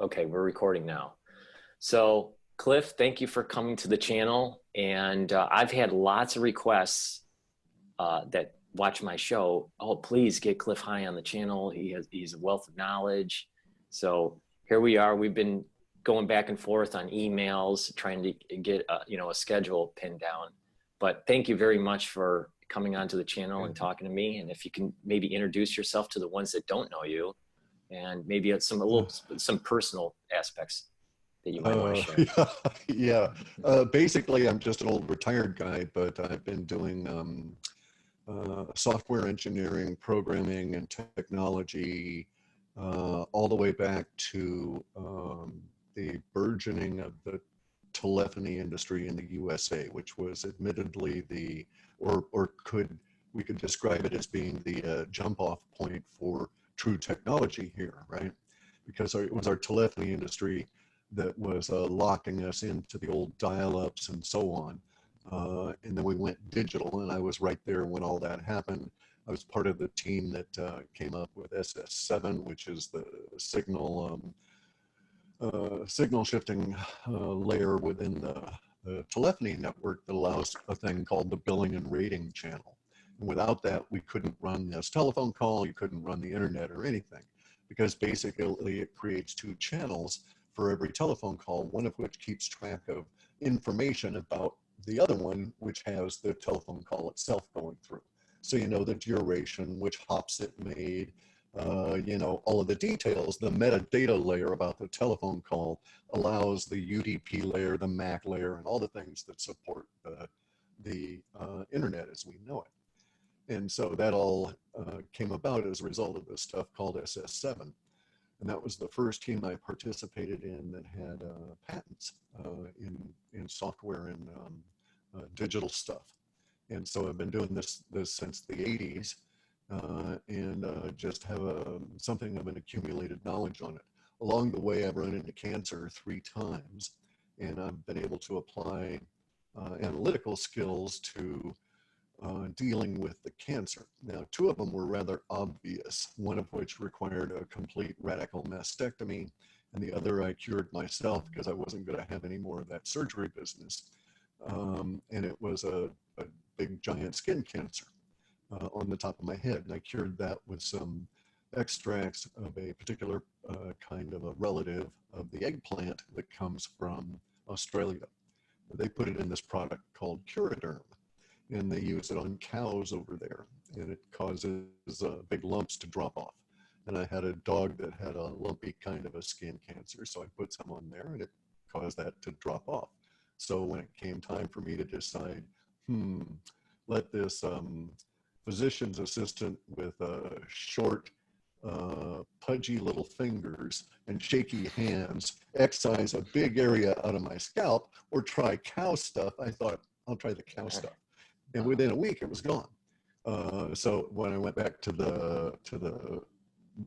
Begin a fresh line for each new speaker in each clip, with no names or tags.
Okay, we're recording now. So, Cliff, thank you for coming to the channel. And I've had lots of requests that watch my show. Oh, please get Cliff High on the channel. He's a wealth of knowledge. So here we are. We've been going back and forth on emails, trying to get a schedule pinned down. But thank you very much for coming onto the channel and talking to me. And if you can maybe introduce yourself to the ones that don't know you, and maybe some personal aspects that you might want to share.
Yeah. Basically, I'm just an old retired guy, but I've been doing software engineering, programming, and technology all the way back to the burgeoning of the telephony industry in the USA, which was admittedly we could describe it as being the jump-off point for true technology here, right? Because it was our telephony industry that was locking us into the old dial-ups and so on. And then we went digital, and I was right there when all that happened. I was part of the team that came up with SS7, which is the signal shifting layer within the telephony network that allows a thing called the billing and rating channel. And without that, we couldn't run this telephone call, you couldn't run the internet or anything, because basically it creates two channels for every telephone call, one of which keeps track of information about the other one, which has the telephone call itself going through. So you know the duration, which hops it made, all of the details. The metadata layer about the telephone call allows the UDP layer, the MAC layer, and all the things that support the internet as we know it. And so that all came about as a result of this stuff called SS7. And that was the first team I participated in that had patents in software and digital stuff. And so I've been doing this since the 80s and just have something of an accumulated knowledge on it. Along the way, I've run into cancer 3 times, and I've been able to apply analytical skills to dealing with the cancer. Now, 2 of them were rather obvious, one of which required a complete radical mastectomy, and the other I cured myself because I wasn't going to have any more of that surgery business. And it was a big giant skin cancer on the top of my head. And I cured that with some extracts of a particular kind of a relative of the eggplant that comes from Australia. They put it in this product called Curaderm, and they use it on cows over there, and it causes big lumps to drop off. And I had a dog that had a lumpy kind of a skin cancer, so I put some on there, and it caused that to drop off. So when it came time for me to decide, let this physician's assistant with short, pudgy little fingers and shaky hands excise a big area out of my scalp or try cow stuff, I thought, I'll try the cow stuff. And within a week, it was gone. So when I went back to the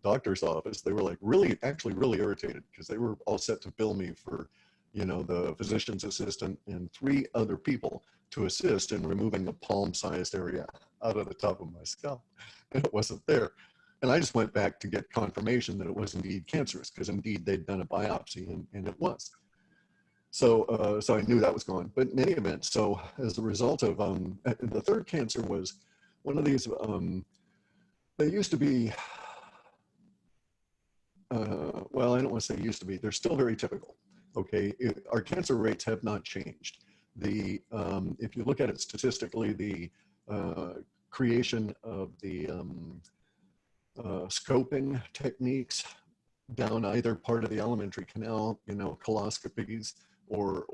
doctor's office, they were like really irritated because they were all set to bill me for, the physician's assistant and 3 other people to assist in removing a palm-sized area out of the top of my scalp, and it wasn't there. And I just went back to get confirmation that it was indeed cancerous, because indeed they'd done a biopsy and it was. So I knew that was gone. But in any event, so as a result of the 3rd cancer was one of these. They used to be. Well, I don't want to say used to be. They're still very typical. Okay, our cancer rates have not changed. If you look at it statistically, the creation of the scoping techniques down either part of the alimentary canal, coloscopies or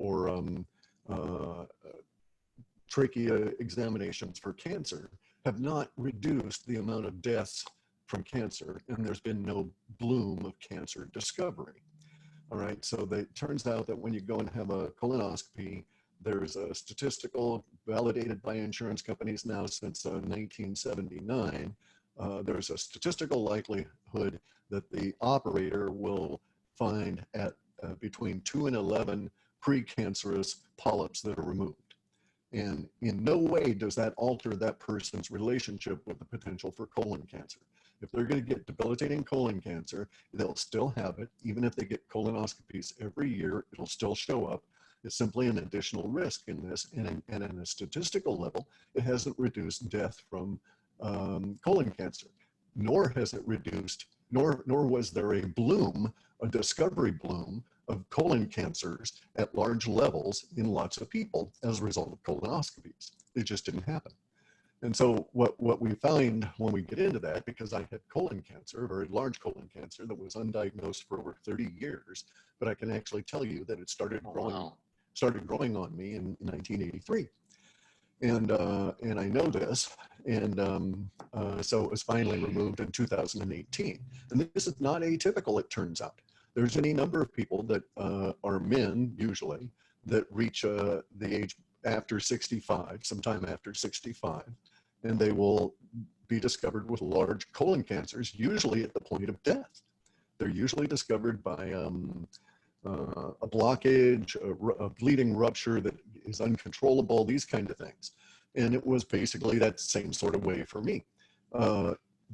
trachea examinations for cancer, have not reduced the amount of deaths from cancer, and there's been no bloom of cancer discovery. All right, so it turns out that when you go and have a colonoscopy, there's a statistical, validated by insurance companies now since 1979, there's a statistical likelihood that the operator will find at between 2 and 11 precancerous polyps that are removed. And in no way does that alter that person's relationship with the potential for colon cancer. If they're going to get debilitating colon cancer, they'll still have it. Even if they get colonoscopies every year, it'll still show up. It's simply an additional risk in this. And at a statistical level, it hasn't reduced death from colon cancer, nor has it reduced, nor was there a bloom, a discovery bloom of colon cancers at large levels in lots of people as a result of colonoscopies. It just didn't happen. And so what we find when we get into that, because I had colon cancer, very large colon cancer that was undiagnosed for over 30 years, but I can actually tell you that it started growing on me in 1983. And I know this, and so it was finally removed in 2018. And this is not atypical, it turns out. There's any number of people that are men, usually, that reach the age after 65, sometime after 65, and they will be discovered with large colon cancers, usually at the point of death. They're usually discovered by a blockage, a bleeding rupture that is uncontrollable, these kind of things. And it was basically that same sort of way for me.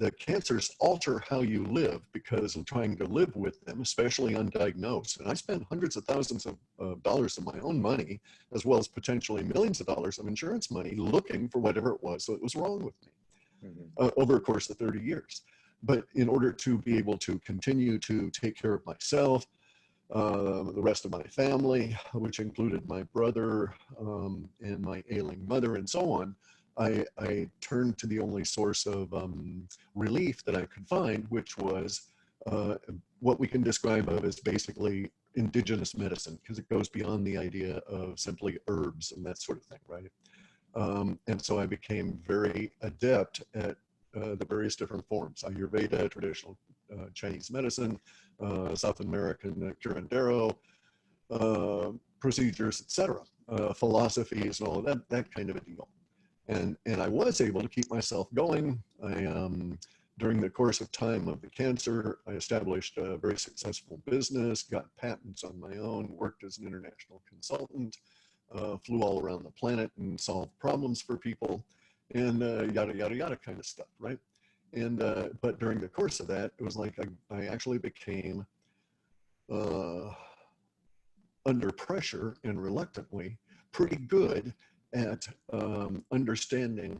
The cancers alter how you live because of trying to live with them, especially undiagnosed. And I spent hundreds of thousands of dollars of my own money, as well as potentially millions of dollars of insurance money, looking for whatever it was that was wrong with me over a course of 30 years. But in order to be able to continue to take care of myself, the rest of my family, which included my brother and my ailing mother and so on, I turned to the only source of relief that I could find, which was what we can describe as basically indigenous medicine, because it goes beyond the idea of simply herbs and that sort of thing, right? And so I became very adept at the various different forms: Ayurveda, traditional Chinese medicine, South American curandero, procedures, etc., philosophies, and all of that kind of a deal. And I was able to keep myself going. During the course of time of the cancer, I established a very successful business, got patents on my own, worked as an international consultant, flew all around the planet and solved problems for people, and yada, yada, yada kind of stuff, right? And but during the course of that, it was like I actually became under pressure and reluctantly pretty good at understanding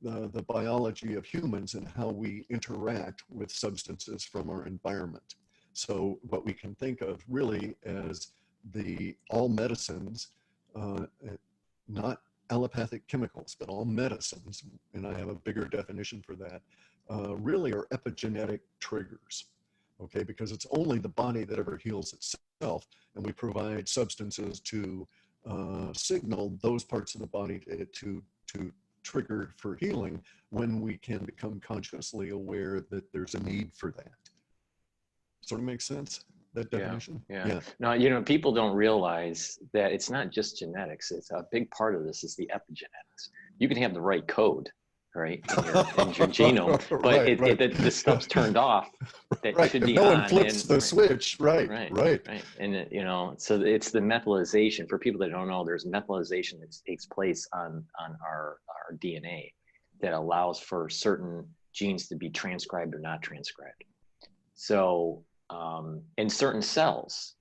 the biology of humans and how we interact with substances from our environment. So what we can think of really as all medicines, not allopathic chemicals, but all medicines, and I have a bigger definition for that, really are epigenetic triggers, okay? Because it's only the body that ever heals itself, and we provide substances to signal those parts of the body to trigger for healing when we can become consciously aware that there's a need for that. Sort of makes sense, that definition?
Yeah. No, people don't realize that it's not just genetics. It's a big part of this is the epigenetics. You can have the right code, right, in your genome, but the stuff's turned off that should be
no
on.
One flips the switch, right.
And so it's the methylization. For people that don't know, there's methylization that takes place on our DNA that allows for certain genes to be transcribed or not transcribed. So in certain cells,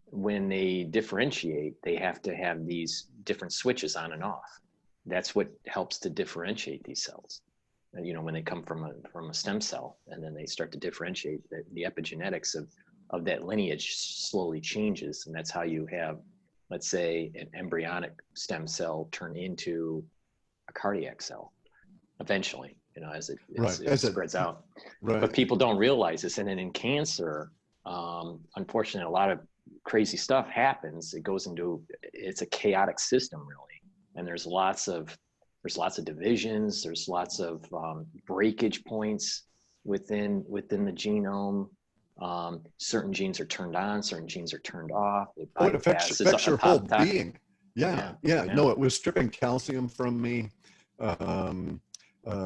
when they differentiate, they have to have these different switches on and off. That's what helps to differentiate these cells. When they come from a stem cell and then they start to differentiate, the epigenetics of that lineage slowly changes. And that's how you have, let's say, an embryonic stem cell turn into a cardiac cell eventually, as it spreads out. Right. But people don't realize this. And then in cancer, unfortunately, a lot of crazy stuff happens. It's a chaotic system, really. And there's lots of divisions. There's lots of breakage points within the genome. Certain genes are turned on, certain genes are turned off. It
affects your whole being. Yeah. No, it was stripping calcium from me,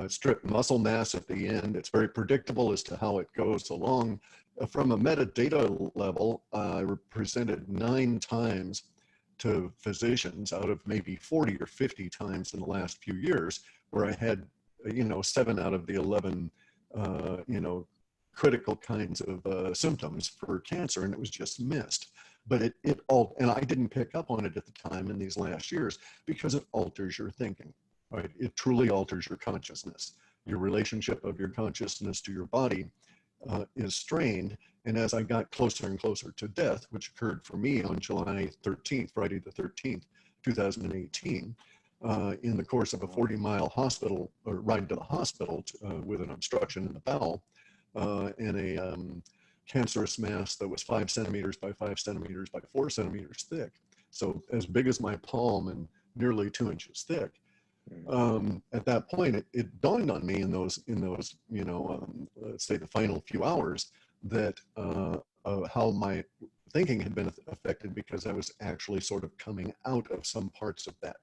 strip muscle mass at the end. It's very predictable as to how it goes along. From a metadata level, I presented 9 times to physicians out of maybe 40 or 50 times in the last few years, where I had, 7 out of the 11 you know, critical kinds of symptoms for cancer, and it was just missed. But it all, and I didn't pick up on it at the time in these last years because it alters your thinking, right? It truly alters your consciousness. Your relationship of your consciousness to your body is strained. And as I got closer and closer to death, which occurred for me on July 13th, Friday the 13th, 2018, in the course of a 40-mile hospital or ride to the hospital with an obstruction in the bowel and a cancerous mass that was 5 centimeters by 5 centimeters by 4 centimeters thick. So as big as my palm and nearly 2 inches thick. At that point, it dawned on me in those, you know, let's say the final few hours that how my thinking had been affected because I was actually sort of coming out of some parts of that.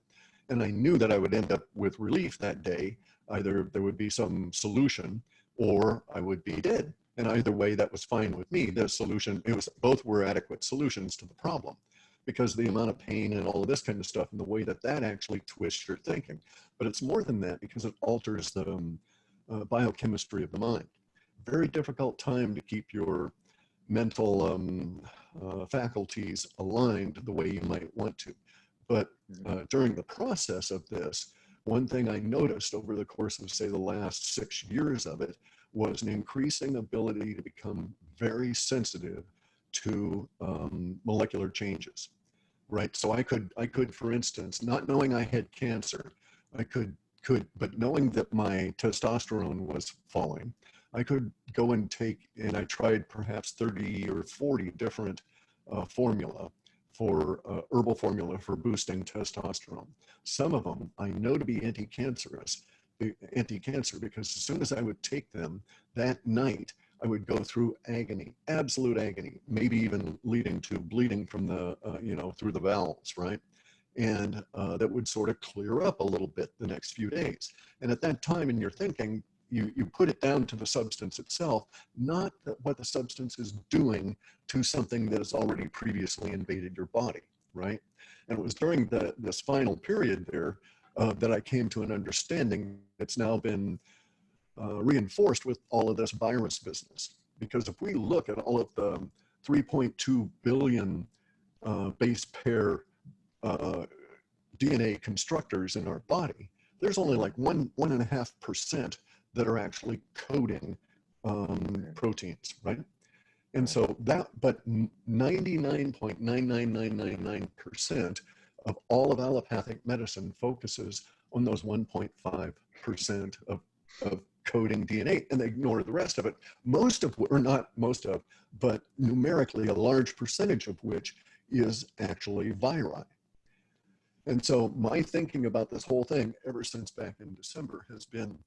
And I knew that I would end up with relief that day. Either there would be some solution or I would be dead. And either way, that was fine with me. The solution, both were adequate solutions to the problem because the amount of pain and all of this kind of stuff and the way that that actually twists your thinking. But it's more than that because it alters the biochemistry of the mind. Very difficult time to keep your mental faculties aligned the way you might want to. But during the process of this, one thing I noticed over the course of, say, the last 6 years of it was an increasing ability to become very sensitive to molecular changes, right? So I could, for instance, not knowing I had cancer, I could, but knowing that my testosterone was falling, I could go and take, and I tried perhaps 30 or 40 different formula for herbal formula for boosting testosterone. Some of them I know to be anti-cancer because as soon as I would take them that night, I would go through agony, absolute agony, maybe even leading to bleeding from the, you know, through the bowels, right? And that would sort of clear up a little bit the next few days. And at that time in your thinking, you put it down to the substance itself, not what the substance is doing to something that has already previously invaded your body, right? And it was during this final period there that I came to an understanding that's now been reinforced with all of this virus business. Because if we look at all of the 3.2 billion base pair DNA constructors in our body, there's only like 1.5% that are actually coding proteins, right? And so that, but 99.99999% of all of allopathic medicine focuses on those 1.5% of coding DNA, and they ignore the rest of it. Most of, or not most of, but numerically a large percentage of which is actually viri. And so my thinking about this whole thing ever since back in December has been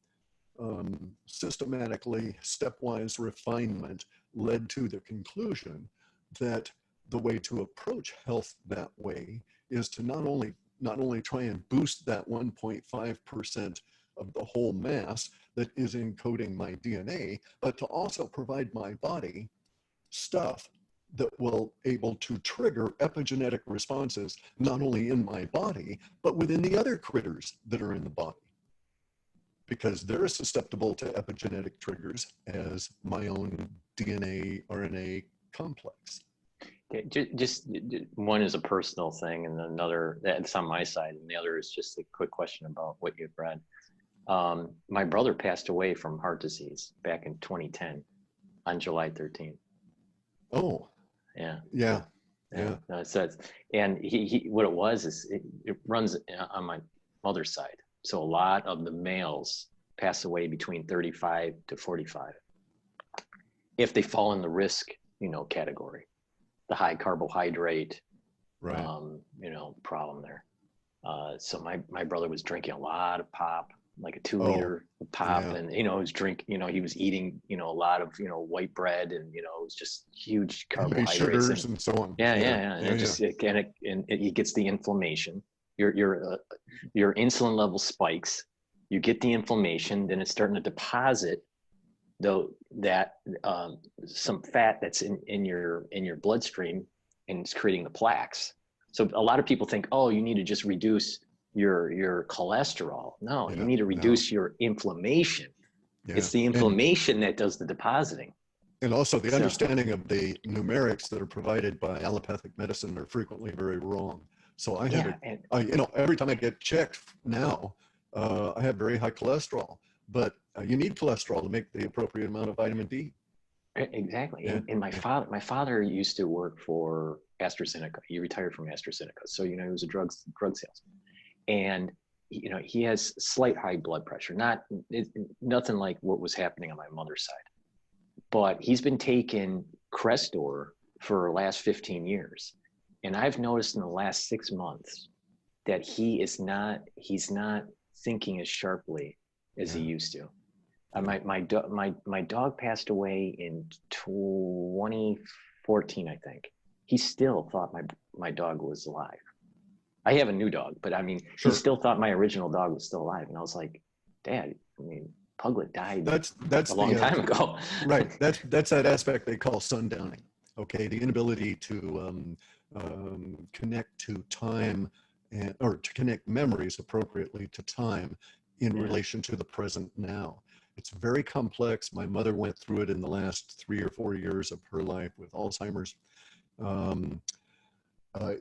systematically stepwise refinement led to the conclusion that the way to approach health that way is to not only try and boost that 1.5% of the whole mass that is encoding my DNA, but to also provide my body stuff that will able to trigger epigenetic responses, not only in my body, but within the other critters that are in the body. Because they're as susceptible to epigenetic triggers as my own DNA, RNA complex.
Okay, just one is a personal thing, and another that's on my side, and the other is just a quick question about what you've read. My brother passed away from heart disease back in 2010 on July 13th.
Oh,
yeah.
Yeah.
No, so and he what it was is it runs on my mother's side. So a lot of the males pass away between 35 to 45 if they fall in the risk, category, the high carbohydrate,
right.
Problem there. So my brother was drinking a lot of pop, like a 2-liter pop,
yeah.
and he was he was eating a lot of white bread, and it was just huge carbohydrates,
sugars and so on.
And it gets the inflammation. Your insulin level spikes. You get the inflammation, then it's starting to deposit some fat that's in your bloodstream, and it's creating the plaques. So a lot of people think, oh, you need to just reduce your cholesterol. No, you need to reduce your inflammation.
Yeah.
It's the inflammation that does the depositing.
And also the
So,
understanding of the numerics that are provided by allopathic medicine are frequently very wrong. So I have
yeah,
it,
and
you know, every time I get checked now, I have very high cholesterol, but you need cholesterol to make the appropriate amount of vitamin D.
exactly.
Yeah,
And
yeah,
my father used to work for AstraZeneca. He retired from AstraZeneca. So, you know, he was a drug salesman. And, you know, he has slight high blood pressure, nothing like what was happening on my mother's side. But he's been taking Crestor for the last 15 years. And I've noticed in the last 6 months that he's not thinking as sharply as he
yeah.
used to.
Yeah.
My dog passed away in 2014, I think. He still thought my dog was alive. I have a new dog, but I mean, he
Sure.
still thought my original dog was still alive. And I was like, Dad, I mean, Puglet died
That's
a long
the
time ago.
right. That's that aspect they call sundowning. Okay, the inability to connect to time and or to connect memories appropriately to time in
Yeah.
relation to the present now. It's very complex. My mother went through it in the last 3 or 4 years of her life with Alzheimer's. Um,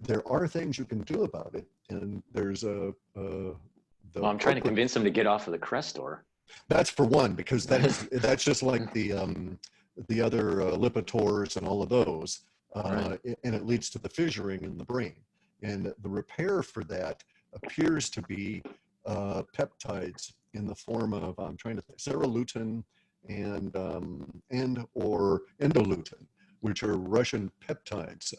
there are things you can do about it, and there's the
Well, I'm trying to
appropriate.
convince him to get off of the Crestor.
That's for one, because that's just like the other Lipitors and all of those,
Right.
and it leads to the fissuring in the brain. And the repair for that appears to be peptides in the form of I'm trying to think, seralutin and or endolutin, which are Russian peptides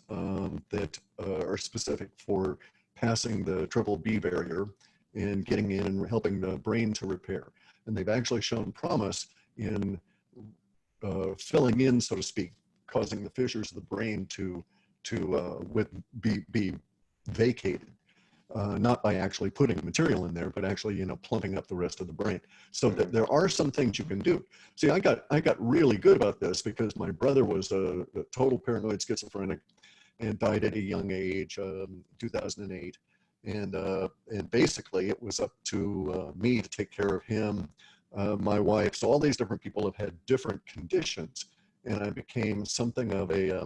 that are specific for passing the triple B barrier and getting in and helping the brain to repair. And they've actually shown promise in filling in, so to speak, causing the fissures of the brain to be vacated, not by actually putting material in there, but actually, you know, plumping up the rest of the brain. So that there are some things you can do. See, I got really good about this because my brother was a total paranoid schizophrenic and died at a young age, 2008. And basically it was up to me to take care of him, my wife. So all these different people have had different conditions, and I became something of a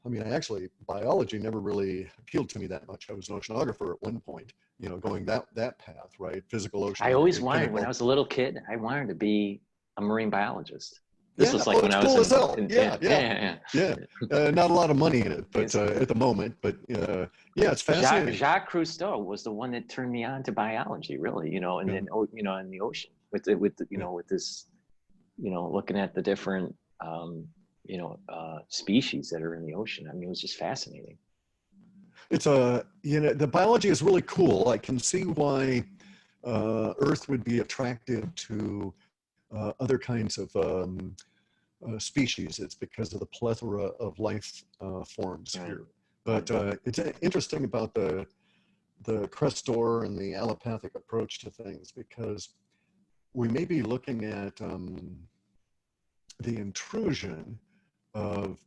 I mean, biology never really appealed to me that much. I was an oceanographer at one point, you know, going that path, right? Physical
I always
oceanography,
wanted, when I
chemical.
was a little kid, I wanted to be a marine biologist. This
Yeah,
was like
oh,
when
it's
I was
cool as hell.
yeah,
Yeah, yeah,
yeah,
yeah.
yeah.
Not a lot of money in it, but
It's,
at the moment, but yeah, it's fascinating.
Jacques Cousteau was the one that turned me on to biology, really, you know, and
Yeah,
then, you know, in the ocean you
yeah.
know, with this, you know, looking at the different, you know, species that are in the ocean. I mean, it was just fascinating.
It's a, you know, the biology is really cool. I can see why Earth would be attractive to other kinds of species. It's because of the plethora of life forms
Right.
here. But it's interesting about the Crestor and the allopathic approach to things, because we may be looking at the intrusion of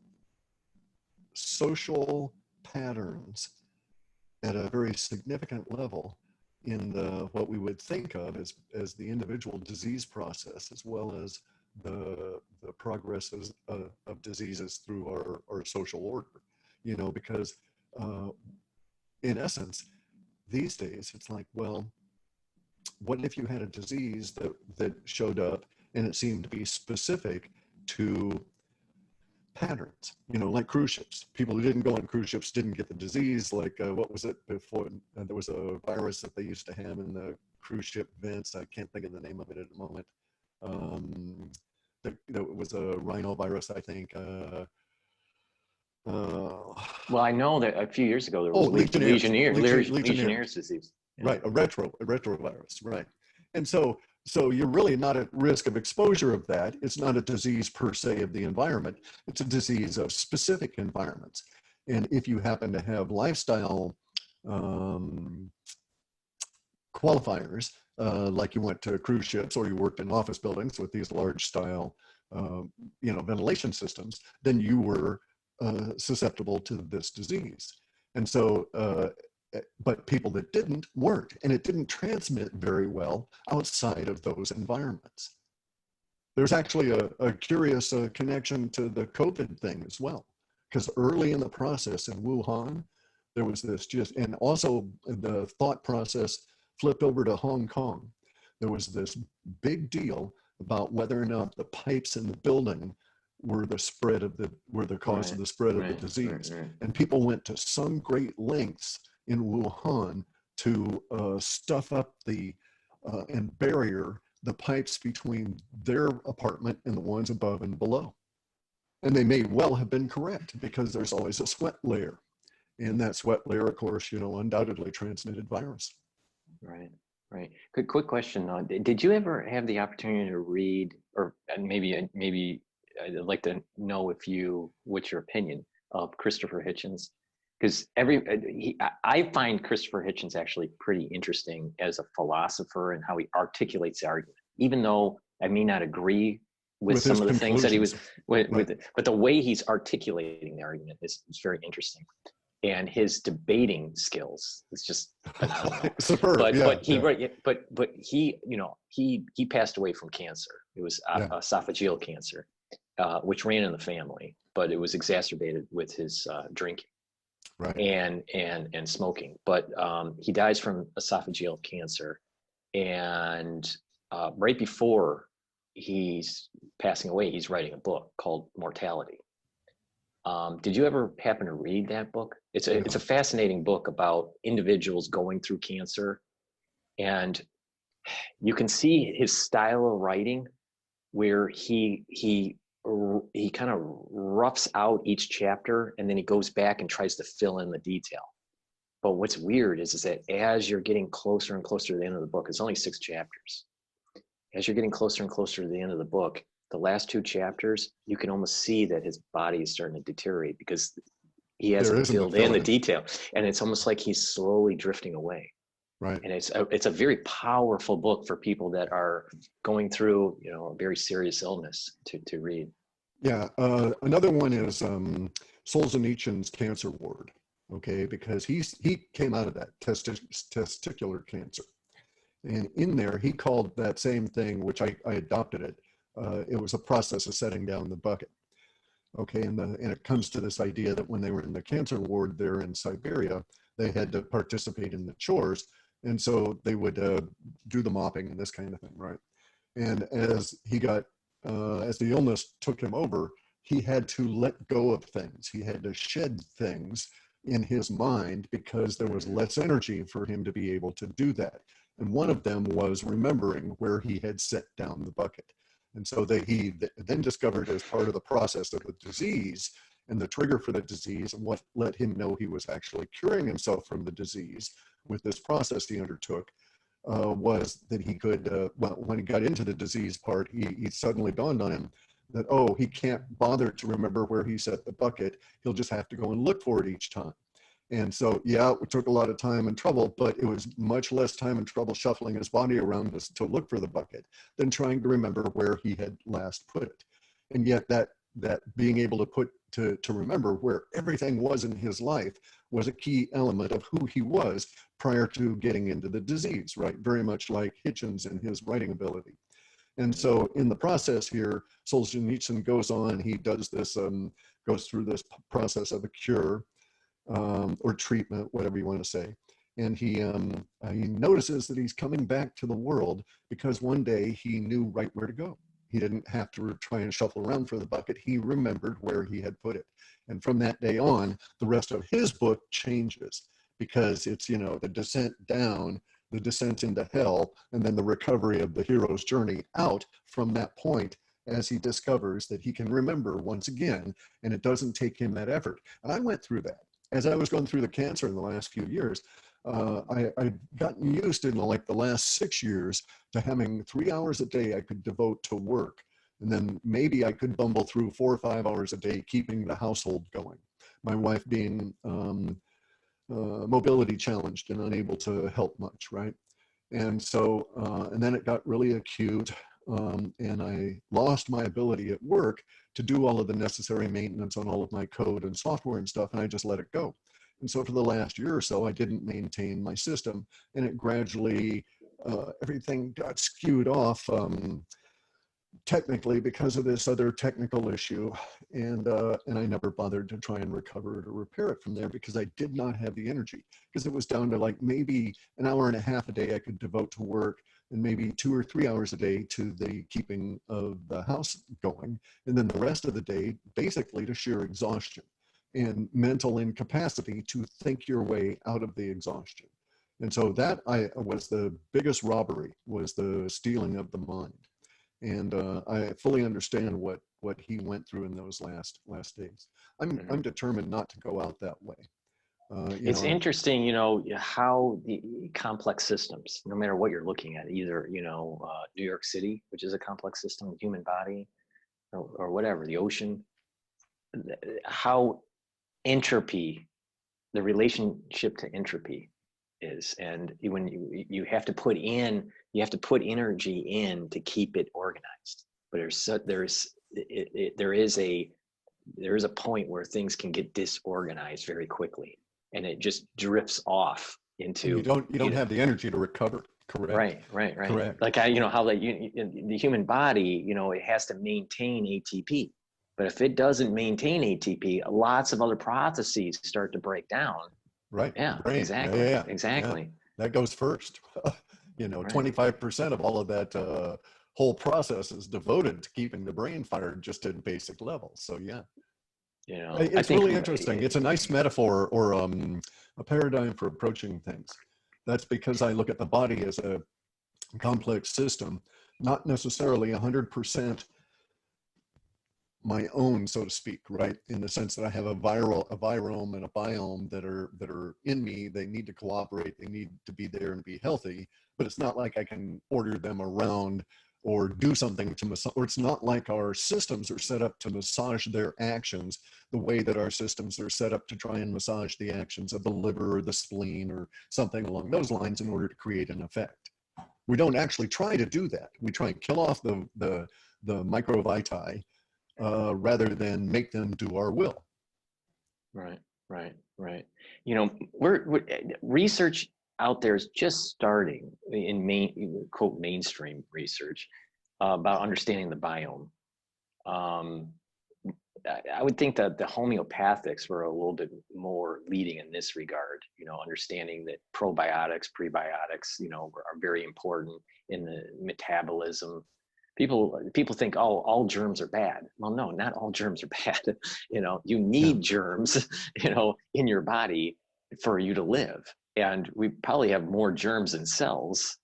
social patterns at a very significant level in what we would think of as the individual disease process, as well as the progresses of diseases through our social order. You know, because in essence, these days it's like, well, what if you had a disease that showed up and it seemed to be specific to patterns, you know, like cruise ships. People who didn't go on cruise ships didn't get the disease. Like, what was it before? There was a virus that they used to have in the cruise ship vents. I can't think of the name of it at the moment. It was a rhinovirus, I think. Uh,
Well, I know that a few years ago there
oh,
was
legionnaires, legionnaires.
Legionnaire's disease. Yeah.
Right, a retrovirus, right. And so you're really not at risk of exposure of that. It's not a disease per se of the environment. It's a disease of specific environments. And if you happen to have lifestyle qualifiers, like you went to cruise ships or you worked in office buildings with these large style, you know, ventilation systems, then you were susceptible to this disease. And so but people that didn't weren't, and it didn't transmit very well outside of those environments. There's actually a curious connection to the COVID thing as well, because early in the process in Wuhan, there was this and also the thought process flipped over to Hong Kong. There was this big deal about whether or not the pipes in the building were the cause of the spread of the disease. And people went to some great lengths in Wuhan to stuff up and barrier the pipes between their apartment and the ones above and below. And they may well have been correct, because there's always a sweat layer. And that sweat layer, of course, undoubtedly transmitted virus.
Right. Quick question. Did you ever have the opportunity to read, or maybe I'd like to know what's your opinion of Christopher Hitchens? Because I find Christopher Hitchens actually pretty interesting as a philosopher and how he articulates the argument, even though I may not agree with some of the things that he was with it, but the way he's articulating the argument is very interesting, and his debating skills is just
superb.
But he passed away from cancer. It was esophageal cancer, which ran in the family, but it was exacerbated with his drinking.
Right.
And smoking, but he dies from esophageal cancer, and right before he's passing away, he's writing a book called Mortality. Did you ever happen to read that book? It's a fascinating book about individuals going through cancer, and you can see his style of writing, where he kind of roughs out each chapter, and then he goes back and tries to fill in the detail. But what's weird is that as you're getting closer and closer to the end of the book, it's only 6 chapters. As you're getting closer and closer to the end of the book, the last 2 chapters, you can almost see that his body is starting to deteriorate, because he hasn't filled in the detail. And it's almost like he's slowly drifting away.
Right.
And it's a very powerful book for people that are going through, a very serious illness to read.
Yeah. Another one is Solzhenitsyn's Cancer Ward. Okay, because he came out of that testicular cancer, and in there he called that same thing, which I adopted it. It was a process of setting down the bucket. Okay, and it comes to this idea that when they were in the cancer ward there in Siberia, they had to participate in the chores. And so they would do the mopping and this kind of thing, right? And as the illness took him over, he had to let go of things. He had to shed things in his mind, because there was less energy for him to be able to do that. And one of them was remembering where he had set down the bucket. And so he then discovered, as part of the process of the disease and the trigger for the disease, and what let him know he was actually curing himself from the disease with this process he undertook, was that he could, when he got into the disease part, he suddenly dawned on him that, he can't bother to remember where he set the bucket. He'll just have to go and look for it each time. And so, it took a lot of time and trouble, but it was much less time and trouble shuffling his body around to look for the bucket than trying to remember where he had last put it. And yet that being able to remember where everything was in his life was a key element of who he was prior to getting into the disease, right? Very much like Hitchens and his writing ability. And so in the process here, Solzhenitsyn goes on, he does this, goes through this process of a cure, or treatment, whatever you want to say. And he notices that he's coming back to the world because one day he knew right where to go. He didn't have to try and shuffle around for the bucket. He remembered where he had put it. And from that day on, the rest of his book changes, because it's, the descent down, the descent into hell, and then the recovery of the hero's journey out from that point, as he discovers that he can remember once again, and it doesn't take him that effort. And I went through that. As I was going through the cancer in the last few years, I'd gotten used in the last 6 years to having 3 hours a day I could devote to work. And then maybe I could bumble through 4 or 5 hours a day, keeping the household going. My wife being mobility challenged and unable to help much, right? And so, and then it got really acute, and I lost my ability at work to do all of the necessary maintenance on all of my code and software and stuff, and I just let it go. And so for the last year or so, I didn't maintain my system, and it gradually, everything got skewed off technically because of this other technical issue. And I never bothered to try and recover it or repair it from there because I did not have the energy, because it was down to like maybe an hour and a half a day I could devote to work, and maybe 2 or 3 hours a day to the keeping of the house going. And then the rest of the day, basically to sheer exhaustion and mental incapacity to think your way out of the exhaustion. And so that was the biggest robbery, was the stealing of the mind. And I fully understand what he went through in those last days. I'm determined not to go out that way.
It's interesting, how the complex systems, no matter what you're looking at, either, New York City, which is a complex system, the human body, or whatever, the ocean, how entropy, the relationship to entropy is. And when you have to put energy in to keep it organized. But there is a point where things can get disorganized very quickly, and it just drifts off into,
you don't have the energy to recover. Correct.
Right.
Correct.
Like how the human body, it has to maintain ATP. But if it doesn't maintain ATP, lots of other processes start to break down.
Right.
Yeah,
Brain.
exactly.
Yeah.
Exactly.
Yeah. That goes first. 25% of all of that whole process is devoted to keeping the brain fired just at basic levels. So yeah. It's really interesting. It's a nice metaphor, or a paradigm for approaching things. That's because I look at the body as a complex system, not necessarily 100% my own, so to speak, right? In the sense that I have a virome and a biome that are in me. They need to cooperate. They need to be there and be healthy. But it's not like I can order them around or do something to massage, or it's not like our systems are set up to massage their actions the way that our systems are set up to try and massage the actions of the liver or the spleen or something along those lines in order to create an effect. We don't actually try to do that. We try and kill off the microvitae rather than make them do our will.
Right. We're research out there is just starting in quote mainstream research about understanding the biome. I would think that the homeopathics were a little bit more leading in this regard, understanding that probiotics, prebiotics, are very important in the metabolism. People think, oh, all germs are bad. Well, no, not all germs are bad. You need germs, in your body for you to live. And we probably have more germs than cells,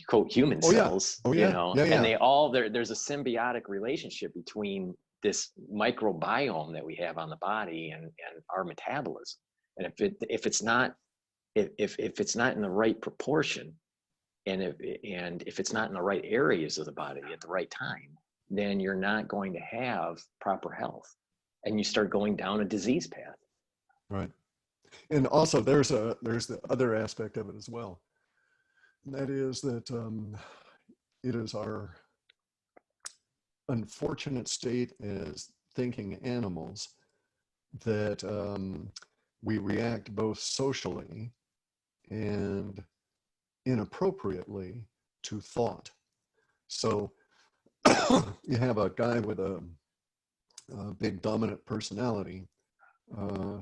quote human cells, and there's a symbiotic relationship between this microbiome that we have on the body and our metabolism. And if it's not in the right proportion, and if it's not in the right areas of the body at the right time, then you're not going to have proper health, and you start going down a disease path.
Right. And also there's the other aspect of it as well. And that is that it is our unfortunate state as thinking animals that we react both socially and inappropriately to thought. So you have a guy with a big dominant personality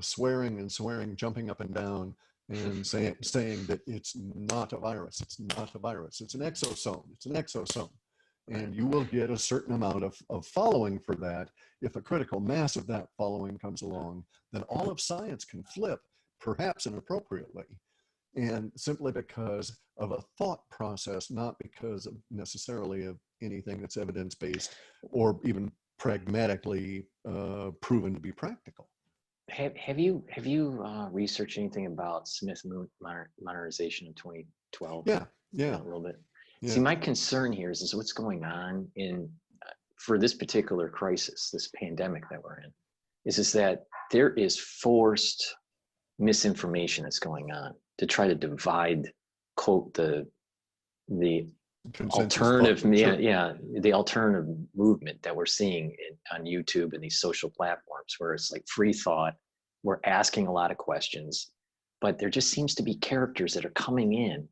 swearing, jumping up and down and saying that it's not a virus, it's an exosome. And you will get a certain amount of following for that. If a critical mass of that following comes along, then all of science can flip, perhaps inappropriately, and simply because of a thought process, not because of necessarily of anything that's evidence-based or even pragmatically proven to be practical.
Have you researched anything about Smith modernization of 2012?
Yeah.
A little bit.
Yeah.
See, my concern here is what's going on for this particular crisis, this pandemic that we're in, is that there is forced misinformation that's going on to try to divide, quote, the alternative, the alternative movement that we're seeing on YouTube and these social platforms, where it's like free thought, we're asking a lot of questions, but there just seems to be characters that are coming in,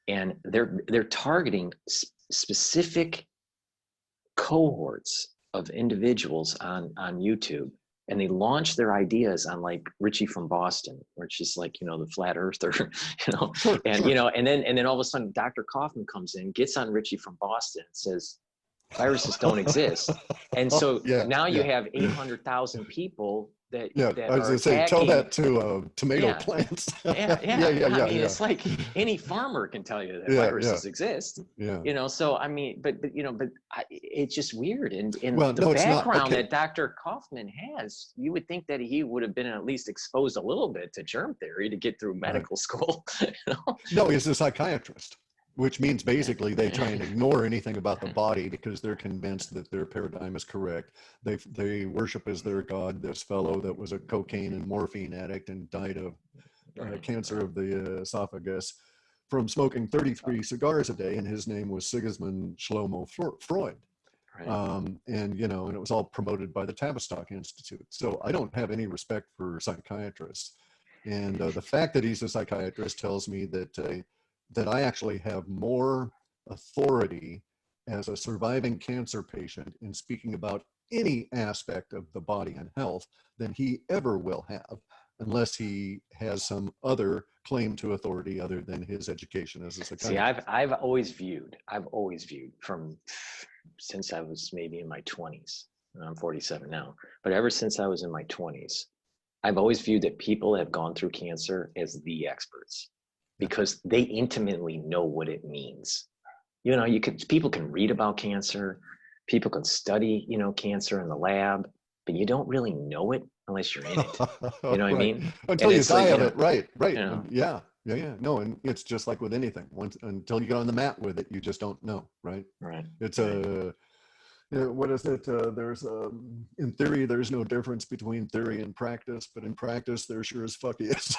and they're targeting specific cohorts of individuals on YouTube, and they launch their ideas on like Richie from Boston, which is like, you know, the flat earther, you know,
Sure,
and
sure.
you know, and then all of a sudden Dr. Kaufman comes in, gets on Richie from Boston, and says viruses don't exist. And so
Yeah,
now you
yeah,
have 800,000 people
yeah.
that
I was
are
gonna say, tell
attacking.
that to tomato
Yeah,
plants.
yeah,
Yeah,
yeah,
yeah,
yeah. I
yeah,
mean,
yeah,
it's like any farmer can tell you that
yeah, yeah,
viruses exist,
yeah.
you know. So I mean, but you know, it's just weird. And
Well,
the
no, it's not.
background
Okay.
that Dr. Kaufman has, you would think that he would have been at least exposed a little bit to germ theory to get through
Right.
medical school. You know?
No, he's a psychiatrist, which means
Yeah.
basically they try and ignore anything about the body because they're convinced that their paradigm is correct. They worship as their god this fellow that was a cocaine and morphine addict and died of
Right,
cancer
right,
of the esophagus from smoking 33 cigars a day, and his name was Sigismund Shlomo Freud.
right.
And you know, and it was all promoted by the Tavistock Institute. So I don't have any respect for psychiatrists, and the fact that he's a psychiatrist tells me that I actually have more authority as a surviving cancer patient in speaking about any aspect of the body and health than he ever will have, unless he has some other claim to authority other than his education as a
See,
psychiatrist.
I've always viewed from since I was maybe in my 20s. I'm 47 now, but ever since I was in my 20s, I've always viewed that people have gone through cancer as the experts
Yeah.
because they intimately know what it means. You know, people can read about cancer, people can study, you know, cancer in the lab, but you don't really know it unless you're in it. You know what I
Right.
mean?
Until
And
you
it's like,
die
you
of
know,
it. Right.
you
Right.
know,
Yeah. Yeah. Yeah. No, and it's just like with anything. Once until you get on the mat with it, you just don't know. Right.
right,
It's
right.
a what is it? There's in theory, there's no difference between theory and practice, but in practice, there sure as fuck is.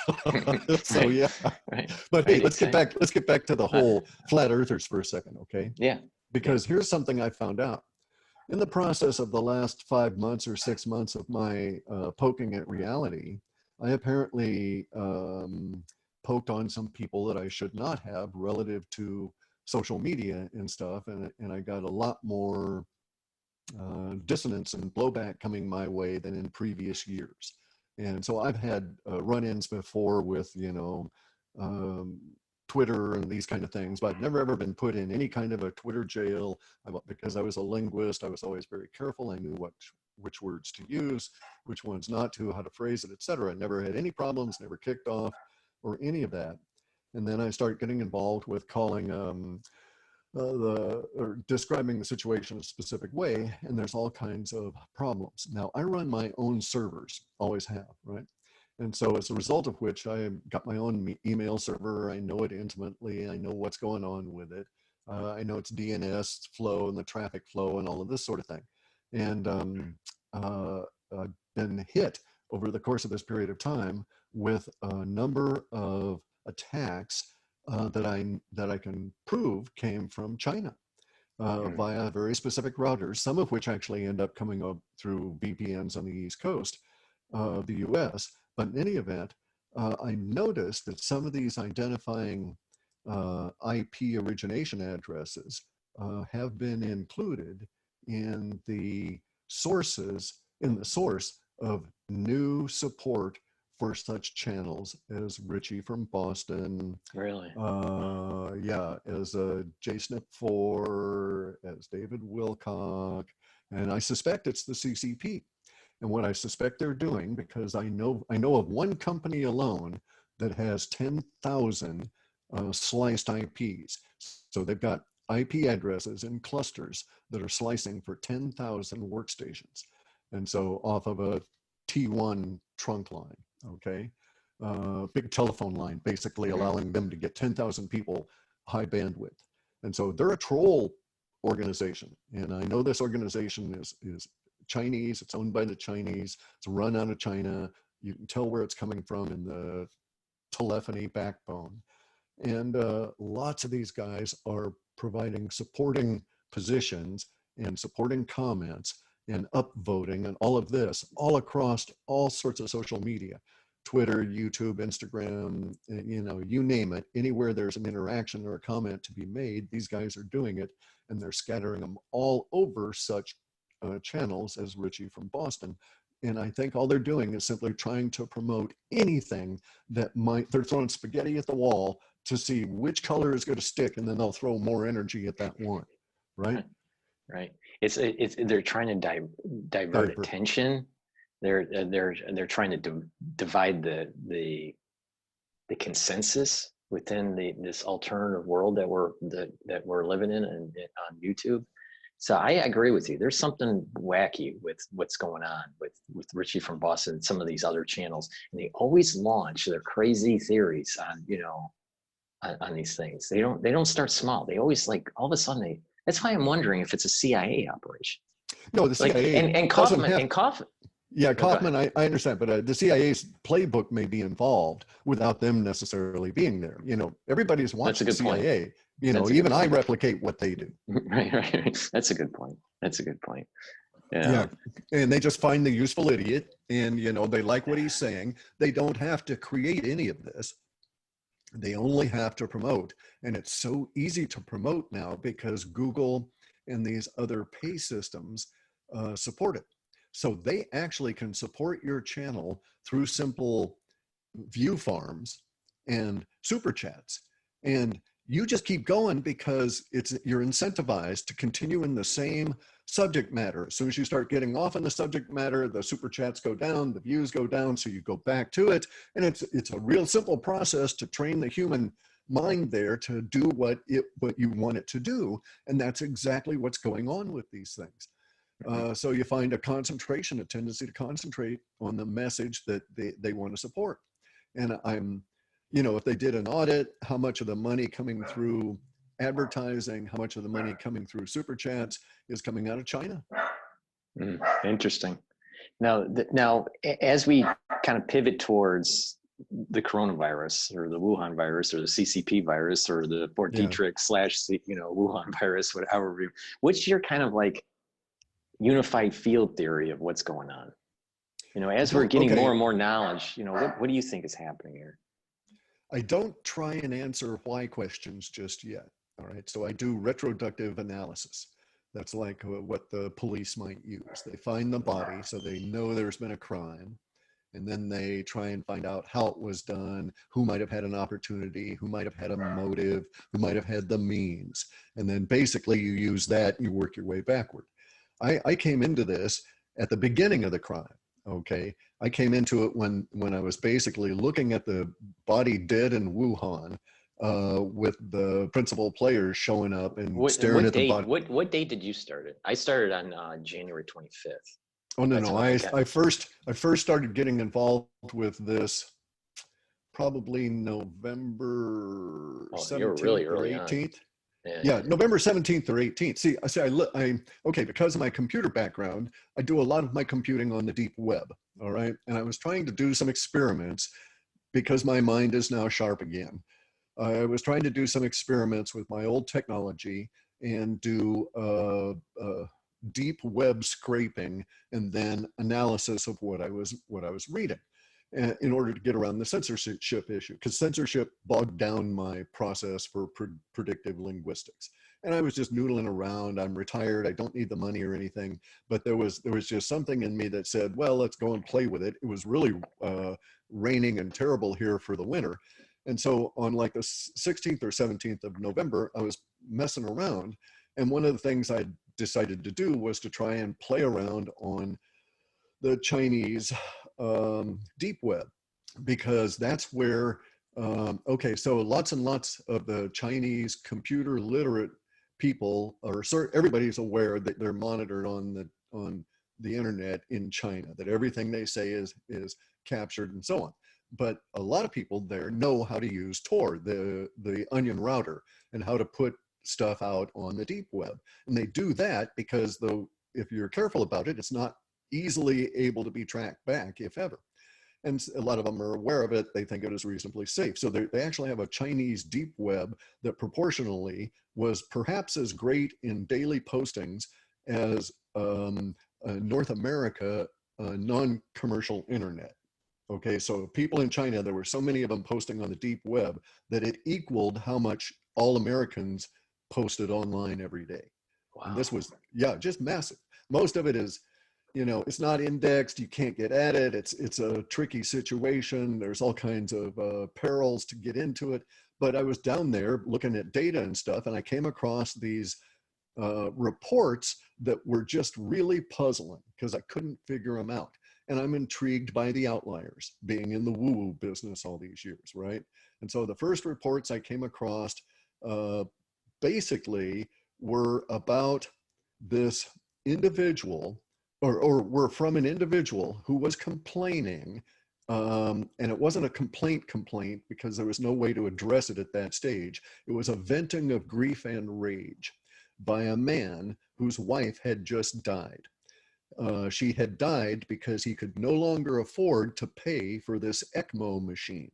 So
Right,
yeah.
right,
But hey,
right, exactly.
let's get back to the
Uh,
whole flat earthers for a second, okay?
yeah, yeah.
Because here's something I found out. In the process of the last 5 months or 6 months of my poking at reality, I apparently poked on some people that I should not have relative to social media and stuff. And I got a lot more dissonance and blowback coming my way than in previous years. And so I've had run-ins before with, you know, um, Twitter and these kind of things, but I've never ever been put in any kind of a Twitter jail. Because I was a linguist, I was always very careful. I knew which words to use, which ones not to, how to phrase it, etc. Never had any problems, never kicked off or any of that. And then I start getting involved with calling or describing the situation a specific way, and there's all kinds of problems. Now, I run my own servers, always have, right? And so as a result of which I got my own email server. I know it intimately. I know what's going on with it. I know its DNS flow and the traffic flow and all of this sort of thing. And I've been hit over the course of this period of time with a number of attacks that I can prove came from China
Mm,
via very specific routers, some of which actually end up coming up through VPNs on the East Coast of the US. But in any event, I noticed that some of these identifying IP origination addresses have been included in the in the source of new support for such channels as Richie from Boston,
really? Wow.
yeah, as JSNIP4, as David Wilcock, and I suspect it's the CCP. And what I suspect they're doing, because I know of one company alone that has 10,000 sliced IPs. So they've got IP addresses in clusters that are slicing for 10,000 workstations. And so off of a T1 trunk line, okay? Big telephone line, basically
Mm-hmm.
allowing them to get 10,000 people high bandwidth. And so they're a troll organization. And I know this organization is Chinese, it's owned by the Chinese, it's run out of China. You can tell where it's coming from in the telephony backbone. And lots of these guys are providing supporting positions and supporting comments and upvoting and all of this, all across all sorts of social media, Twitter, YouTube, Instagram, you know, you name it, anywhere there's an interaction or a comment to be made, these guys are doing it, and they're scattering them all over such channels as Richie from Boston. And I think all they're doing is simply trying to promote anything that might, they're throwing spaghetti at the wall to see which color is going to stick, and then they'll throw more energy at that one, right?
Right. It's they're trying to divert attention. They're trying to divide the consensus within this alternative world that we're living in and on YouTube. So I agree with you. There's something wacky with what's going on with Richie from Boston and some of these other channels, and they always launch their crazy theories on, you know, on these things. They don't start small. They always, like, all of a sudden that's why I'm wondering if it's a CIA operation.
No, the CIA
like, and Kaufman.
Yeah, Kaufman, I understand, but the CIA's playbook may be involved without them necessarily being there. You know, everybody's watching the CIA. Point. You know, even I replicate what they do.
Right. That's a good point.
Yeah. And they just find the useful idiot, and, you know, they like what he's saying. They don't have to create any of this. They only have to promote. And it's so easy to promote now because Google and these other pay systems support it. So they actually can support your channel through simple view farms and super chats. And you just keep going because you're incentivized to continue in the same subject matter. As soon as you start getting off in the subject matter, the super chats go down, the views go down, so you go back to it. And it's a real simple process to train the human mind there to do what you want it to do. And that's exactly what's going on with these things. So you find a tendency to concentrate on the message that they want to support. And you know, if they did an audit, how much of the money coming through advertising, how much of the money coming through super chats is coming out of China?
Interesting. Now, as we kind of pivot towards the coronavirus or the Wuhan virus or the CCP virus or the Fort Detrick / you know, Wuhan virus, whatever, what's your kind of like unified field theory of what's going on? You know, as we're getting more and more knowledge, you know, what do you think is happening here?
I don't try and answer why questions just yet. All right. So I do retroductive analysis. That's like what the police might use. They find the body, so they know there's been a crime. And then they try and find out how it was done, who might have had an opportunity, who might have had a motive, who might have had the means. And then basically you use that and you work your way backward. I came into this at the beginning of the crime. Okay. I came into it when I was basically looking at the body dead in Wuhan, with the principal players showing up and staring at the body.
What date did you start it? I started on January 25th.
Oh, no. I first started getting involved with this probably November 17th or 18th. Yeah, November 17th or 18th. See, okay, because of my computer background, I do a lot of my computing on the deep web, all right? And I was trying to do some experiments because my mind is now sharp again. I was trying to do some experiments with my old technology and do deep web scraping and then analysis of what I was reading, in order to get around the censorship issue, because censorship bogged down my process for predictive linguistics. And I was just noodling around. I'm retired. I don't need the money or anything. But there was just something in me that said, well, let's go and play with it. It was really raining and terrible here for the winter. And so on like the 16th or 17th of November, I was messing around. And one of the things I decided to do was to try and play around on the Chinese deep web, because that's where, okay, so lots and lots of the Chinese computer literate people, or everybody's aware that they're monitored on the internet in China, that everything they say is captured and so on. But a lot of people there know how to use Tor, the onion router, and how to put stuff out on the deep web. And they do that because, though, if you're careful about it, it's not easily able to be tracked back, if ever. And a lot of them are aware of it. They think it is reasonably safe. So they actually have a Chinese deep web that proportionally was perhaps as great in daily postings as North America non-commercial internet. Okay, so people in China, there were so many of them posting on the deep web that it equaled how much all Americans posted online every day. And
Wow.
this was, yeah, just massive. Most of it is, it's not indexed. You can't get at it. It's a tricky situation. There's all kinds of perils to get into it. But I was down there looking at data and stuff, and I came across these reports that were just really puzzling because I couldn't figure them out. And I'm intrigued by the outliers, being in the woo-woo business all these years, right? And so the first reports I came across uh, basically were about this individual, or were from an individual who was complaining, and it wasn't a complaint because there was no way to address it at that stage. It was a venting of grief and rage by a man whose wife had just died. She had died because he could no longer afford to pay for this ECMO machine,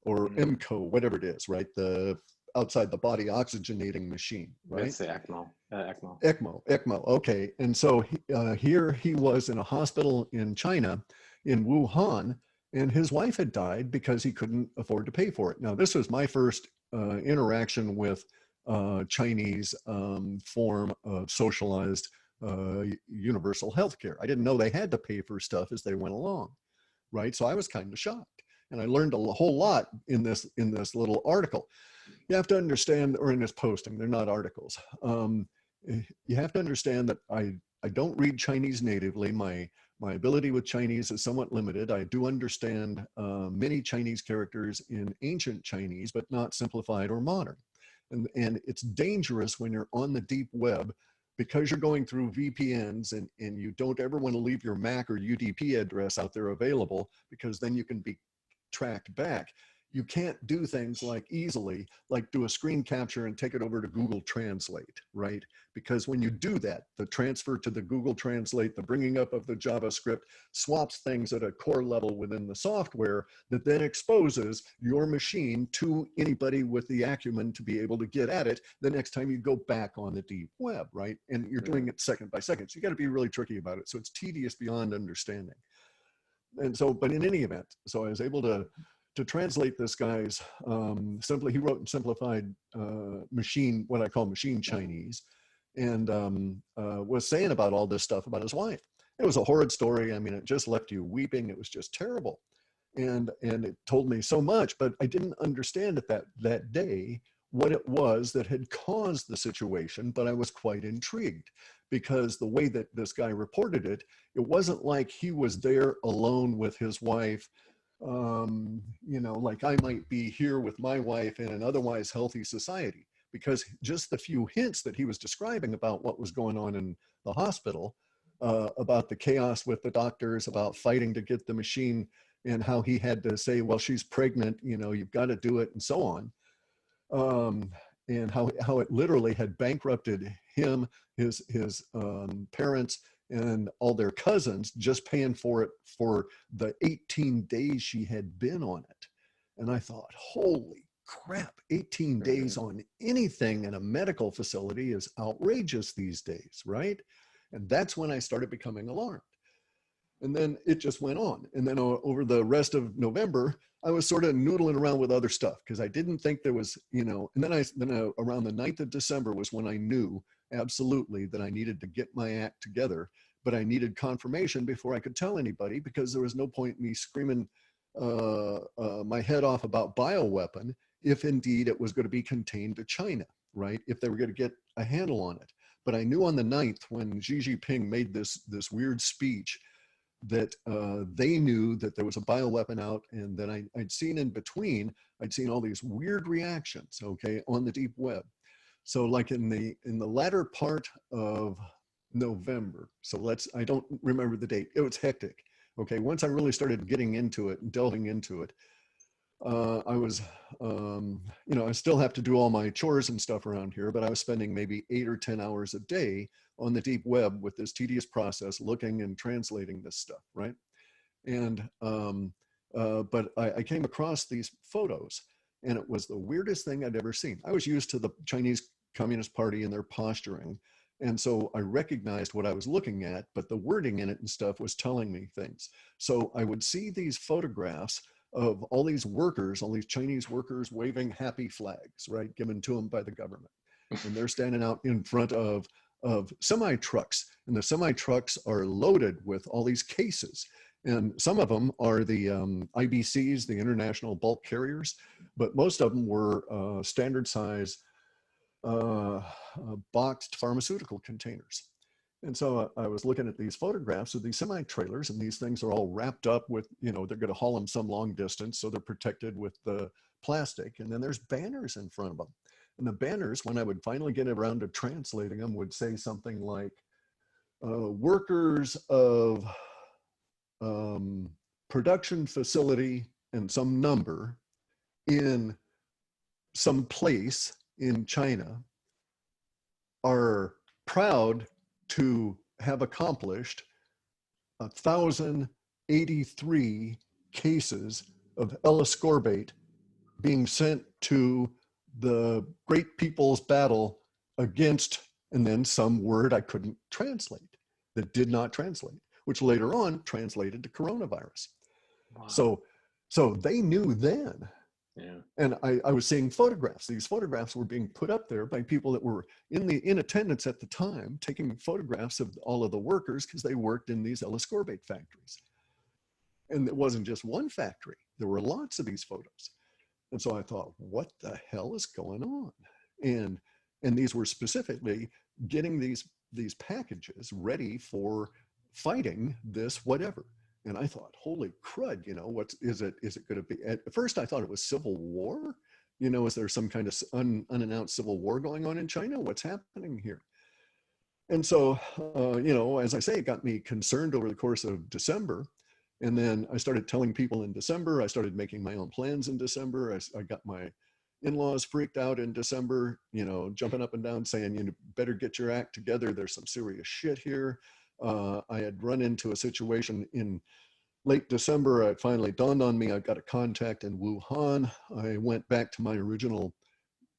or EMCO, whatever it is, right? The outside the body oxygenating machine, right?
It's the ECMO. ECMO.
ECMO. Okay. And so here he was in a hospital in China, in Wuhan, and his wife had died because he couldn't afford to pay for it. Now, this was my first interaction with Chinese form of socialized universal healthcare. I didn't know they had to pay for stuff as they went along, right? So I was kind of shocked, and I learned a whole lot in this little article. You have to understand, or in this posting, they're not articles. You have to understand that I don't read Chinese natively. My ability with Chinese is somewhat limited. I do understand many Chinese characters in ancient Chinese, but not simplified or modern. And it's dangerous when you're on the deep web because you're going through VPNs and you don't ever want to leave your MAC or UDP address out there available, because then you can be tracked back. You can't do things like easily, like do a screen capture and take it over to Google Translate, right? Because when you do that, the transfer to the Google Translate, the bringing up of the JavaScript swaps things at a core level within the software that then exposes your machine to anybody with the acumen to be able to get at it the next time you go back on the deep web, right? And you're doing it second by second. So you got to be really tricky about it. So it's tedious beyond understanding. And so, but in any event, so I was able to translate this guy's he wrote in simplified machine, what I call machine Chinese, and was saying about all this stuff about his wife. It was a horrid story. I mean, it just left you weeping. It was just terrible. And it told me so much, but I didn't understand at that day what it was that had caused the situation, but I was quite intrigued because the way that this guy reported it, it wasn't like he was there alone with his wife, like I might be here with my wife in an otherwise healthy society, because just the few hints that he was describing about what was going on in the hospital, about the chaos with the doctors, about fighting to get the machine, and how he had to say, well, she's pregnant, you've got to do it, and so on. And how it literally had bankrupted him, his parents, and all their cousins, just paying for it for the 18 days she had been on it. And I thought, holy crap, 18 days on anything in a medical facility is outrageous these days, right? And that's when I started becoming alarmed. And then it just went on. And then over the rest of November, I was sort of noodling around with other stuff because I didn't think there was, and then around the 9th of December was when I knew absolutely that I needed to get my act together, but I needed confirmation before I could tell anybody, because there was no point in me screaming my head off about bioweapon if indeed it was going to be contained to China, right? If they were going to get a handle on it. But I knew on the 9th, when Xi Jinping made this weird speech, that they knew that there was a bioweapon out, and then I'd seen in between, I'd seen all these weird reactions, okay, on the deep web. So like in the latter part of November, so I don't remember the date, it was hectic, okay, once I really started getting into it and delving into it, I was, I still have to do all my chores and stuff around here, but I was spending maybe 8 or 10 hours a day on the deep web with this tedious process, looking and translating this stuff, right? And, but I came across these photos, and it was the weirdest thing I'd ever seen. I was used to the Chinese Communist Party and their posturing, And so I recognized what I was looking at, but the wording in it and stuff was telling me things. So I would see these photographs of all these workers, all these Chinese workers waving happy flags, right, given to them by the government. And they're standing out in front of semi trucks, and the semi trucks are loaded with all these cases. And some of them are the IBCs, the international bulk carriers, but most of them were standard size boxed pharmaceutical containers. And so I was looking at these photographs of these semi-trailers, and these things are all wrapped up with, they're going to haul them some long distance, so they're protected with the plastic. And then there's banners in front of them. And the banners, when I would finally get around to translating them, would say something like, workers of production facility and some number in some place in China are proud to have accomplished 1,083 cases of L-ascorbate being sent to the great people's battle against, and then some word I couldn't translate, that did not translate, which later on translated to coronavirus.
Wow.
So they knew then.
Yeah.
And I was seeing photographs. These photographs were being put up there by people that were in attendance at the time, taking photographs of all of the workers because they worked in these L-ascorbate factories. And it wasn't just one factory. There were lots of these photos. And so I thought, what the hell is going on? And these were specifically getting these packages ready for fighting this whatever. And I thought, holy crud, what is it going to be? At first, I thought it was civil war. Is there some kind of unannounced civil war going on in China? What's happening here? And so, as I say, it got me concerned over the course of December. And then I started telling people in December. I started making my own plans in December. I got my in-laws freaked out in December, jumping up and down saying, you better get your act together. There's some serious shit here. I had run into a situation in late December. It finally dawned on me. I got a contact in Wuhan. I went back to my original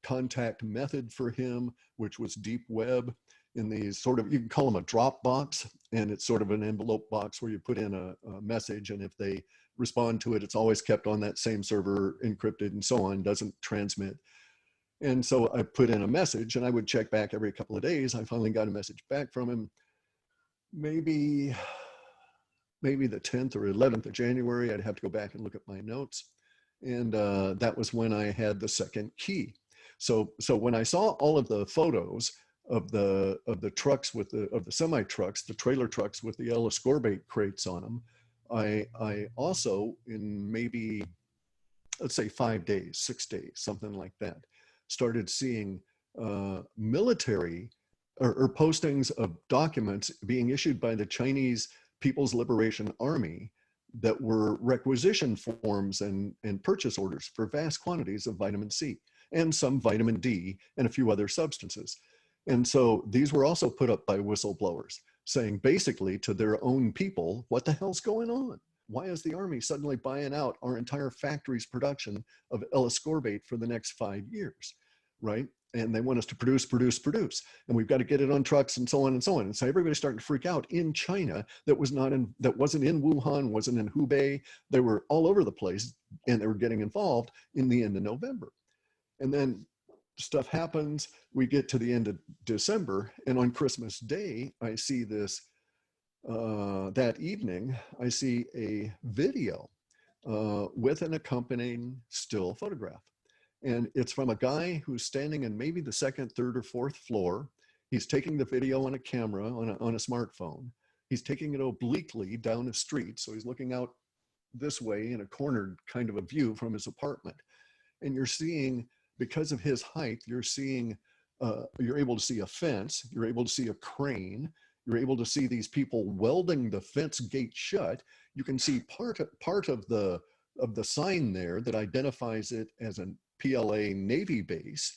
contact method for him, which was deep web in these sort of, you can call them a drop box, and it's sort of an envelope box where you put in a message, and if they respond to it, it's always kept on that same server, encrypted and so on, doesn't transmit. And so I put in a message, and I would check back every couple of days. I finally got a message back from him. Maybe the 10th or 11th of January. I'd have to go back and look at my notes. And that was when I had the second key. So when I saw all of the photos of the trucks of the semi trucks, the trailer trucks with the L-ascorbate crates on them, I also, in maybe, let's say 5 days, 6 days, something like that, started seeing military or postings of documents being issued by the Chinese People's Liberation Army that were requisition forms and purchase orders for vast quantities of vitamin C and some vitamin D and a few other substances. And so these were also put up by whistleblowers saying basically to their own people, what the hell's going on? Why is the Army suddenly buying out our entire factory's production of L-ascorbate for the next 5 years, right? And they want us to produce, and we've got to get it on trucks and so on and so on. And so everybody's starting to freak out in China that wasn't in Wuhan, wasn't in Hubei. They were all over the place, and they were getting involved in the end of November. And then stuff happens. We get to the end of December, and on Christmas Day, I see this, that evening, I see a video with an accompanying still photograph. And it's from a guy who's standing in maybe the second, third, or fourth floor. He's taking the video on a camera, on a smartphone. He's taking it obliquely down a street. So he's looking out this way in a cornered kind of a view from his apartment. And you're seeing, because of his height, you're able to see a fence, you're able to see a crane, you're able to see these people welding the fence gate shut. You can see part of the sign there that identifies it as a PLA Navy base.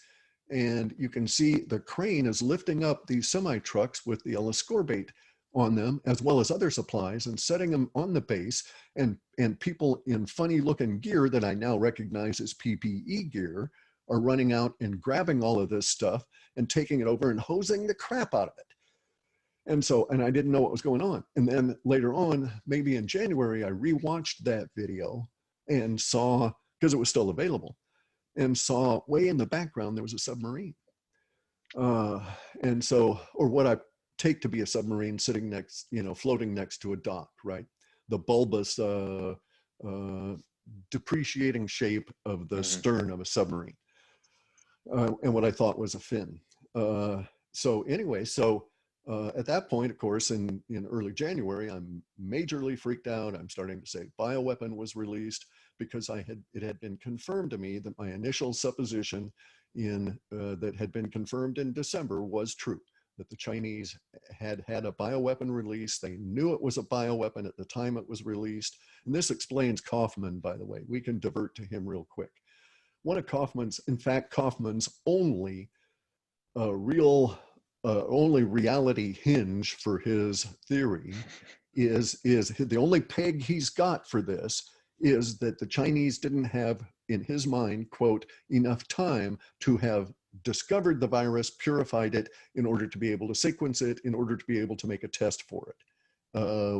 And you can see the crane is lifting up these semi trucks with the L-ascorbate on them, as well as other supplies, and setting them on the base. And people in funny looking gear that I now recognize as PPE gear are running out and grabbing all of this stuff and taking it over and hosing the crap out of it. And so, and I didn't know what was going on. And then later on, maybe in January, I rewatched that video and saw, because it was still available, and saw way in the background there was a submarine. And so, or what I take to be a submarine sitting next, floating next to a dock, right? The bulbous, depreciating shape of the stern of a submarine, and what I thought was a fin. So anyway, at that point, of course, in early January, I'm majorly freaked out. I'm starting to say bioweapon was released because it had been confirmed to me that my initial supposition that had been confirmed in December was true, that the Chinese had a bioweapon release. They knew it was a bioweapon at the time it was released. And this explains Kaufman, by the way. We can divert to him real quick. One of Kaufman's only only reality hinge for his theory is the only peg he's got for this is that the Chinese didn't have, in his mind, quote, enough time to have discovered the virus, purified it in order to be able to sequence it, in order to be able to make a test for it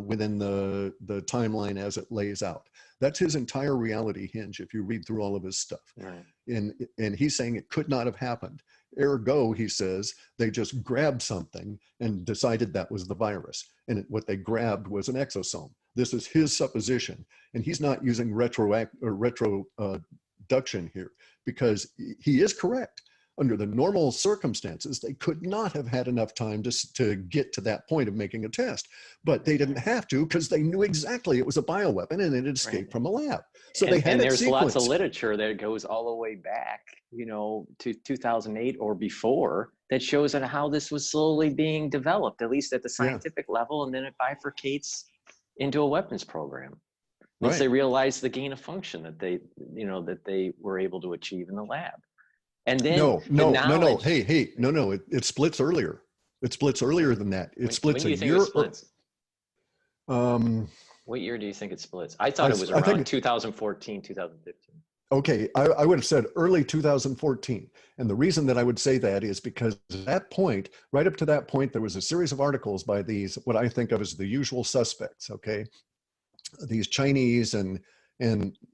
within the timeline as it lays out. That's his entire reality hinge if you read through all of his stuff.
Right.
And he's saying it could not have happened. Ergo, he says, they just grabbed something and decided that was the virus. And what they grabbed was an exosome. This is his supposition. And he's not using retroduction here, because he is correct. Under the normal circumstances, they could not have had enough time to get to that point of making a test. But they didn't have to, because they knew exactly it was a bioweapon and it had escaped from a lab. So they had it
there's
sequenced.
Lots of literature that goes all the way back, to 2008 or before, that shows on how this was slowly being developed, at least at the scientific level, and then it bifurcates into a weapons program. Once they realized the gain of function that they were able to achieve in the lab. And then
no. Hey, no. It splits earlier. It splits earlier than that. It splits a year.
What year do you think it splits? I thought it was around 2014, 2015.
Okay, I would have said early 2014. And the reason that I would say that is because at that point, right up to that point, there was a series of articles by these, what I think of as the usual suspects, okay? These Chinese and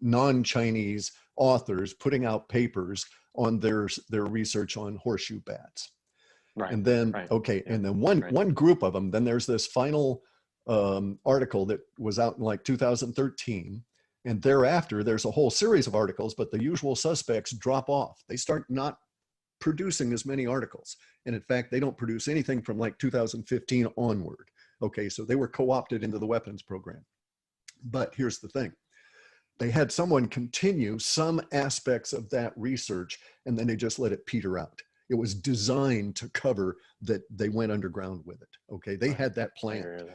non-Chinese authors putting out papers on their research on horseshoe bats.
Right.
And then, and then one group of them, then there's this final article that was out in like 2013. And thereafter, there's a whole series of articles, but the usual suspects drop off. They start not producing as many articles. And in fact, they don't produce anything from like 2015 onward. Okay, so they were co-opted into the weapons program. But here's the thing. They had someone continue some aspects of that research, and then they just let it peter out. It was designed to cover that they went underground with it. Okay, they had that planned.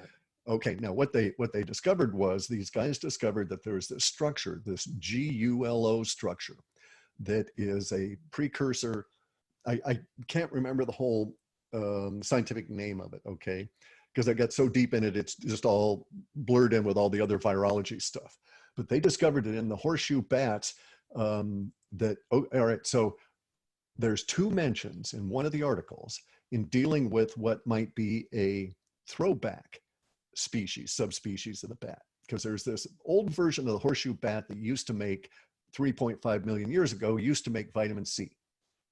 Okay, now what they discovered was these guys discovered that there's this structure, this GULO structure, that is a precursor. I can't remember the whole scientific name of it, okay? Because I got so deep in it, it's just all blurred in with all the other virology stuff. But they discovered it in the horseshoe bats all right, so there's two mentions in one of the articles in dealing with what might be a throwback species, subspecies of the bat, because there's this old version of the horseshoe bat that used to make 3.5 million years ago, used to make vitamin C.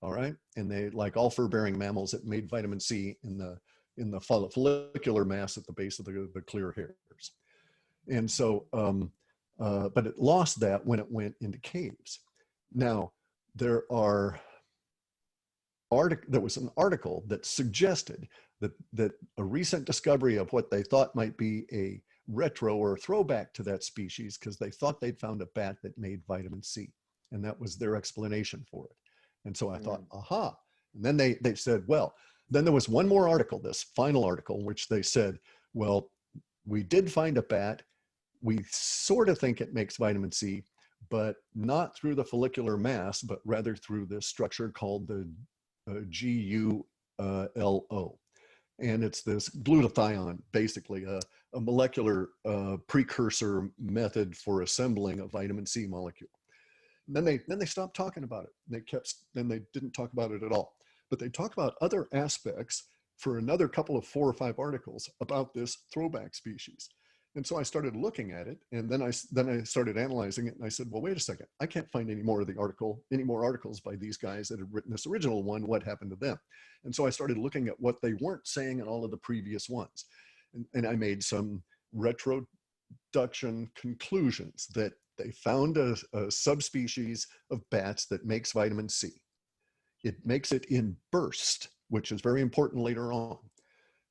All right. And they, like all fur-bearing mammals, it made vitamin C in the follicular mass at the base of the clear hairs. And so, but it lost that when it went into caves. Now, there was an article that suggested that a recent discovery of what they thought might be a retro or throwback to that species, because they thought they'd found a bat that made vitamin C. And that was their explanation for it. And so I thought, aha. And then they said, well, then there was one more article, this final article, which they said, well, we did find a bat. We sort of think it makes vitamin C, but not through the follicular mass, but rather through this structure called the GULO. And it's this glutathione, basically a molecular precursor method for assembling a vitamin C molecule. And then they stopped talking about it. Then they didn't talk about it at all. But they talk about other aspects for another couple of 4 or 5 articles about this throwback species. And so I started looking at it, and then I started analyzing it, and I said, well, wait a second, I can't find any more articles by these guys that had written this original one. What happened to them? And so I started looking at what they weren't saying in all of the previous ones. And I made some retroduction conclusions that they found a subspecies of bats that makes vitamin C. It makes it in burst, which is very important later on,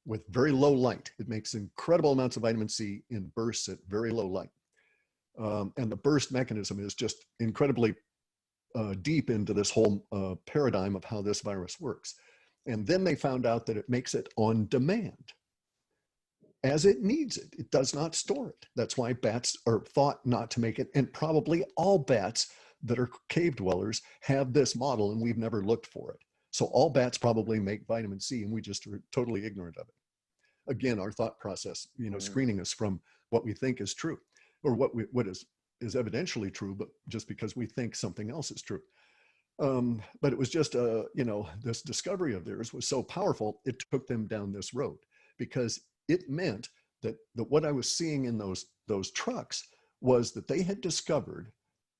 with very low light. It makes incredible amounts of vitamin C in bursts at very low light. And the burst mechanism is just incredibly deep into this whole paradigm of how this virus works. And then they found out that it makes it on demand as it needs it. It does not store it. That's why bats are thought not to make it. And probably all bats that are cave dwellers have this model, and we've never looked for it. So all bats probably make vitamin C, and we just are totally ignorant of it. Again, our thought process, screening us from what we think is true, or what is evidentially true, but just because we think something else is true. But it was just, this discovery of theirs was so powerful, it took them down this road, because it meant that what I was seeing in those trucks was that they had discovered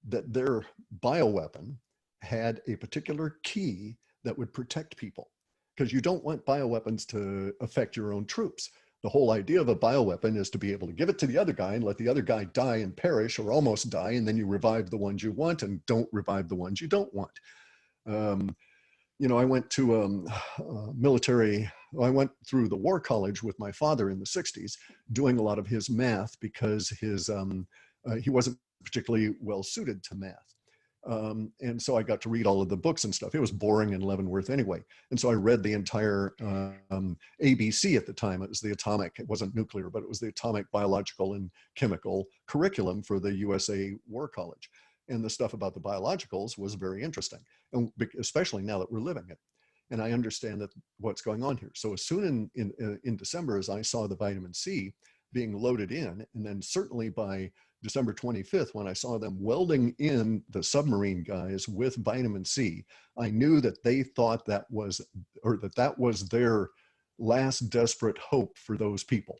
that their bioweapon had a particular key that would protect people, because you don't want bioweapons to affect your own troops. The whole idea of a bioweapon is to be able to give it to the other guy and let the other guy die and perish or almost die, and then you revive the ones you want and don't revive the ones you don't want. I went to I went through the war college with my father in the 60s, doing a lot of his math, because he wasn't particularly well suited to math. And so I got to read all of the books and stuff. It was boring in Leavenworth anyway. And so I read the entire ABC at the time. It was it wasn't nuclear, but it was the atomic, biological, and chemical curriculum for the USA War College. And the stuff about the biologicals was very interesting, and especially now that we're living it. And I understand that what's going on here. So as soon in December as I saw the vitamin C being loaded in, and then certainly by December 25th, when I saw them welding in the submarine guys with vitamin C, I knew that they thought that was their last desperate hope for those people.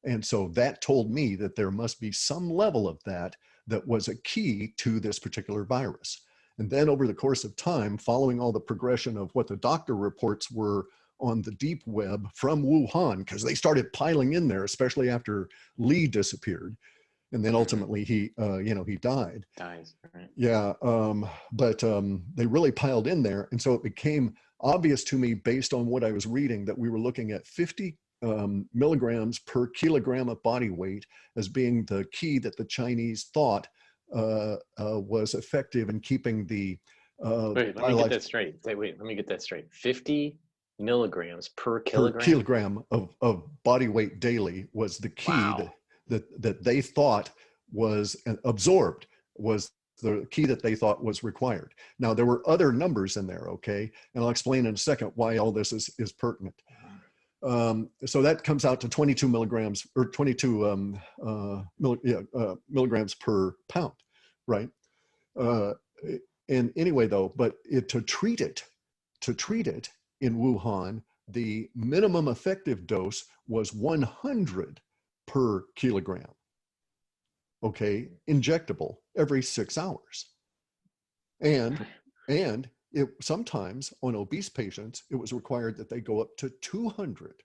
And so that told me that there must be some level of that was a key to this particular virus. And then over the course of time, following all the progression of what the doctor reports were on the deep web from Wuhan, because they started piling in there, especially after Lee disappeared. And then ultimately he died.
Dies, right?
Yeah, but they really piled in there. And so it became obvious to me, based on what I was reading, that we were looking at 50 milligrams per kilogram of body weight as being the key that the Chinese thought was effective in keeping the
wait, let me get that straight. Wait, let me get that straight. 50 milligrams per kilogram?
Per kilogram of body weight daily was the key.
Wow.
that they thought was absorbed, was the key that they thought was required. Now, there were other numbers in there, okay? And I'll explain in a second why all this is pertinent. So that comes out to 22 milligrams, or 22 milligrams per pound, right? And anyway, though, but to treat it in Wuhan, the minimum effective dose was 100 per kilogram, okay, injectable every 6 hours. And it sometimes on obese patients, it was required that they go up to 200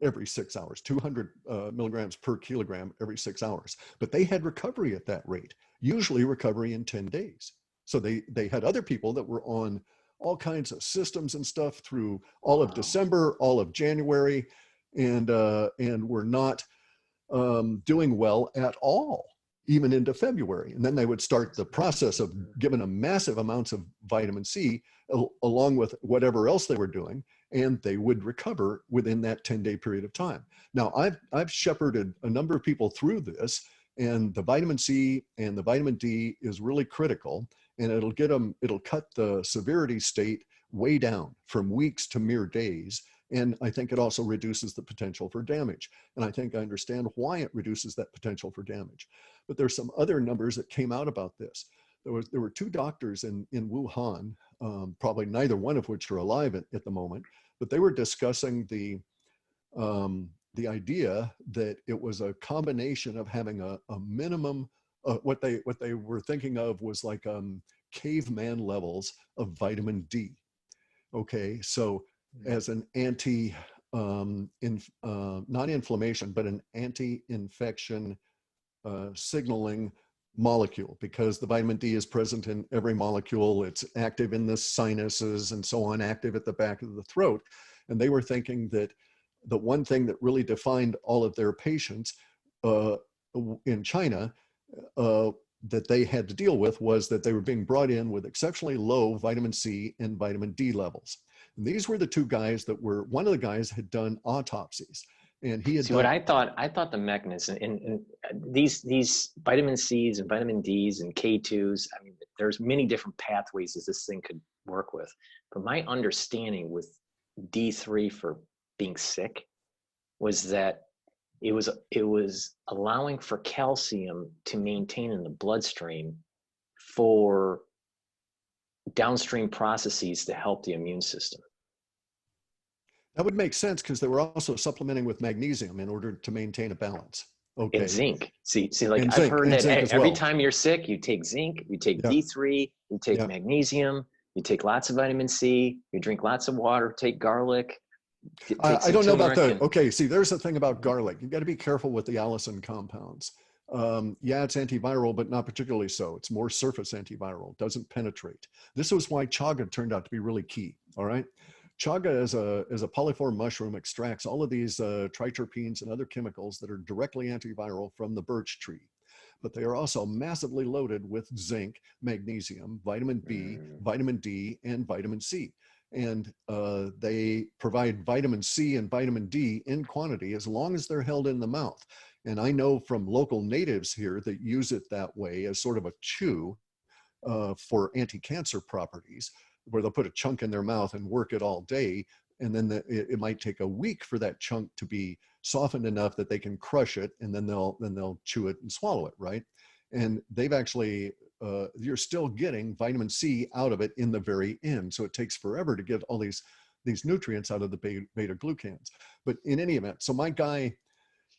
every 6 hours, 200 milligrams per kilogram every 6 hours. But they had recovery at that rate, usually recovery in 10 days. So they had other people that were on all kinds of systems and stuff through all of December, all of January, and were not doing well at all, even into February. And then they would start the process of giving them massive amounts of vitamin C along with whatever else they were doing, and they would recover within that 10-day period of time. Now, I've shepherded a number of people through this, and the vitamin C and the vitamin D is really critical, and it'll cut the severity state way down from weeks to mere days. And I think it also reduces the potential for damage. And I think I understand why it reduces that potential for damage. But there's some other numbers that came out about this. There were 2 doctors in Wuhan, probably neither one of which are alive at the moment, but they were discussing the idea that it was a combination of having a minimum, what they were thinking of was like caveman levels of vitamin D. Okay, so as an not inflammation, but an anti-infection signaling molecule, because the vitamin D is present in every molecule. It's active in the sinuses and so on, active at the back of the throat. And they were thinking that the one thing that really defined all of their patients in China that they had to deal with was that they were being brought in with exceptionally low vitamin C and vitamin D levels. And these were the two guys that were, one of the guys had done autopsies, and he had
See,
done.
what I thought the mechanism in these vitamin C's and vitamin D's and K2s, I mean, there's many different pathways that this thing could work with. But my understanding with D3 for being sick was that it was allowing for calcium to maintain in the bloodstream for downstream processes to help the immune system.
That would make sense because they were also supplementing with magnesium in order to maintain a balance. Okay.
And zinc. See, like
And
I've
zinc,
heard
and
that
zinc as
every
well.
time you're sick, you take zinc, you take
Yeah.
D3, you take
Yeah.
magnesium, you take lots of vitamin C, you drink lots of water, take garlic.
I don't know about that. Okay, see, there's the thing about garlic. You got to be careful with the allicin compounds. Yeah, it's antiviral, but not particularly so. It's more surface antiviral, doesn't penetrate. This was why chaga turned out to be really key, all right? Chaga as a polyform mushroom extracts all of these triterpenes and other chemicals that are directly antiviral from the birch tree. But they are also massively loaded with zinc, magnesium, vitamin B, vitamin D, and vitamin C. And they provide vitamin C and vitamin D in quantity as long as they're held in the mouth. And I know from local natives here that use it that way as sort of a chew for anti-cancer properties, where they'll put a chunk in their mouth and work it all day. And then it might take a week for that chunk to be softened enough that they can crush it, and then they'll chew it and swallow it, right? And they've actually, you're still getting vitamin C out of it in the very end. So it takes forever to get all these nutrients out of the beta glucans. But in any event, so my guy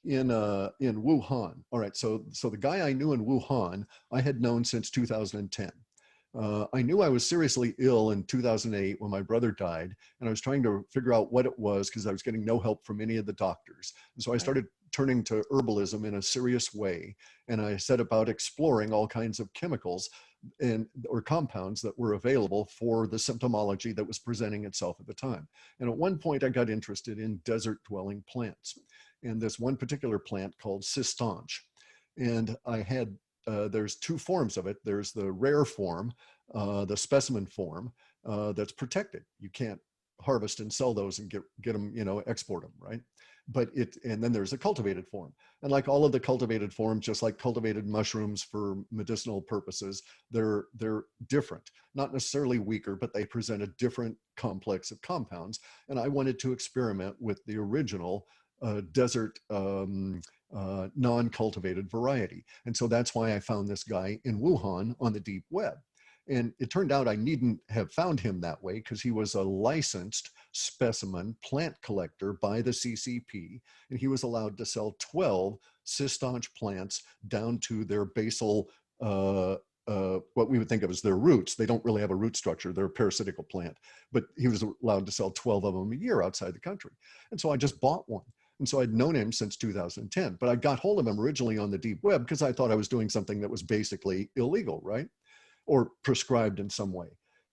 in Wuhan, all right, so the guy I knew in Wuhan, I had known since 2010. I knew I was seriously ill in 2008 when my brother died, and I was trying to figure out what it was because I was getting no help from any of the doctors. And so I started turning to herbalism in a serious way, and I set about exploring all kinds of chemicals or compounds that were available for the symptomology that was presenting itself at the time. And at one point I got interested in desert-dwelling plants, and this one particular plant called cistanche. And I had there's two forms of it. There's the rare form, the specimen form, that's protected. You can't harvest and sell those and get them, export them, right? And then there's a cultivated form. And like all of the cultivated forms, just like cultivated mushrooms for medicinal purposes, they're different, not necessarily weaker, but they present a different complex of compounds. And I wanted to experiment with the original desert non-cultivated variety. And so that's why I found this guy in Wuhan on the deep web. And it turned out I needn't have found him that way because he was a licensed specimen plant collector by the CCP, and he was allowed to sell 12 cistanche plants down to their basal, what we would think of as their roots. They don't really have a root structure. They're a parasitical plant, but he was allowed to sell 12 of them a year outside the country. And so I just bought one. And so I'd known him since 2010, but I got hold of him originally on the deep web because I thought I was doing something that was basically illegal, right? Or prescribed in some way,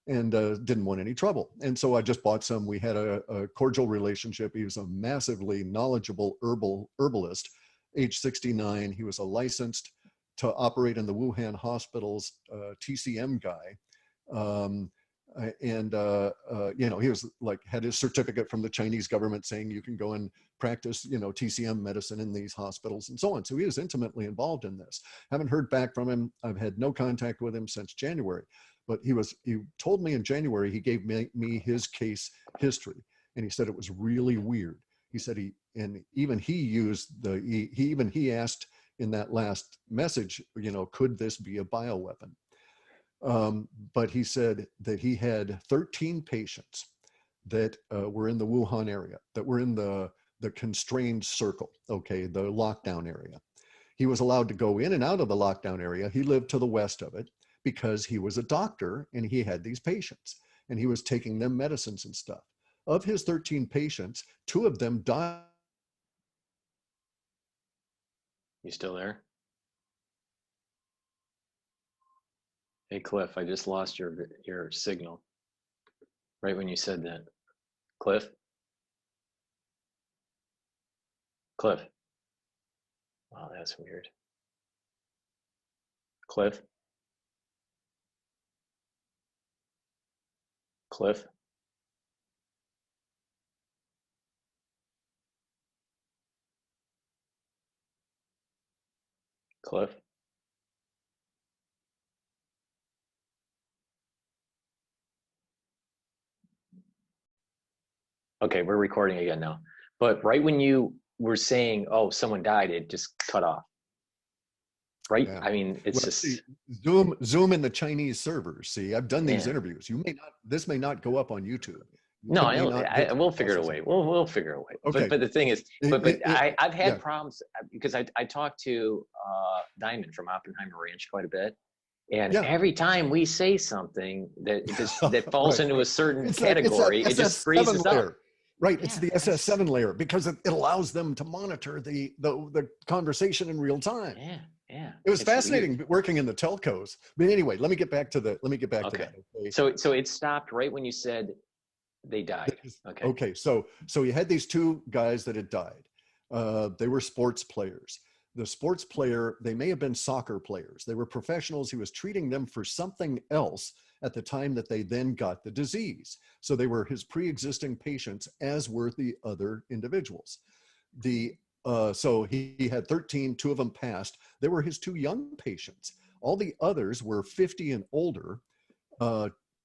and didn't want any trouble. And so I just bought some. We had a cordial relationship. He was a massively knowledgeable herbalist, age 69. He was a licensed to operate in the Wuhan hospitals TCM guy. He was like, had his certificate from the Chinese government saying you can go and practice, TCM medicine in these hospitals and so on. So he was intimately involved in this. Haven't heard back from him. I've had no contact with him since January, but he told me in January, he gave me his case history, and he said it was really weird. He said he asked in that last message, could this be a bioweapon? But he said that he had 13 patients that were in the Wuhan area, that were in the constrained circle, okay, the lockdown area. He was allowed to go in and out of the lockdown area. He lived to the west of it because he was a doctor and he had these patients and he was taking them medicines and stuff. Of his 13 patients, 2 of them died.
You still there? Hey, Cliff, I just lost your signal right when you said that. Cliff? Cliff? Wow, that's weird. Cliff? Cliff? Cliff? Okay, we're recording again now. But right when you were saying, oh, someone died, it just cut off. Right?
Yeah.
I mean, it's
Well,
just,
see, Zoom and the Chinese servers. See, I've done these
man.
interviews. You may not, this may not go up on YouTube.
No,
It may not get
we'll
the
figure it
processing.
away. We'll figure it away.
Okay.
But the thing is, I've
Yeah.
had problems because I talked to Diamond from Oppenheimer Ranch quite a bit, and
Yeah.
every time we say something that falls
Right.
into a certain
It's that
category, it just
SS7
freezes up.
layer. Right. It's
Yeah,
the SS7 layer because it allows them to monitor the conversation in real time.
yeah, yeah.
It was
It's
fascinating
weird.
working in the telcos. But anyway, let me get back to that.
Okay.
Okay.
So it stopped right when you said they died. Okay.
Okay. So you had these 2 guys that had died. They were sports players. The sports player, they may have been soccer players. They were professionals. He was treating them for something else at the time that they then got the disease. So they were his pre-existing patients, as were the other individuals. So he had 13, 2 of them passed. They were his 2 young patients. All the others were 50 and older.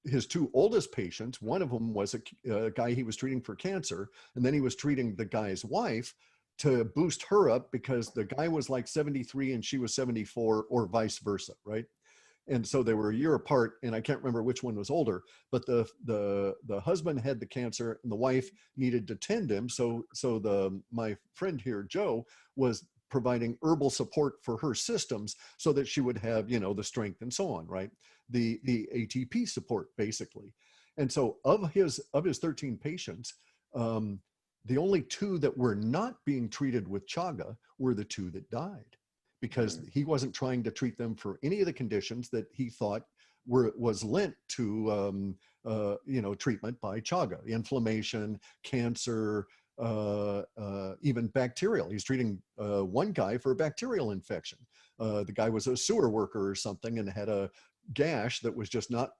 His 2 oldest patients, one of them was a guy he was treating for cancer, and then he was treating the guy's wife to boost her up because the guy was like 73 and she was 74, or vice versa, right? And so they were a year apart, and I can't remember which one was older, but the husband had the cancer and the wife needed to tend him. So my friend here, Joe, was providing herbal support for her systems so that she would have, the strength and so on, right? The ATP support, basically. And so of his 13 patients, the only 2 that were not being treated with chaga were the 2 that died, because he wasn't trying to treat them for any of the conditions that he thought was linked to treatment by chaga: inflammation, cancer, even bacterial. He's treating one guy for a bacterial infection. The guy was a sewer worker or something and had a gash that was just not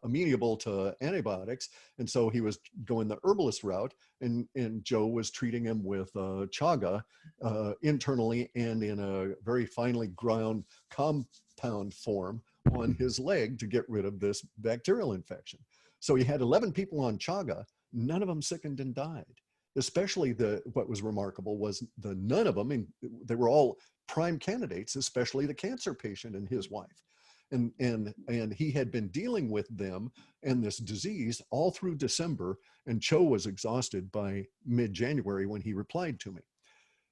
amenable to antibiotics, and so he was going the herbalist route, and Joe was treating him with chaga internally and in a very finely ground compound form on his leg to get rid of this bacterial infection. So he had 11 people on chaga. None of them sickened and died. Especially what was remarkable was none of them, and they were all prime candidates, especially the cancer patient and his wife. And he had been dealing with them and this disease all through December, and Cho was exhausted by mid-January when he replied to me,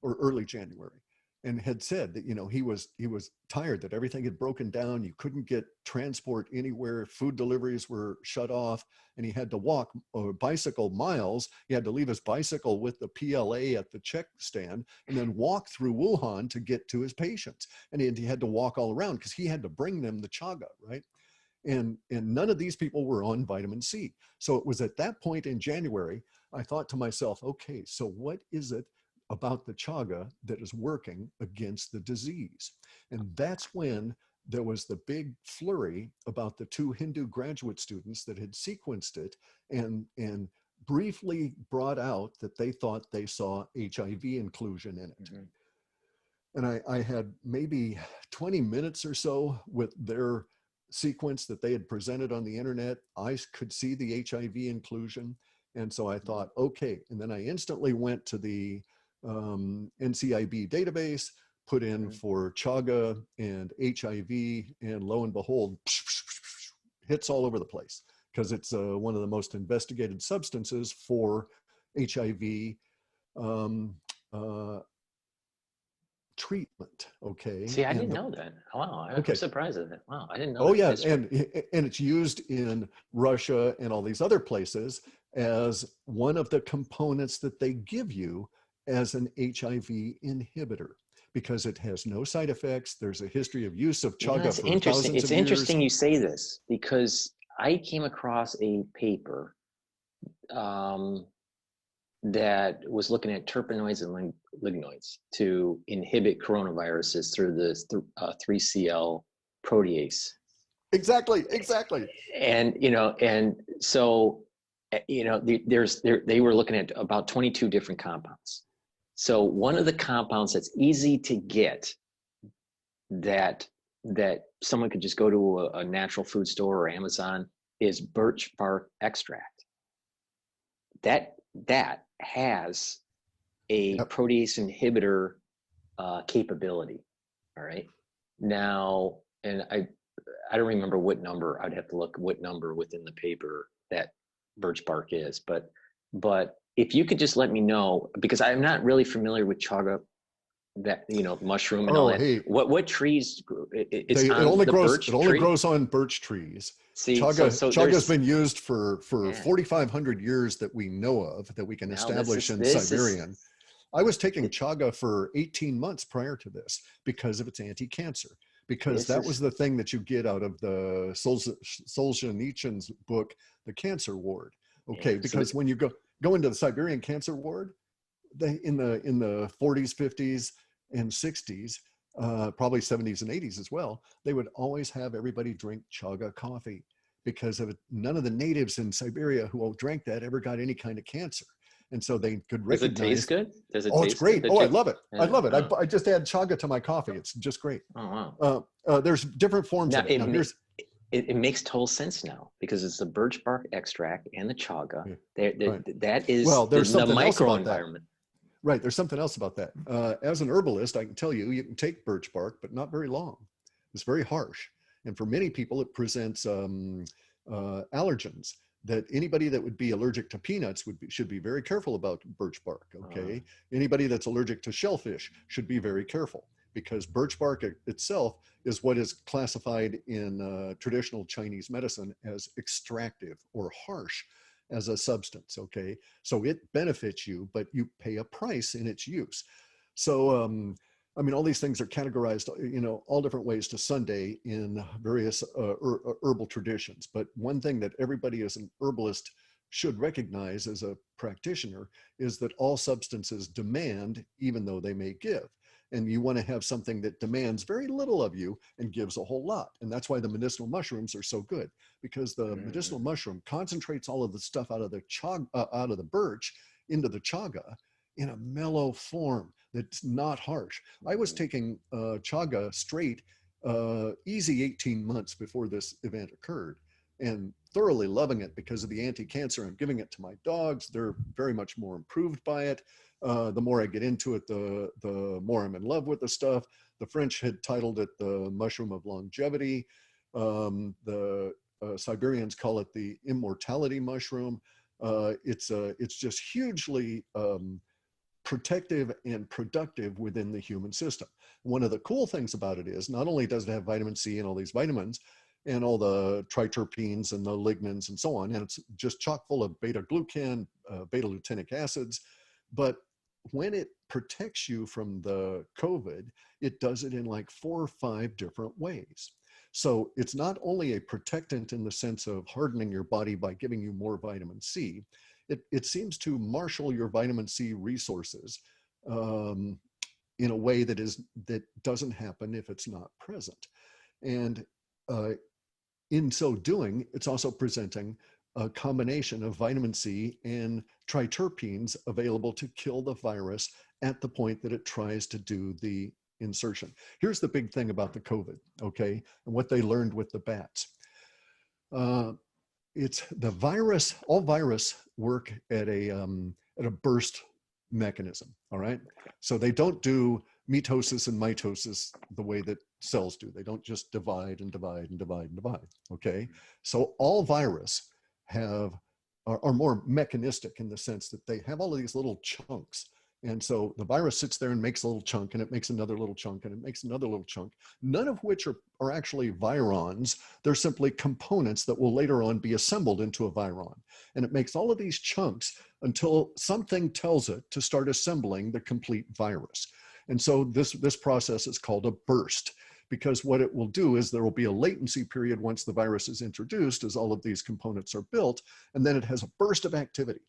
or early January, and had said that he was tired, that everything had broken down. You couldn't get transport anywhere. Food deliveries were shut off, and he had to walk or bicycle miles. He had to leave his bicycle with the PLA at the check stand and then walk through Wuhan to get to his patients. And he had to walk all around because he had to bring them the chaga, right? And none of these people were on vitamin C. So it was at that point in January, I thought to myself, okay, so what is it about the chaga that is working against the disease? And that's when there was the big flurry about the 2 Hindu graduate students that had sequenced it and briefly brought out that they thought they saw HIV inclusion in it. And I had maybe 20 minutes or so with their sequence that they had presented on the internet. I could see the HIV inclusion. And so I thought, okay. And then I instantly went to the NCIB database, put in for chaga and HIV, and lo and behold, hits all over the place. because it's one of the most investigated substances for HIV um, uh, treatment. Okay.
See, I
And
didn't know that. Wow, I'm
okay.
surprised at that. Wow, I didn't know
Oh
that
yeah,
history.
and it's used in Russia and all these other places as one of the components that they give you as an HIV inhibitor because it has no side effects. There's a history of use of
You know,
chaga
it's
for
interesting.
thousands
It's
of years.
interesting you say this because I came across a paper um, that was looking at terpenoids and lignoids to inhibit coronaviruses through the 3CL protease.
Exactly, exactly.
And, and so, they were looking at about 22 different compounds. So one of the compounds that's easy to get that someone could just go to a natural food store or Amazon is birch bark extract. That has a
Yep.
protease inhibitor capability. All right. Now, and I don't remember what number. I'd have to look what number within the paper that birch bark is, but if you could just let me know, because I'm not really familiar with chaga, that mushroom and all
Oh,
that.
hey,
What trees? It's
it
on
only
the
grows
birch tree.
on birch trees.
See, so
Chaga's
there's
been used for
yeah.
4,500 years that we know of, that we can
Now
establish in
this is
Siberian. I was taking
it,
chaga for 18 months prior to this because of its anti-cancer, because
this
that was
is
the thing that you get out of the Solzhenitsyn's book, The Cancer Ward.
yeah.
Okay, because when you go into the Siberian Cancer Ward, they in the 40s, 50s, and 60s, probably 70s and 80s as well, they would always have everybody drink chaga coffee because of it. None of the natives in Siberia who drank that ever got any kind of cancer. And so they could
Does it taste
recognize,
good? Does it
oh, it's
taste good?
great.
Did
Oh, I
you?
love it. I
Yeah.
love it.
Oh,
I just add chaga to my coffee. It's just great.
oh wow.
There's different forms
Now
of it. Now here's,
it makes total sense now because it's the birch bark extract and the chaga.
yeah,
There,
right.
that is
Well, there's
the
something else about that.
microenvironment.
Right. There's something else about that. As an herbalist, I can tell you, you can take birch bark, but not very long. It's very harsh. And for many people, it presents allergens that anybody that would be allergic to peanuts should be very careful about birch bark. Okay. Anybody that's allergic to shellfish should be very careful because birch bark itself is what is classified in traditional Chinese medicine as extractive or harsh as a substance. Okay. So it benefits you, but you pay a price in its use. So, I mean, all these things are categorized, all different ways to Sunday in various herbal traditions. But one thing that everybody as an herbalist should recognize as a practitioner is that all substances demand, even though they may give. And you want to have something that demands very little of you and gives a whole lot. And that's why the medicinal mushrooms are so good, because the medicinal mushroom concentrates all of the stuff out of the out of the birch into the chaga in a mellow form that's not harsh. I was taking chaga straight, easy 18 months before this event occurred, and thoroughly loving it because of the anti-cancer. I'm giving it to my dogs. They're very much more improved by it. The more I get into it, the more I'm in love with the stuff. The French had titled it the mushroom of longevity. The Siberians call it the immortality mushroom. It's just hugely protective and productive within the human system. One of the cool things about it is not only does it have vitamin C and all these vitamins and all the triterpenes and the lignans and so on, and it's just chock full of beta glucan, beta lutinic acids, but when it protects you from the COVID, it does it in like 4 or 5 different ways. So it's not only a protectant in the sense of hardening your body by giving you more vitamin C, it seems to marshal your vitamin C resources in a way that doesn't happen if it's not present. And in so doing, it's also presenting a combination of vitamin C and triterpenes available to kill the virus at the point that it tries to do the insertion. Here's the big thing about the COVID, okay, and what they learned with the bats. It's the virus. All virus work at a burst mechanism. All right, so they don't do mitosis and mitosis the way that cells do. They don't just divide and divide and divide and divide. Okay, so all virus are more mechanistic in the sense that they have all of these little chunks. And so the virus sits there and makes a little chunk, and it makes another little chunk, and it makes another little chunk, none of which are actually virons. They're simply components that will later on be assembled into a viron. And it makes all of these chunks until something tells it to start assembling the complete virus. And so this process is called a burst, because what it will do is there will be a latency period once the virus is introduced as all of these components are built, and then it has a burst of activity.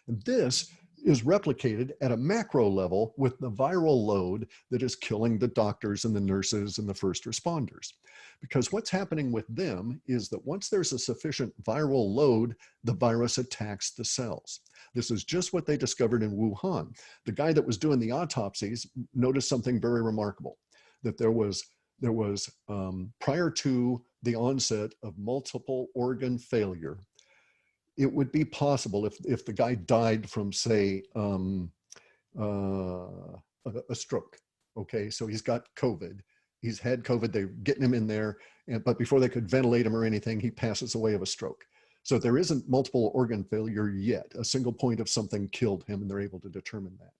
And this is replicated at a macro level with the viral load that is killing the doctors and the nurses and the first responders. Because what's happening with them is that once there's a sufficient viral load, the virus attacks the cells. This is just what they discovered in Wuhan. The guy that was doing the autopsies noticed something very remarkable, that there was prior to the onset of multiple organ failure, it would be possible if the guy died from, say, a stroke. Okay, so he's got COVID. He's had COVID. They're getting him in there, but before they could ventilate him or anything, he passes away of a stroke. So there isn't multiple organ failure yet. A single point of something killed him, and they're able to determine that.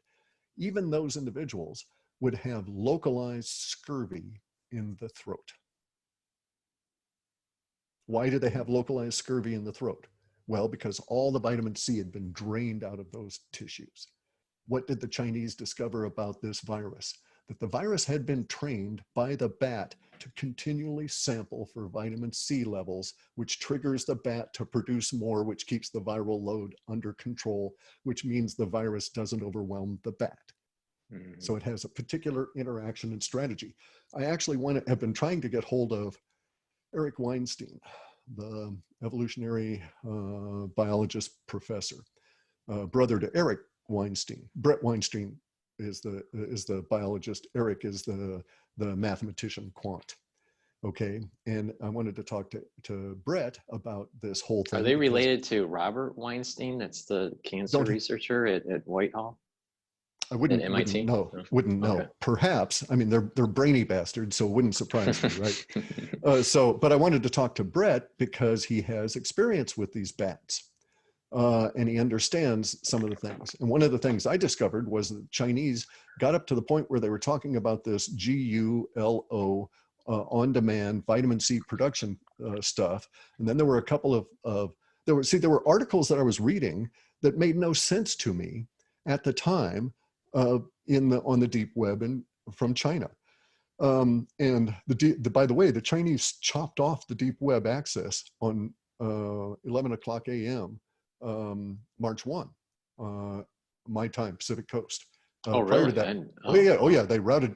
Even those individuals would have localized scurvy in the throat. Why do they have localized scurvy in the throat? Well, because all the vitamin C had been drained out of those tissues. What did the Chinese discover about this virus? That the virus had been trained by the bat to continually sample for vitamin C levels, which triggers the bat to produce more, which keeps the viral load under control, which means the virus doesn't overwhelm the bat. So it has a particular interaction and strategy. I actually have been trying to get hold of Eric Weinstein, the evolutionary biologist professor, brother to Eric Weinstein. Brett Weinstein is the biologist. Eric is the mathematician quant. Okay, and I wanted to talk to Brett about this whole thing.
Are they related to Robert Weinstein? That's the cancer researcher at Whitehall.
I wouldn't know. Okay. Perhaps. I mean, they're brainy bastards, so it wouldn't surprise me, right? But I wanted to talk to Brett because he has experience with these bats, and he understands some of the things. And one of the things I discovered was the Chinese got up to the point where they were talking about this GULO on-demand vitamin C production stuff, and then there were a couple there were articles that I was reading that made no sense to me at the time. On the deep web and from China. And by the way, the Chinese chopped off the deep web access on 11 o'clock a.m. March 1, my time, Pacific Coast.
Oh, really?
That,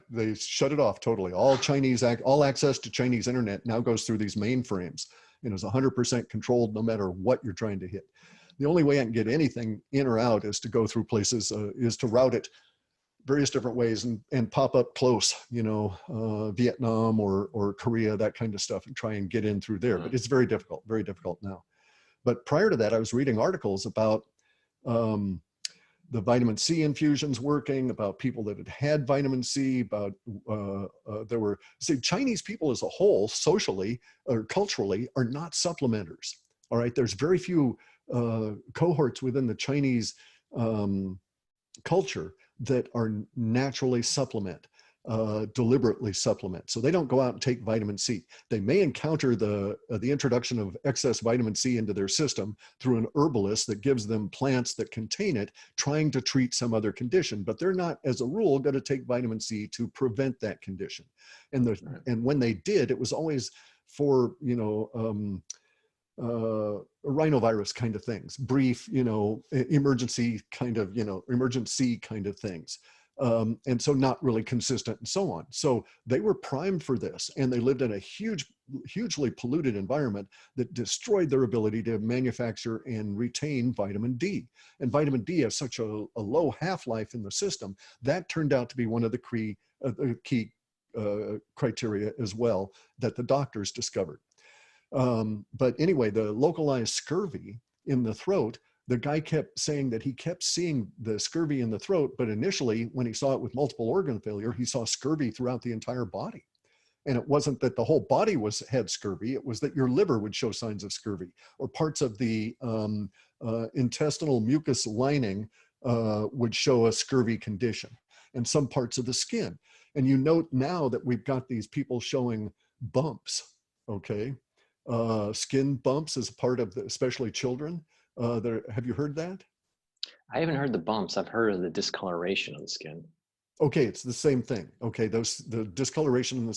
they shut it off totally. All access to Chinese internet now goes through these mainframes and is 100% controlled no matter what you're trying to hit. The only way I can get anything in or out is to go through places, is to route it various different ways and pop up close, Vietnam or Korea, that kind of stuff, and try and get in through there. But it's very difficult now. But prior to that, I was reading articles about the vitamin C infusions working, about people that had vitamin C, about Chinese people as a whole, socially or culturally, are not supplementers. All right, there's very few cohorts within the Chinese culture that are naturally deliberately supplement. So they don't go out and take vitamin C. They may encounter the introduction of excess vitamin C into their system through an herbalist that gives them plants that contain it, trying to treat some other condition, but they're not, as a rule, going to take vitamin C to prevent that condition. And when they did, it was always for, rhinovirus kind of things, brief, emergency kind of things. And so not really consistent and so on. So they were primed for this, and they lived in a hugely polluted environment that destroyed their ability to manufacture and retain vitamin D. And vitamin D has such a low half-life in the system, that turned out to be one of the key criteria as well that the doctors discovered. But anyway, the localized scurvy in the throat, the guy kept saying that he kept seeing the scurvy in the throat, but initially when he saw it with multiple organ failure, he saw scurvy throughout the entire body. And it wasn't that the whole body had scurvy. It was that your liver would show signs of scurvy, or parts of the intestinal mucus lining would show a scurvy condition, and some parts of the skin. And you note now that we've got these people showing bumps, okay? Skin bumps is part of especially children. Have you heard that?
I haven't heard the bumps. I've heard of the discoloration of the skin.
Okay, it's the same thing. Okay, the discoloration in the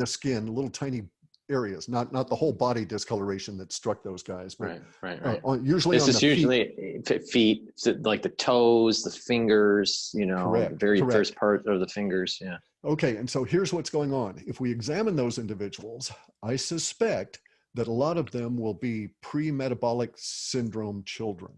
skin, little tiny areas, not the whole body discoloration that struck those guys. But,
right.
Usually
this
on
is
the
usually feet, like the toes, the fingers,
correct,
the very
correct.
first part of the fingers. Yeah.
Okay, and so here's what's going on. If we examine those individuals, I suspect that a lot of them will be pre-metabolic syndrome children.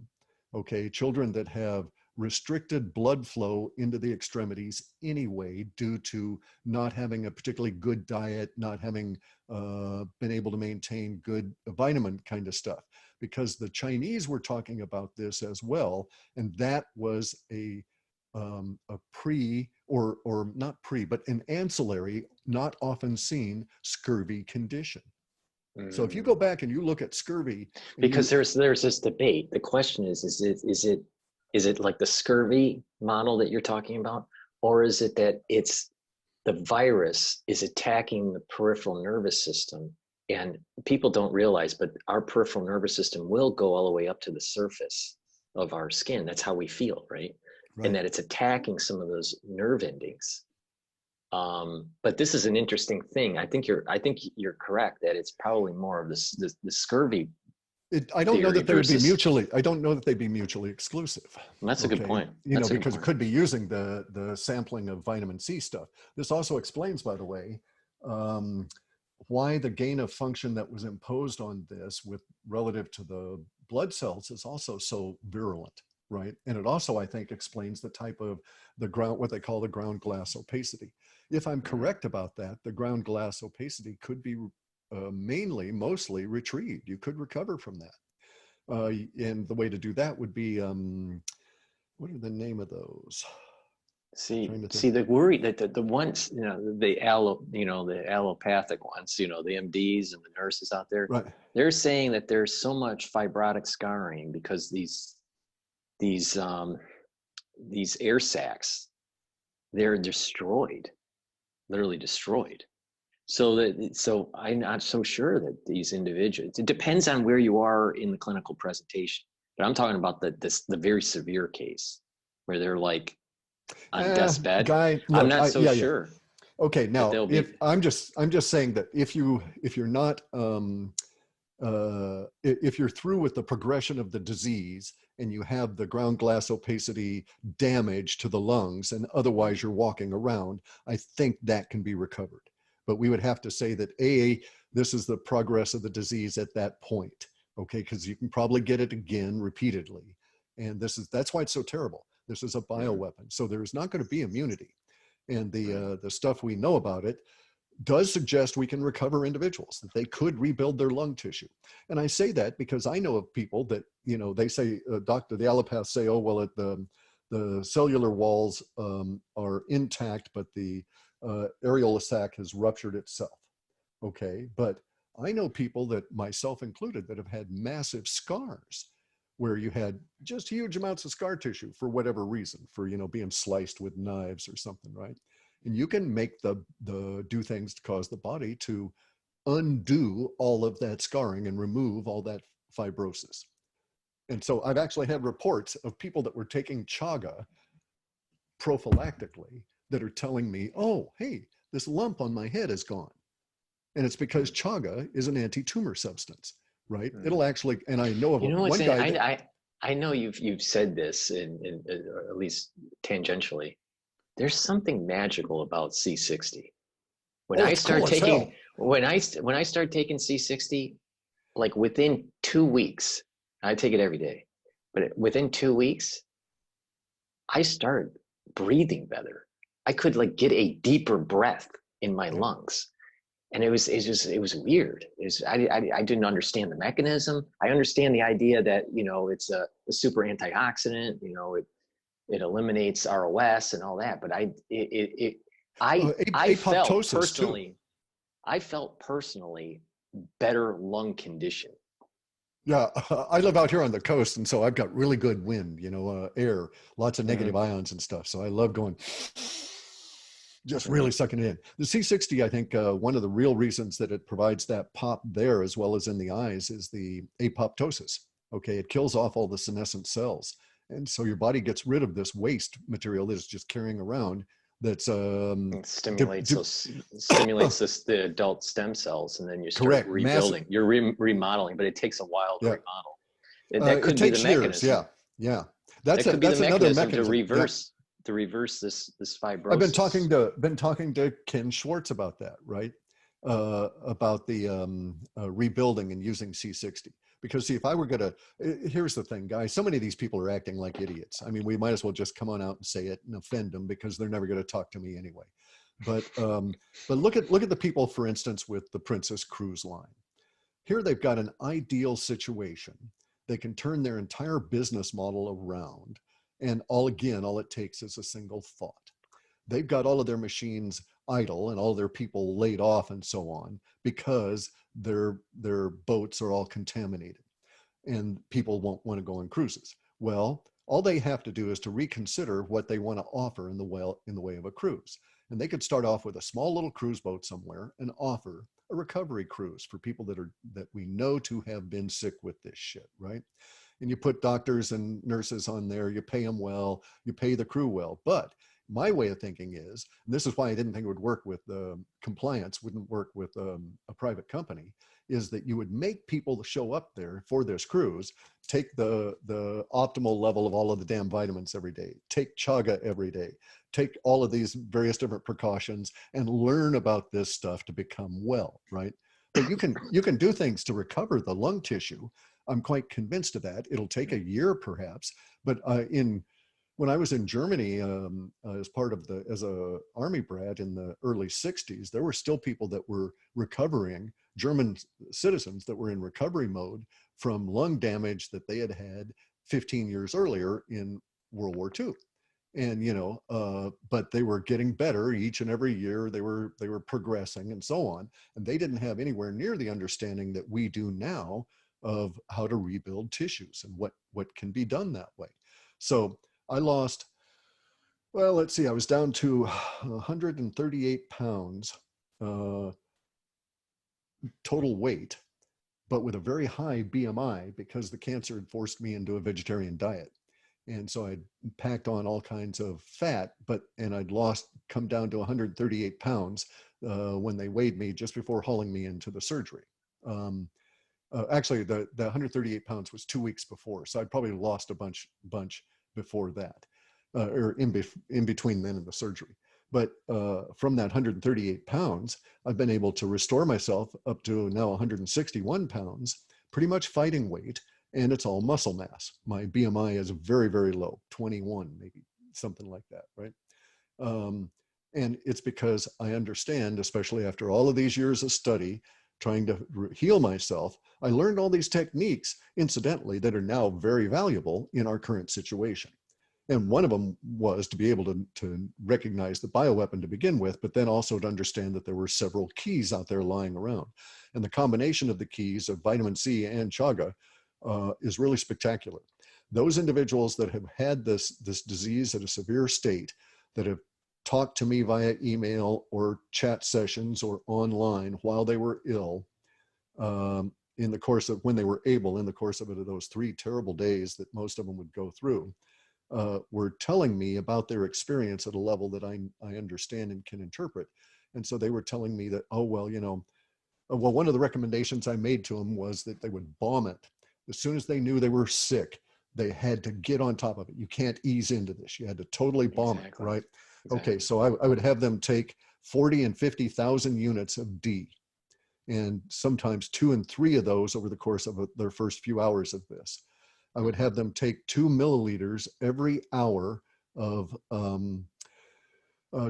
Okay, children that have restricted blood flow into the extremities anyway, due to not having a particularly good diet, not having been able to maintain good vitamin kind of stuff. Because the Chinese were talking about this as well, and that was a pre, or not pre, but an ancillary, not often seen scurvy condition. So if you go back and you look at scurvy,
because there's this debate. The question is it like the scurvy model that you're talking about, or is it that it's the virus is attacking the peripheral nervous system? And people don't realize, but our peripheral nervous system will go all the way up to the surface of our skin. That's how we feel, right? And that it's attacking some of those nerve endings. But this is an interesting thing. I think you're correct that it's probably more of the scurvy.
I don't know that they would be mutually. I don't know that they'd be mutually exclusive.
That's a good point.
Because it could be using the sampling of vitamin C stuff. This also explains, by the way, why the gain of function that was imposed on this with relative to the blood cells is also so virulent, right? And it also, I think, explains the type of what they call the ground glass opacity. If I'm correct about that, the ground glass opacity could be mostly retrieved. You could recover from that. And the way to do that would be, what are the name of those?
See the worry that the ones, the allopathic ones, the MDs and the nurses out there,
right.
They're saying that there's so much fibrotic scarring because these air sacs, they're destroyed, literally destroyed. So I'm not so sure that these individuals, it depends on where you are in the clinical presentation, but I'm talking about the very severe case where they're like on death's bed.
Guy, look,
I'm not so sure.
Yeah. Okay, now I'm just saying that if you're not if you're through with the progression of the disease and you have the ground glass opacity damage to the lungs and otherwise you're walking around, I think that can be recovered. But we would have to say that this is the progress of the disease at that point, okay? Because you can probably get it again repeatedly. And that's why it's so terrible. This is a bioweapon. So there's not going to be immunity. And the stuff we know about it does suggest we can recover individuals, that they could rebuild their lung tissue. And I say that because I know of people that, they say, the allopaths say, oh, well, the cellular walls are intact, but the areolar sac has ruptured itself. Okay, but I know people, that myself included, that have had massive scars where you had just huge amounts of scar tissue for whatever reason, for being sliced with knives or something, right? And you can make do things to cause the body to undo all of that scarring and remove all that fibrosis. And so I've actually had reports of people that were taking chaga prophylactically that are telling me, oh, hey, this lump on my head is gone. And it's because chaga is an anti-tumor substance, right? It'll actually, and I know of one guy.
I know you've said this in at least tangentially. There's something magical about C60. When I start taking C60, like within 2 weeks, I take it every day, but within 2 weeks, I start breathing better. I could get a deeper breath in my lungs. And it was weird. I didn't understand the mechanism. I understand the idea that, it's a super antioxidant, it eliminates ROS and all that, but I felt
Apoptosis too.
personally, I felt personally better lung condition.
Yeah, I live out here on the coast, and so I've got really good wind, air, lots of
Hmm.
negative ions and stuff. So I love going, just
Hmm.
really sucking it in. The C60, I think one of the real reasons that it provides that pop there, as well as in the eyes, is the apoptosis. Okay, it kills off all the senescent cells. And so your body gets rid of this waste material that it's just carrying around that's
It stimulates those stimulates this, the adult stem cells, and then you start
correct, massive.
rebuilding. You're remodeling, but it takes a while to
Yeah.
remodel. That
It
could be the
takes years. Yeah.
mechanism.
Yeah.
That could be the
That's another
mechanism to
mechanism. Yeah.
reverse this
I've
fibrosis.
been talking to Ken Schwartz about that, right? About the rebuilding and using C60. Because see, if I were gonna, here's the thing, guys. So many of these people are acting like idiots. I mean, we might as well just come on out and say it and offend them because they're never going to talk to me anyway. But look at the people, for instance, with the Princess Cruise Line. Here they've got an ideal situation. They can turn their entire business model around. And all it takes is a single thought. They've got all of their machines idle and all their people laid off and so on because their boats are all contaminated and people won't want to go on cruises. Well, all they have to do is to reconsider what they want to offer in the way of a cruise. And they could start off with a small little cruise boat somewhere and offer a recovery cruise for people that we know to have been sick with this shit, right? And you put doctors and nurses on there, you pay them well, you pay the crew well. But my way of thinking is, and this is why I didn't think it would work with compliance, wouldn't work with a private company, is that you would make people show up there for this cruise, take the optimal level of all of the damn vitamins every day, take chaga every day, take all of these various different precautions and learn about this stuff to become well, right? But you can do things to recover the lung tissue. I'm quite convinced of that. It'll take a year perhaps, but when I was in Germany as a army brat in the early 60s, there were still people that were recovering, German citizens that were in recovery mode from lung damage that they had had 15 years earlier in World War II. And, but they were getting better each and every year. They were progressing and so on. And they didn't have anywhere near the understanding that we do now of how to rebuild tissues and what can be done that way. So I lost, well, let's see, I was down to 138 pounds total weight, but with a very high BMI because the cancer had forced me into a vegetarian diet. And so I'd packed on all kinds of fat, and I'd come down to 138 pounds when they weighed me just before hauling me into the surgery. Actually, the 138 pounds was 2 weeks before, so I'd probably lost a bunch before that, or in between then and the surgery. But from that 138 pounds, I've been able to restore myself up to now 161 pounds, pretty much fighting weight, and it's all muscle mass. My BMI is very, very low, 21, maybe something like that, right? And it's because I understand, especially after all of these years of study, trying to heal myself, I learned all these techniques, incidentally, that are now very valuable in our current situation. And one of them was to be able to recognize the bioweapon to begin with, but then also to understand that there were several keys out there lying around. And the combination of the keys of vitamin C and chaga is really spectacular. Those individuals that have had this disease at a severe state, that have talked to me via email or chat sessions or online while they were ill, in the course of when they were able, in the course of those 3 terrible days that most of them would go through, were telling me about their experience at a level that I understand and can interpret. And so they were telling me that, oh, well, one of the recommendations I made to them was that they would bomb it. As soon as they knew they were sick, they had to get on top of it. You can't ease into this. You had to totally bomb it, right?
Exactly.
Okay, so I would have them take 40 and 50,000 units of D, and sometimes 2 and 3 of those over the course of their first few hours of this. I would have them take 2 milliliters every hour of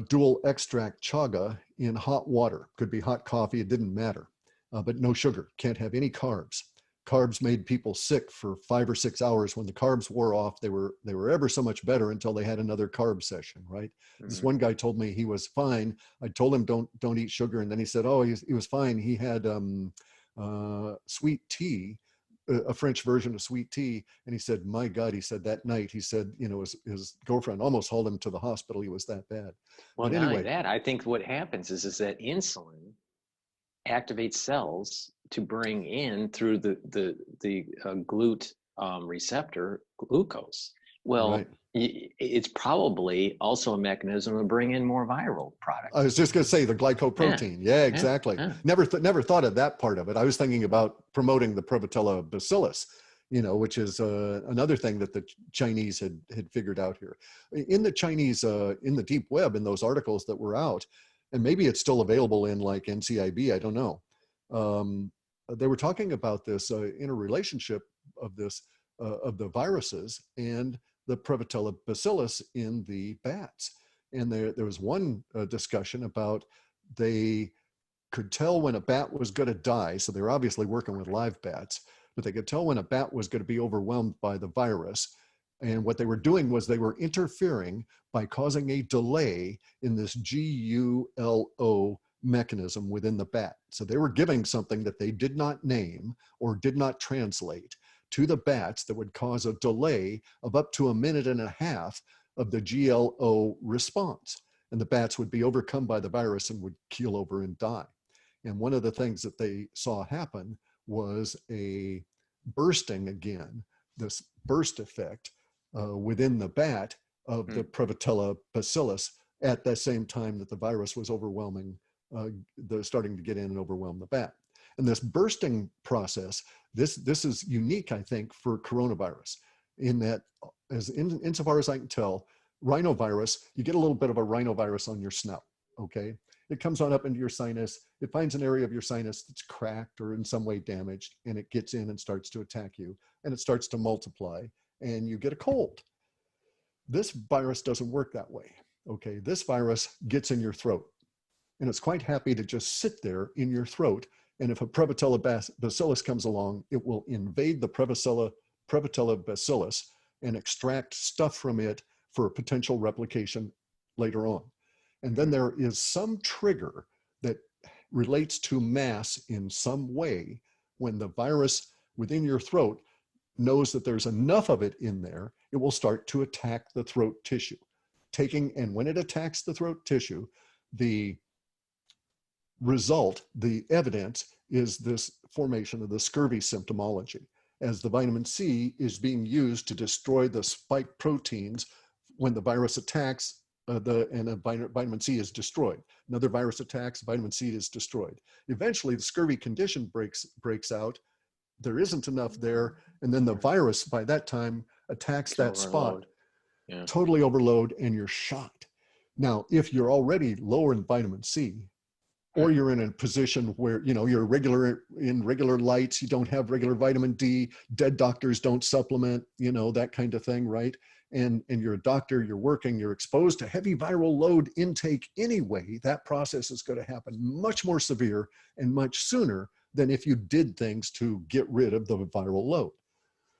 dual extract chaga in hot water. Could be hot coffee, it didn't matter, but no sugar, can't have any carbs. carbs made people sick for 5 or 6 hours. When the carbs wore off, they were ever so much better until they had another carb session, right?
Mm-hmm.
This one guy told me he was fine. I told him don't eat sugar, and then he said, oh, he was fine. He had sweet tea, a French version of sweet tea, and he said, my God, he said that night, he said, you know, his girlfriend almost hauled him to the hospital. He was that bad.
Well,
but
not
anyway,
only that, I think what happens is that insulin activates cells to bring in through the GLUT receptor glucose. Well,
right.
It's probably also a mechanism to bring in more viral products.
I was just going to say the glycoprotein. Yeah, exactly.
Yeah.
Never thought of that part of it. I was thinking about promoting the Prevotella bacillus, you know, which is another thing that the Chinese had figured out here. In the Chinese, in the deep web, in those articles that were out, and maybe it's still available in like NCIB, I don't know. They were talking about this interrelationship of this, of the viruses and the Prevotella bacillus in the bats. And there was one discussion about they could tell when a bat was going to die. So they're obviously working with live bats, but they could tell when a bat was going to be overwhelmed by the virus. And what they were doing was they were interfering by causing a delay in this GULO mechanism within the bat. So they were giving something that they did not name or did not translate to the bats that would cause a delay of up to 1.5 minutes of the GLO response. And the bats would be overcome by the virus and would keel over and die. And one of the things that they saw happen was a bursting again, this burst effect within the bat of the Prevotella bacillus at the same time that the virus was overwhelming, starting to get in and overwhelm the bat. And this bursting process, this is unique, I think, for coronavirus, in that, insofar as I can tell, rhinovirus, you get a little bit of a rhinovirus on your snout, okay? It comes on up into your sinus, it finds an area of your sinus that's cracked or in some way damaged, and it gets in and starts to attack you, and it starts to multiply, and you get a cold. This virus doesn't work that way, okay? This virus gets in your throat, and it's quite happy to just sit there in your throat. And if a Prevotella bacillus comes along, it will invade the Prevotella bacillus and extract stuff from it for potential replication later on. And then there is some trigger that relates to mass in some way when the virus within your throat knows that there's enough of it in there, it will start to attack the throat tissue. And when it attacks the throat tissue, the result, the evidence, is this formation of the scurvy symptomology, as the vitamin C is being used to destroy the spike proteins when the virus attacks vitamin C is destroyed. Another virus attacks, vitamin C is destroyed. Eventually, the scurvy condition breaks out. There isn't enough there, and then the virus, by that time, attacks that spot, totally overload, and you're shot. Now, if you're already lower in vitamin C, or you're in a position where, you know, you're in regular lights, you don't have regular vitamin D, dead doctors don't supplement, you know, that kind of thing, right? And you're a doctor, you're working, you're exposed to heavy viral load intake anyway, that process is going to happen much more severe and much sooner than if you did things to get rid of the viral load.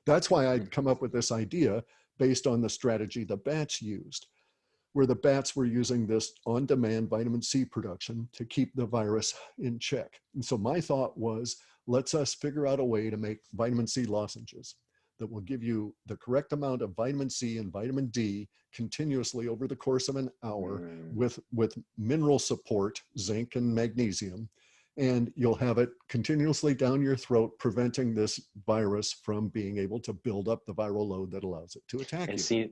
That's why I'd come up with this idea based on the strategy the bats used, where the bats were using this on-demand vitamin C production to keep the virus in check. And so my thought was, let's us figure out a way to make vitamin C lozenges that will give you the correct amount of vitamin C and vitamin D continuously over the course of an hour with mineral support, zinc and magnesium, and you'll have it continuously down your throat, preventing this virus from being able to build up the viral load that allows it to attack you.
And see,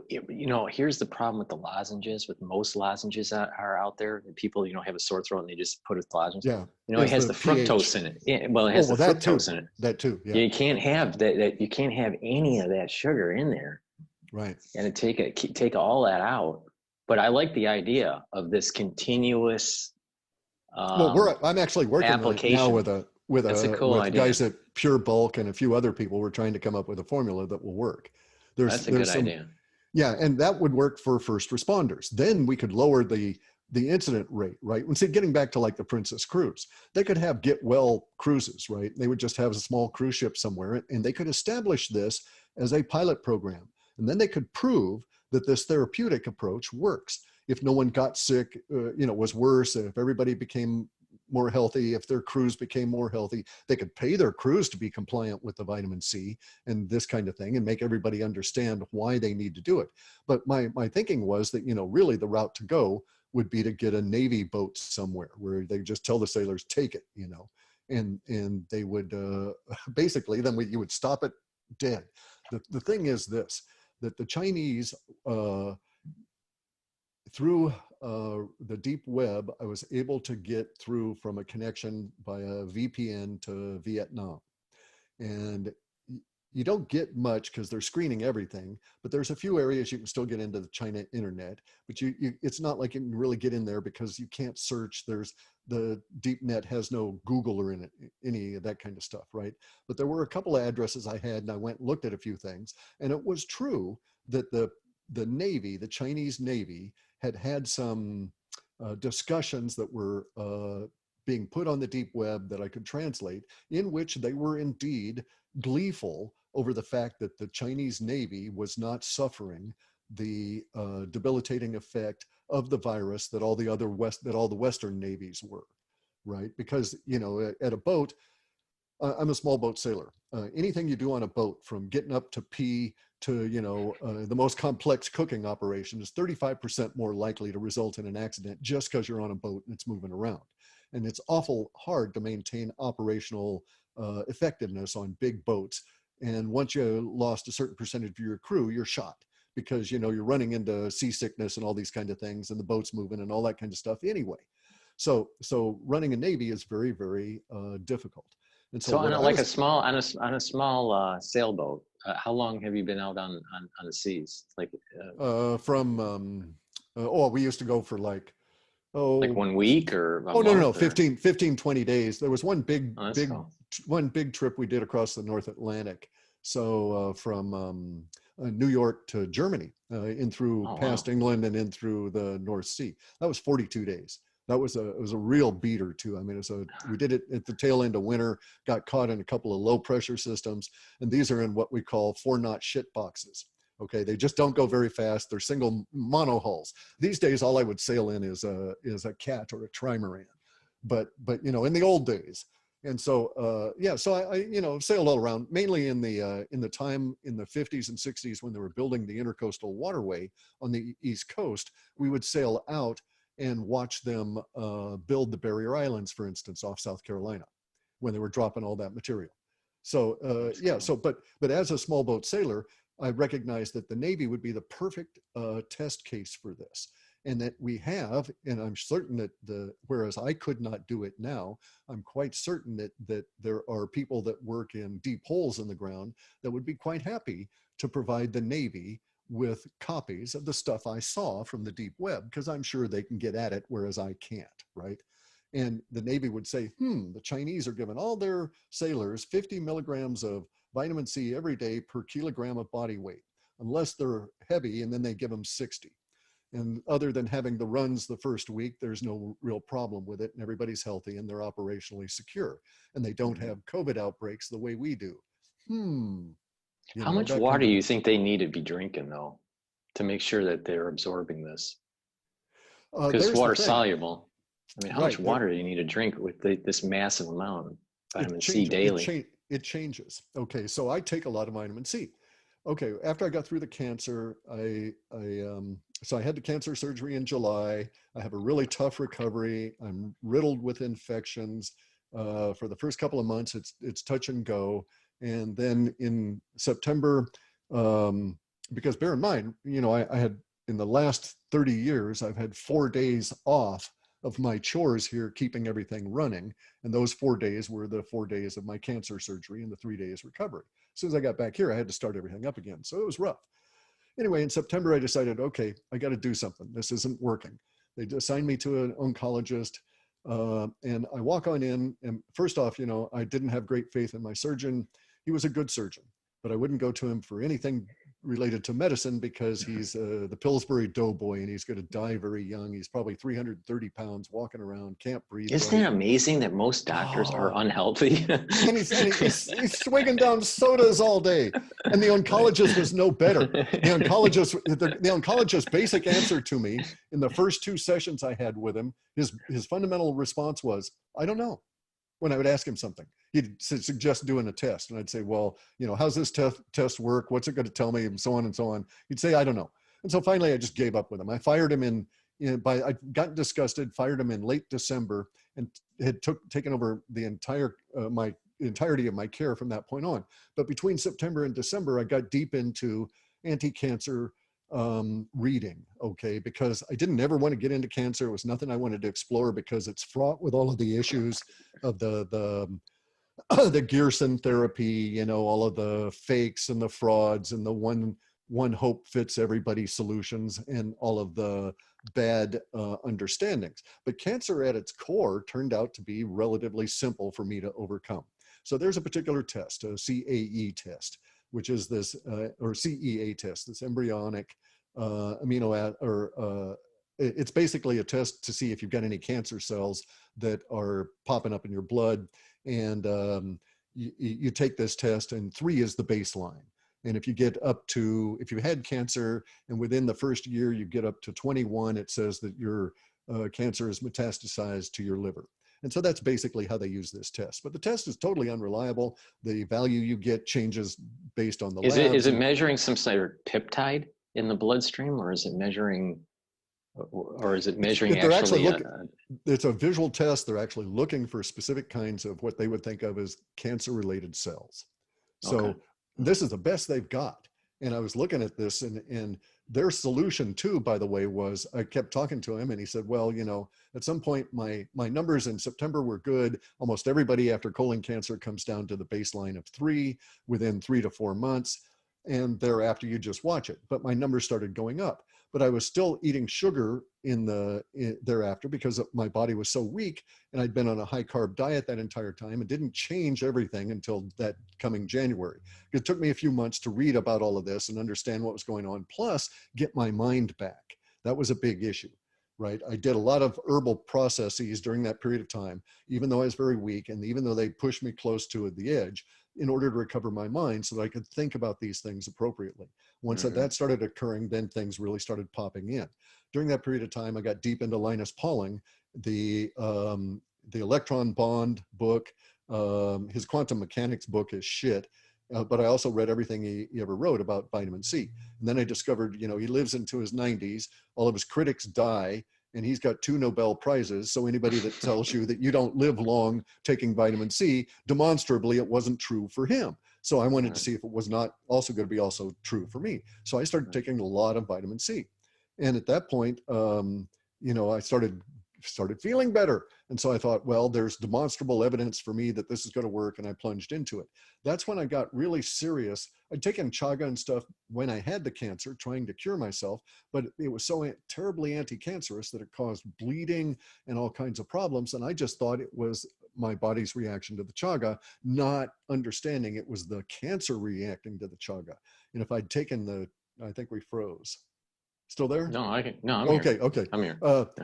you know, here's the problem with the lozenges, with most lozenges that are out there. People, you know, have a sore throat and they just put a lozenge.
Yeah.
You know, it has the fructose in it. Yeah, well, it has the fructose in it.
That too, yeah.
You can't have that. You can't have any of that sugar in there.
Right.
And take all that out. But I like the idea of this continuous
well, I'm actually working on it now with
idea.
guys at Pure Bulk and a few other people. We're trying to come up with a formula that will work.
That's a good idea.
Yeah, and that would work for first responders. Then we could lower the the incident rate, right? And see, getting back to like the Princess Cruise, they could have get well cruises, right? They would just have a small cruise ship somewhere, and they could establish this as a pilot program. And then they could prove that this therapeutic approach works. If no one got sick, was worse, if everybody became more healthy, if their crews became more healthy, they could pay their crews to be compliant with the vitamin C and this kind of thing, and make everybody understand why they need to do it. But my thinking was that, really the route to go would be to get a Navy boat somewhere where they just tell the sailors, take it, and they would basically, then you would stop it dead. The thing is this, that the Chinese, through the deep web, I was able to get through from a connection by a VPN to Vietnam. And you don't get much because they're screening everything, but there's a few areas you can still get into the China internet, but it's not like you can really get in there because you can't search. The deep net has no Google or any of that kind of stuff, right? But there were a couple of addresses I had, and I went and looked at a few things, and it was true that the Navy, the Chinese Navy, had some discussions that were being put on the deep web that I could translate, in which they were indeed gleeful over the fact that the Chinese Navy was not suffering the debilitating effect of the virus that all the Western navies were, right? Because, at a boat, I'm a small boat sailor. Anything you do on a boat, from getting up to pee to, the most complex cooking operation, is 35% more likely to result in an accident just because you're on a boat and it's moving around. And it's awful hard to maintain operational effectiveness on big boats. And once you lost a certain percentage of your crew, you're shot, because, you're running into seasickness and all these kind of things, and the boat's moving and all that kind of stuff anyway. So running a Navy is very, very difficult. And
So on a small sailboat, how long have you been out on the seas? Like
we used to go for like
1 week or a
no,
month?
15, 20 days. There was one
Cool.
one big trip we did across the North Atlantic. So from New York to Germany, in through past England and in through the North Sea. That was 42 days. It was a real beater too. I mean, we did it at the tail end of winter, got caught in a couple of low pressure systems, and these are in what we call 4-knot shit boxes. Okay, they just don't go very fast. They're single mono hulls. These days, all I would sail in is a cat or a trimaran, but in the old days. And so so I sailed all around, mainly in the time in the 50s and 60s when they were building the intercoastal waterway on the East Coast. We would sail out and watch them build the barrier islands, for instance, off South Carolina, when they were dropping all that material. So but as a small boat sailor, I recognized that the Navy would be the perfect test case for this. And that we have, and I'm certain that whereas I could not do it now, I'm quite certain that there are people that work in deep holes in the ground that would be quite happy to provide the Navy with copies of the stuff I saw from the deep web, because I'm sure they can get at it, whereas I can't, right? And the Navy would say, the Chinese are giving all their sailors 50 milligrams of vitamin C every day per kilogram of body weight, unless they're heavy, and then they give them 60. And other than having the runs the first week, there's no real problem with it, and everybody's healthy and they're operationally secure. And they don't have COVID outbreaks the way we do.
How much water do you think they need to be drinking, though, to make sure that they're absorbing this? Because it's water soluble. I mean, how much water do you need to drink with this massive amount of vitamin C daily?
It changes. Okay, so I take a lot of vitamin C. Okay, after I got through the cancer, so I had the cancer surgery in July. I have a really tough recovery. I'm riddled with infections. For the first couple of months, it's touch and go. And then in September, because bear in mind, I had, in the last 30 years, I've had 4 days off of my chores here, keeping everything running. And those 4 days were the 4 days of my cancer surgery and the 3 days recovery. As soon as I got back here, I had to start everything up again. So it was rough. Anyway, in September, I decided, okay, I got to do something. This isn't working. They assigned me to an oncologist, and I walk on in, and first off, I didn't have great faith in my surgeon. He was a good surgeon, but I wouldn't go to him for anything related to medicine because he's the Pillsbury Doughboy and he's going to die very young. He's probably 330 pounds, walking around, can't breathe
Isn't
right.
it amazing that most doctors are unhealthy?
And he's swigging down sodas all day. And the oncologist was no better. The oncologist's basic answer to me in the first 2 sessions I had with him, his fundamental response was, I don't know. When I would ask him something, he'd suggest doing a test. And I'd say, well, how's this test work? What's it going to tell me? And so on and so on. He'd say, I don't know. And so finally I just gave up with him. I fired him I got disgusted, fired him in late December, and had taken over the entirety of my care from that point on. But between September and December, I got deep into anti-cancer reading, okay, because I didn't ever want to get into cancer. It was nothing I wanted to explore because it's fraught with all of the issues of the Gerson therapy, all of the fakes and the frauds and the one hope fits everybody solutions and all of the bad understandings. But cancer at its core turned out to be relatively simple for me to overcome. So there's a particular test, a CAE test, which is this, or CEA test, this embryonic it's basically a test to see if you've got any cancer cells that are popping up in your blood. And you take this test, and 3 is the baseline. And if you if you had cancer and within the first year you get up to 21, it says that your cancer is metastasized to your liver. And so that's basically how they use this test. But the test is totally unreliable. The value you get changes based on the labs.
Is it measuring some sort of peptide in the bloodstream, or is it measuring actually?
It's a visual test. They're actually looking for specific kinds of what they would think of as cancer-related cells. So okay. This is the best they've got. And I was looking at this, and their solution too, by the way, was I kept talking to him, and he said, well, at some point my numbers in September were good. Almost everybody after colon cancer comes down to the baseline of 3 within 3 to 4 months. And thereafter you just watch it. But my numbers started going up. But I was still eating sugar thereafter because my body was so weak, and I'd been on a high carb diet that entire time. It didn't change everything until that coming January. It took me a few months to read about all of this and understand what was going on, plus get my mind back. That was a big issue, right? I did a lot of herbal processes during that period of time, even though I was very weak, and even though they pushed me close to the edge, in order to recover my mind so that I could think about these things appropriately. Once that started occurring, then things really started popping in. During that period of time, I got deep into Linus Pauling, the electron bond book. His quantum mechanics book is shit, but I also read everything he ever wrote about vitamin C. And then I discovered, he lives into his 90s, all of his critics die, and he's got 2 Nobel Prizes. So anybody that tells you that you don't live long taking vitamin C, demonstrably it wasn't true for him. So I wanted to see if it was not also going to be also true for me. So I started taking a lot of vitamin C. And at that point, I started feeling better. And so I thought, well, there's demonstrable evidence for me that this is going to work. And I plunged into it. That's when I got really serious. I'd taken chaga and stuff when I had the cancer, trying to cure myself, but it was so terribly anti-cancerous that it caused bleeding and all kinds of problems. And I just thought it was my body's reaction to the chaga, not understanding it was the cancer reacting to the chaga. And if I'd taken I think we froze. Still there?
No, I'm
okay,
here.
Okay.
I'm here.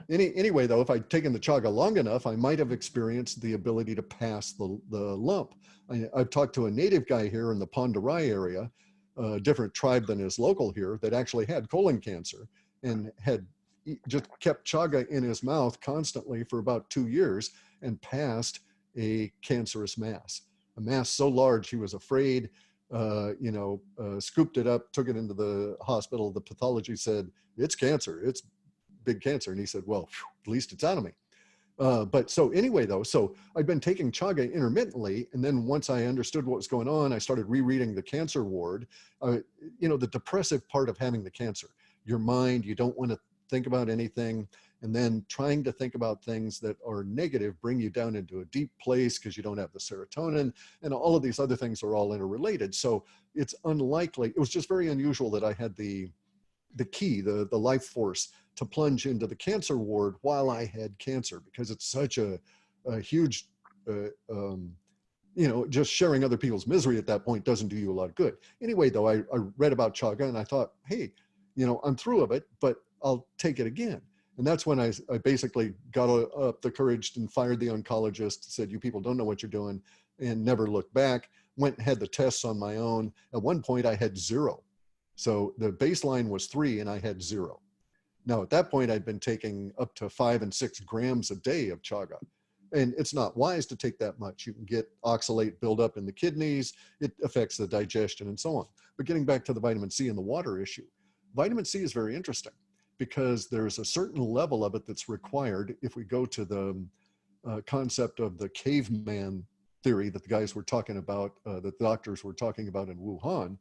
Anyway, though, if I'd taken the chaga long enough, I might have experienced the ability to pass the lump. I've talked to a native guy here in the Ponderai area, a different tribe than is local here, that actually had colon cancer and had just kept chaga in his mouth constantly for about 2 years and passed a cancerous mass. A mass so large he was afraid, scooped it up, took it into the hospital. The pathology said, it's cancer, it's big cancer. And he said, well, at least it's out of me. But so anyway, though, so I'd been taking chaga intermittently. And then once I understood what was going on, I started rereading the cancer ward, the depressive part of having the cancer, your mind, you don't want to think about anything. And then trying to think about things that are negative bring you down into a deep place because you don't have the serotonin, and all of these other things are all interrelated. So it's unlikely, it was just very unusual that I had the key, the life force to plunge into the cancer ward while I had cancer, because it's such a huge just sharing other people's misery at that point doesn't do you a lot of good. Anyway, though, I read about chaga and I thought, hey, I'm through of it, but I'll take it again. And that's when I basically got up the courage and fired the oncologist, said, you people don't know what you're doing, and never looked back. Went and had the tests on my own. At one point I had 0. So the baseline was 3 and I had 0. Now at that point I'd been taking up to 5 and 6 grams a day of chaga. And it's not wise to take that much. You can get oxalate buildup in the kidneys. It affects the digestion and so on. But getting back to the vitamin C and the water issue, vitamin C is very interesting because there's a certain level of it that's required. If we go to the concept of the caveman theory that the guys were talking about, that the doctors were talking about in Wuhan,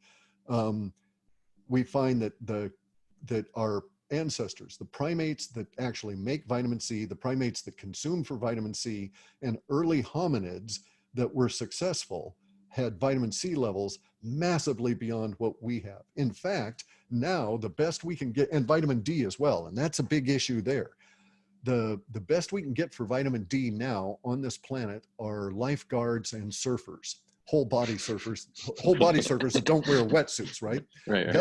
we find that our ancestors, the primates that actually make vitamin C, the primates that consume for vitamin C, and early hominids that were successful had vitamin C levels massively beyond what we have. In fact, now the best we can get, and vitamin D as well, and that's a big issue there. The best we can get for vitamin D now on this planet are lifeguards and surfers. Whole body surfers that don't wear wetsuits, right?
Right.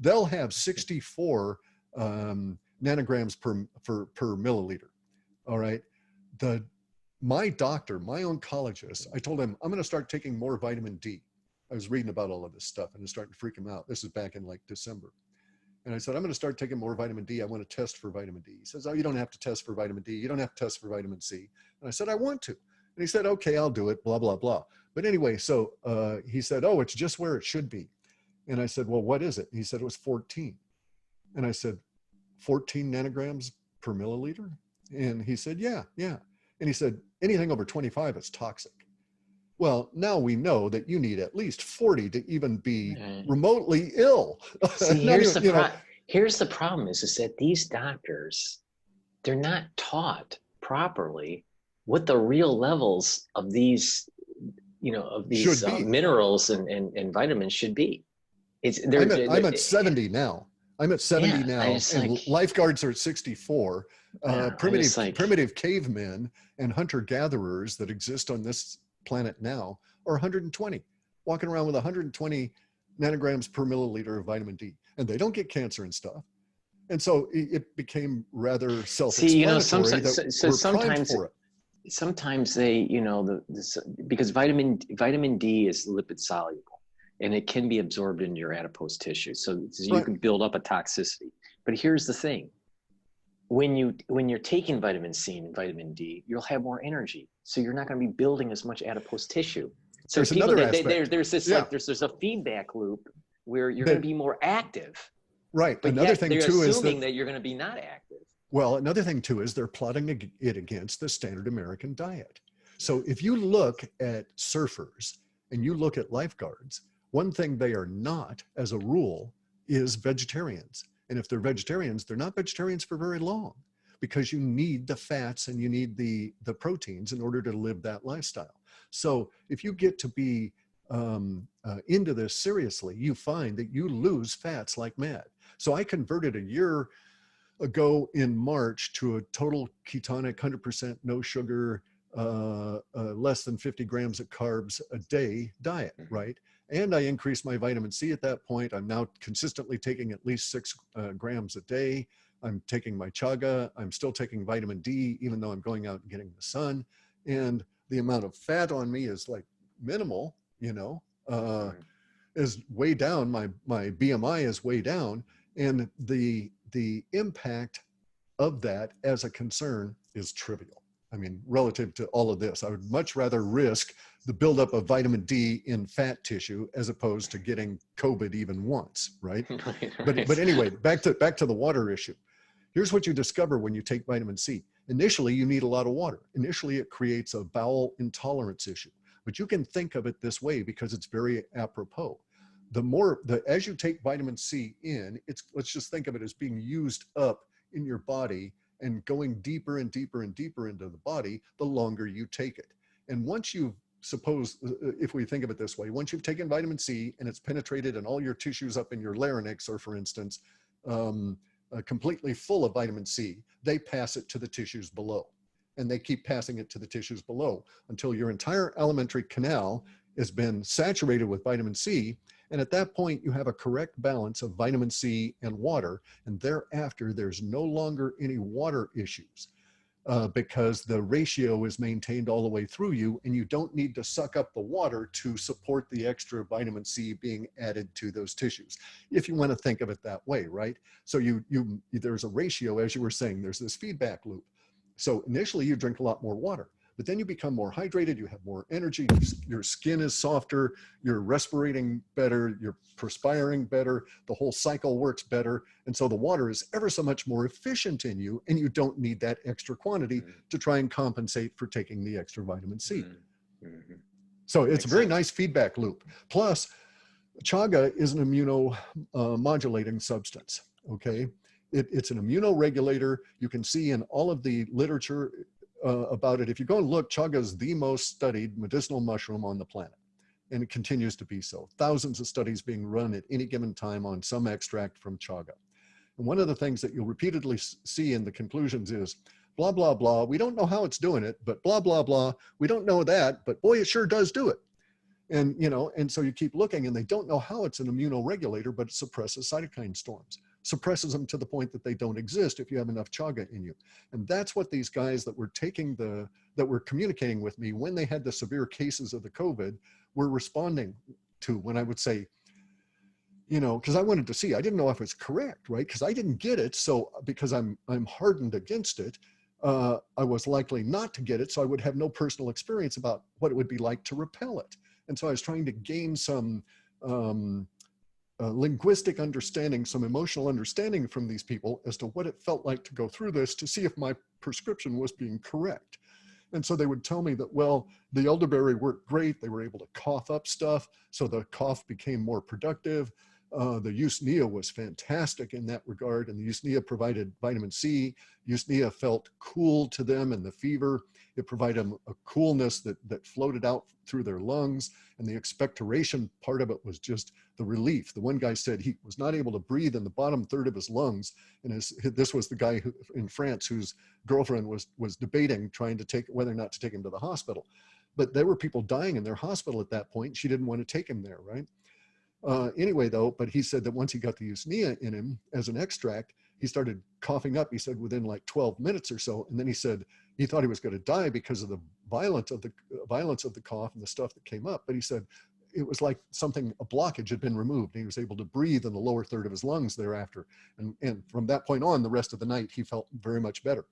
They'll have 64 nanograms per milliliter. All right. My doctor, my oncologist, I told him I'm going to start taking more vitamin D. I was reading about all of this stuff and it's starting to freak him out. This is back in like December. And I said, I'm going to start taking more vitamin D. I want to test for vitamin D. He says, oh, you don't have to test for vitamin D. You don't have to test for vitamin C. And I said, I want to. And he said, okay, I'll do it, blah, blah, blah. But anyway, so he said, oh, it's just where it should be. And I said, well, what is it? He said it was 14. And I said, 14 nanograms per milliliter? And he said, yeah. And he said, anything over 25 is toxic. Well, now we know that you need at least 40 to even be remotely ill.
See, here's the problem is that these doctors, they're not taught properly what the real levels of these, minerals and vitamins should be.
I'm at 70 now. I'm at 70 now, and lifeguards are at 64. Primitive cavemen and hunter-gatherers that exist on this planet now are 120, walking around with 120 nanograms per milliliter of vitamin D, and they don't get cancer and stuff. And so it became rather self-explanatory
sometimes they, because vitamin D is lipid soluble and it can be absorbed into your adipose tissue. So you can build up a toxicity. But here's the thing. When you're taking vitamin C and vitamin D, you'll have more energy. So you're not going to be building as much adipose tissue. So
there's another aspect.
There's a feedback loop where you're going to be more active.
Right.
But
another thing too is
that you're going to be not active.
Well, another thing too is they're plotting it against the standard American diet. So if you look at surfers and you look at lifeguards, one thing they are not, as a rule, is vegetarians. And if they're vegetarians, they're not vegetarians for very long because you need the fats and you need the proteins in order to live that lifestyle. So if you get to be into this seriously, you find that you lose fats like mad. So I converted a year ago in March to a total ketonic, 100% no sugar, less than 50 grams of carbs a day diet, right? And I increased my vitamin C at that point. I'm now consistently taking at least 6 grams a day. I'm taking my chaga. I'm still taking vitamin D, even though I'm going out and getting the sun. And the amount of fat on me is like minimal, is way down. My BMI is way down. And the impact of that as a concern is trivial. I mean, relative to all of this, I would much rather risk the buildup of vitamin D in fat tissue as opposed to getting COVID even once, right? But anyway, back to the water issue. Here's what you discover when you take vitamin C. Initially, you need a lot of water. Initially, it creates a bowel intolerance issue. But you can think of it this way because it's very apropos. As you take vitamin C in, let's just think of it as being used up in your body and going deeper and deeper and deeper into the body, the longer you take it. And once if we think of it this way, once you've taken vitamin C and it's penetrated and all your tissues up in your larynx are, for instance, completely full of vitamin C, they pass it to the tissues below. and they keep passing it to the tissues below until your entire alimentary canal has been saturated with vitamin C. And at that point, you have a correct balance of vitamin C and water. And thereafter, there's no longer any water issues because the ratio is maintained all the way through you, and you don't need to suck up the water to support the extra vitamin C being added to those tissues, if you want to think of it that way, right? So there's a ratio, as you were saying, there's this feedback loop. So initially you drink a lot more water, but then you become more hydrated, you have more energy, your skin is softer, you're respirating better, you're perspiring better, the whole cycle works better. And so the water is ever so much more efficient in you, and you don't need that extra quantity to try and compensate for taking the extra vitamin C. So it's a very nice feedback loop. Plus, chaga is an immunomodulating substance, okay? It's an immunoregulator. You can see in all of the literature about it. If you go and look, chaga is the most studied medicinal mushroom on the planet, and it continues to be so. Thousands of studies being run at any given time on some extract from chaga. And one of the things that you'll repeatedly see in the conclusions is, blah, blah, blah, we don't know how it's doing it, but blah, blah, blah, we don't know that, but boy, it sure does do it. And, and so you keep looking, and they don't know how it's an immunoregulator, but it suppresses cytokine storms, suppresses them to the point that they don't exist if you have enough chaga in you. And that's what these guys that were communicating with me when they had the severe cases of the COVID were responding to, when I would say, because I wanted to see, I didn't know if it's correct, right? Because I didn't get it. So because I'm hardened against it, I was likely not to get it. So I would have no personal experience about what it would be like to repel it. And so I was trying to gain some linguistic understanding, some emotional understanding from these people as to what it felt like to go through this, to see if my prescription was being correct. And so they would tell me that, well, the elderberry worked great. They were able to cough up stuff, so the cough became more productive. The Usnea was fantastic in that regard, and the Usnea provided vitamin C. Usnea felt cool to them in the fever. It provided them a coolness that floated out through their lungs, and the expectoration part of it was just the relief. The one guy said he was not able to breathe in the bottom third of his lungs, and this was the guy in France whose girlfriend was debating trying to take whether or not to take him to the hospital. But there were people dying in their hospital at that point. She didn't want to take him there, right? Anyway, though, but he said that once he got the Usnea in him as an extract, he started coughing up, he said, within like 12 minutes or so. And then he said he thought he was going to die because of the violence of the cough and the stuff that came up. But he said it was like a blockage had been removed. And he was able to breathe in the lower third of his lungs thereafter. And from that point on, the rest of the night, he felt very much better.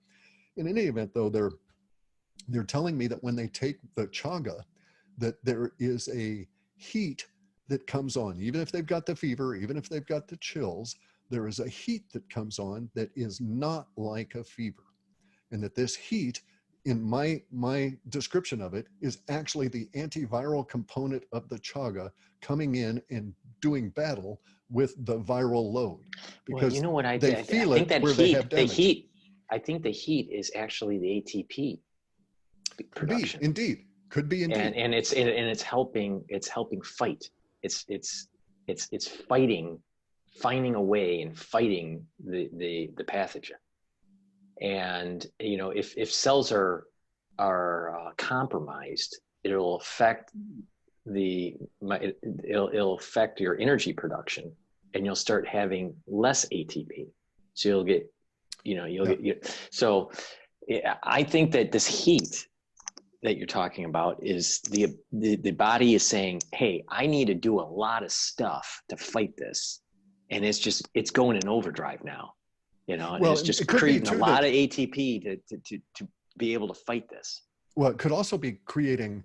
In any event, though, they're telling me that when they take the chaga, that there is a heat that comes on, even if they've got the fever, even if they've got the chills, there is a heat that comes on that is not like a fever. And that this heat, in my description of it, is actually the antiviral component of the chaga coming in and doing battle with the viral load. Because
well, you know what I
feel
think
it
that
where they have damage.
I think the heat is actually the ATP production.
Could be indeed.
And it's helping fight. It's fighting, finding a way and fighting the pathogen. And if cells are compromised, it'll affect it'll affect your energy production, and you'll start having less ATP. So you'll get so I think that this heat that you're talking about is the body is saying, hey, I need to do a lot of stuff to fight this. And it's going in overdrive now, and it's just creating a lot of ATP to be able to fight this.
Well, it could also be creating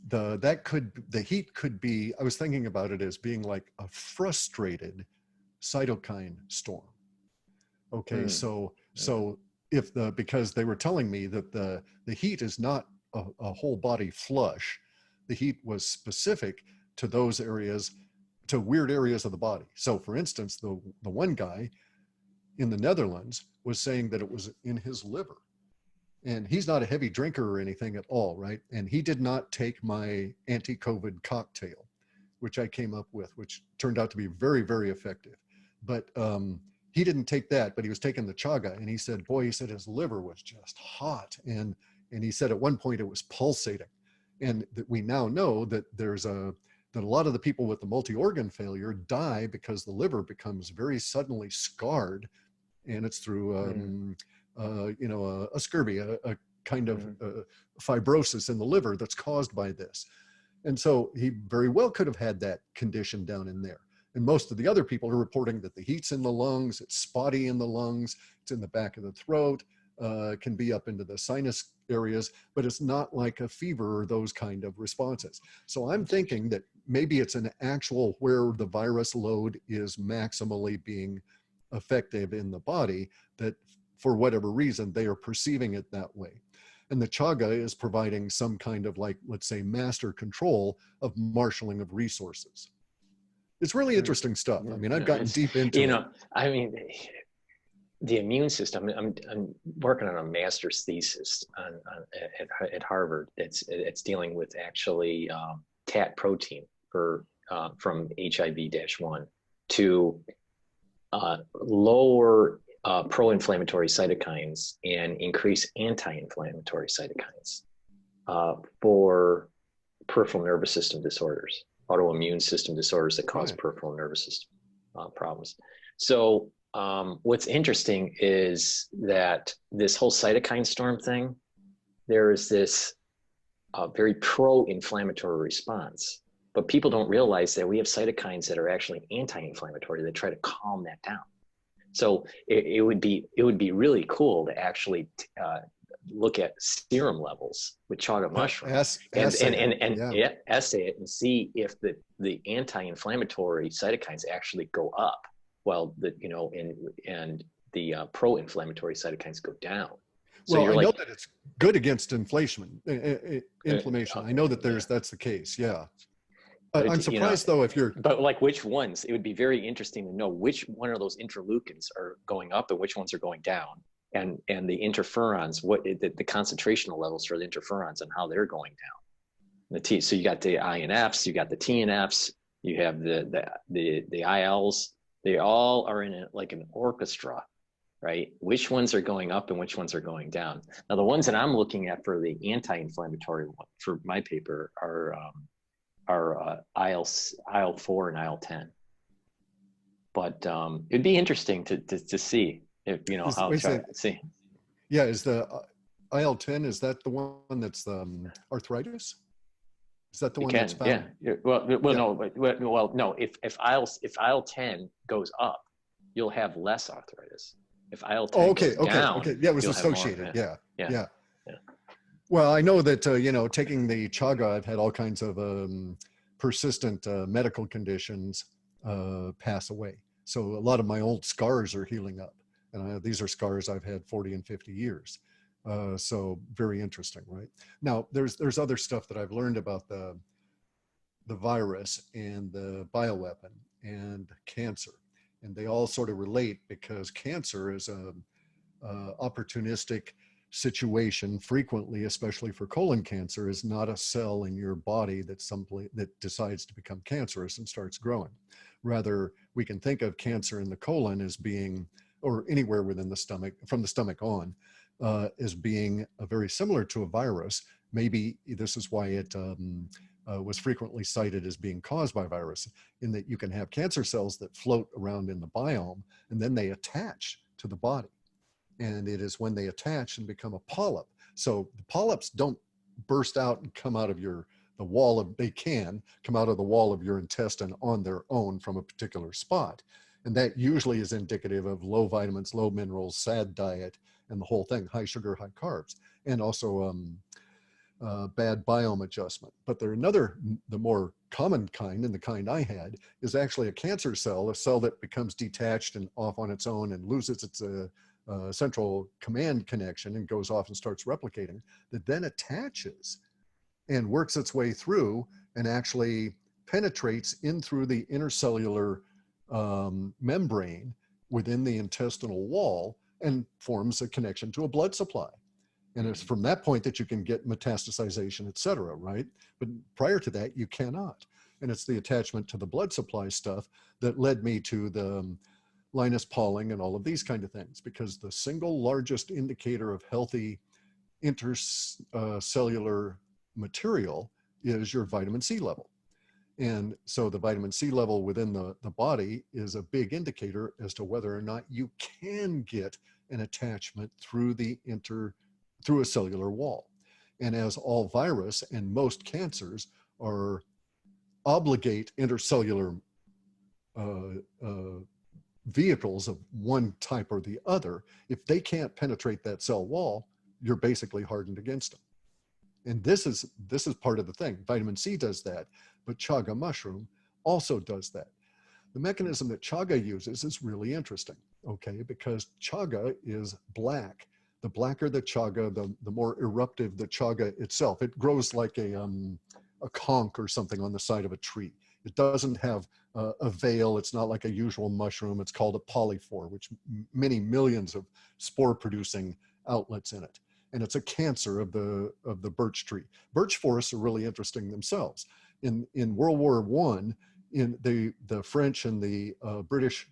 the heat could be, I was thinking about it as being like a frustrated cytokine storm. Okay. So because they were telling me that the heat is not a whole body flush. The heat was specific to those areas, to weird areas of the body. So for instance, the one guy in the Netherlands was saying that it was in his liver. And he's not a heavy drinker or anything at all, right? And he did not take my anti-COVID cocktail, which I came up with, which turned out to be very, very effective. But he didn't take that, but he was taking the chaga, and he said, boy, his liver was just hot. And And he said at one point it was pulsating. And that we now know that that a lot of the people with the multi-organ failure die because the liver becomes very suddenly scarred, and it's through a scurvy, a kind of fibrosis in the liver that's caused by this. And so he very well could have had that condition down in there. And most of the other people are reporting that the heat's in the lungs, it's spotty in the lungs, it's in the back of the throat, can be up into the sinus areas, but it's not like a fever or those kind of responses. So I'm thinking that maybe it's an actual where the virus load is maximally being effective in the body, that for whatever reason, they are perceiving it that way. And the chaga is providing some kind of, like, let's say, master control of marshaling of resources. It's really interesting stuff. I mean, I've gotten deep into it.
I mean, the immune system, I'm working on a master's thesis at Harvard. It's dealing with actually TAT protein from HIV-1 to lower pro-inflammatory cytokines and increase anti-inflammatory cytokines for peripheral nervous system disorders, autoimmune system disorders that cause peripheral nervous system problems. So what's interesting is that this whole cytokine storm thing, there is this very pro-inflammatory response, but people don't realize that we have cytokines that are actually anti-inflammatory that try to calm that down. So it would be really cool to actually look at serum levels with chaga mushroom and assay it and see if the anti-inflammatory cytokines actually go up while the pro-inflammatory cytokines go down. So
well, I know that it's good against inflammation. I know that that's the case. Yeah. I'm surprised though if you're.
But like which ones? It would be very interesting to know which one of those interleukins are going up and which ones are going down, and the interferons, the concentrational levels for the interferons and how they're going down. So you got the INFs, you got the TNFs, you have the ILs. They all are in like an orchestra, right? Which ones are going up and which ones are going down? Now the ones that I'm looking at for the anti-inflammatory one for my paper are IL-4 and IL-10. But it'd be interesting to see if see.
Yeah, is the IL-10, is that the one that's arthritis? Is that the one that's found?
Yeah. No. If IL-10 goes up, you'll have less arthritis. If IL-10 goes down,
yeah, it was associated. Yeah. Well, I know that, taking the chaga, I've had all kinds of persistent medical conditions pass away. So a lot of my old scars are healing up. And these are scars I've had 40 and 50 years. So very interesting, right? Now, there's other stuff that I've learned about the virus and the bioweapon and cancer. And they all sort of relate because cancer is a opportunistic situation frequently, especially for colon cancer, is not a cell in your body that decides to become cancerous and starts growing. Rather, we can think of cancer in the colon as being, or anywhere within the stomach, from the stomach on, as being very similar to a virus. Maybe this is why it was frequently cited as being caused by virus, in that you can have cancer cells that float around in the biome and then they attach to the body. And it is when they attach and become a polyp. So the polyps don't burst out and come out of they can come out of the wall of your intestine on their own from a particular spot. And that usually is indicative of low vitamins, low minerals, SAD diet, and the whole thing, high sugar, high carbs, and also bad biome adjustment. But the more common kind, and the kind I had, is actually a cancer cell, a cell that becomes detached and off on its own and loses its central command connection and goes off and starts replicating, that then attaches and works its way through and actually penetrates in through the intercellular membrane within the intestinal wall and forms a connection to a blood supply. And it's from that point that you can get metastasization, et cetera, right? But prior to that, you cannot. And it's the attachment to the blood supply stuff that led me to the Linus Pauling and all of these kind of things, because the single largest indicator of healthy intercellular material is your vitamin C level. And so the vitamin C level within the body is a big indicator as to whether or not you can get an attachment through through a cellular wall. And as all virus and most cancers are obligate intercellular vehicles of one type or the other, if they can't penetrate that cell wall, you're basically hardened against them. And this is part of the thing. Vitamin C does that, but chaga mushroom also does that. The mechanism that chaga uses is really interesting, okay? Because chaga is black. The blacker the chaga, the more eruptive the chaga itself. It grows like a conch or something on the side of a tree. It doesn't have a veil. It's not like a usual mushroom. It's called a polyphore, which many millions of spore-producing outlets in it. And it's a cancer of the birch tree. Birch forests are really interesting themselves. In World War I, the French and the British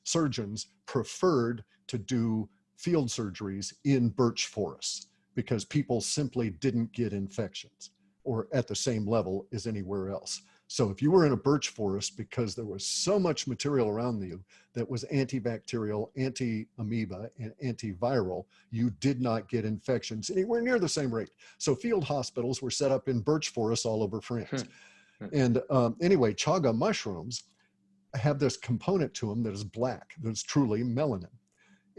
surgeons preferred to do field surgeries in birch forests because people simply didn't get infections or at the same level as anywhere else. So if you were in a birch forest, because there was so much material around you that was antibacterial, anti-amoeba, and antiviral, you did not get infections anywhere near the same rate. So field hospitals were set up in birch forests all over France. And anyway, chaga mushrooms have this component to them that is black, that's truly melanin.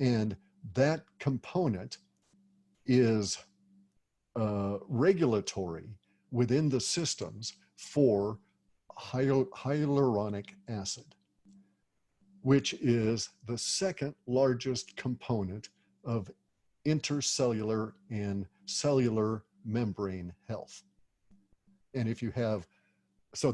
And that component is regulatory within the systems for hyaluronic acid, which is the second largest component of intercellular and cellular membrane health. And if you have, so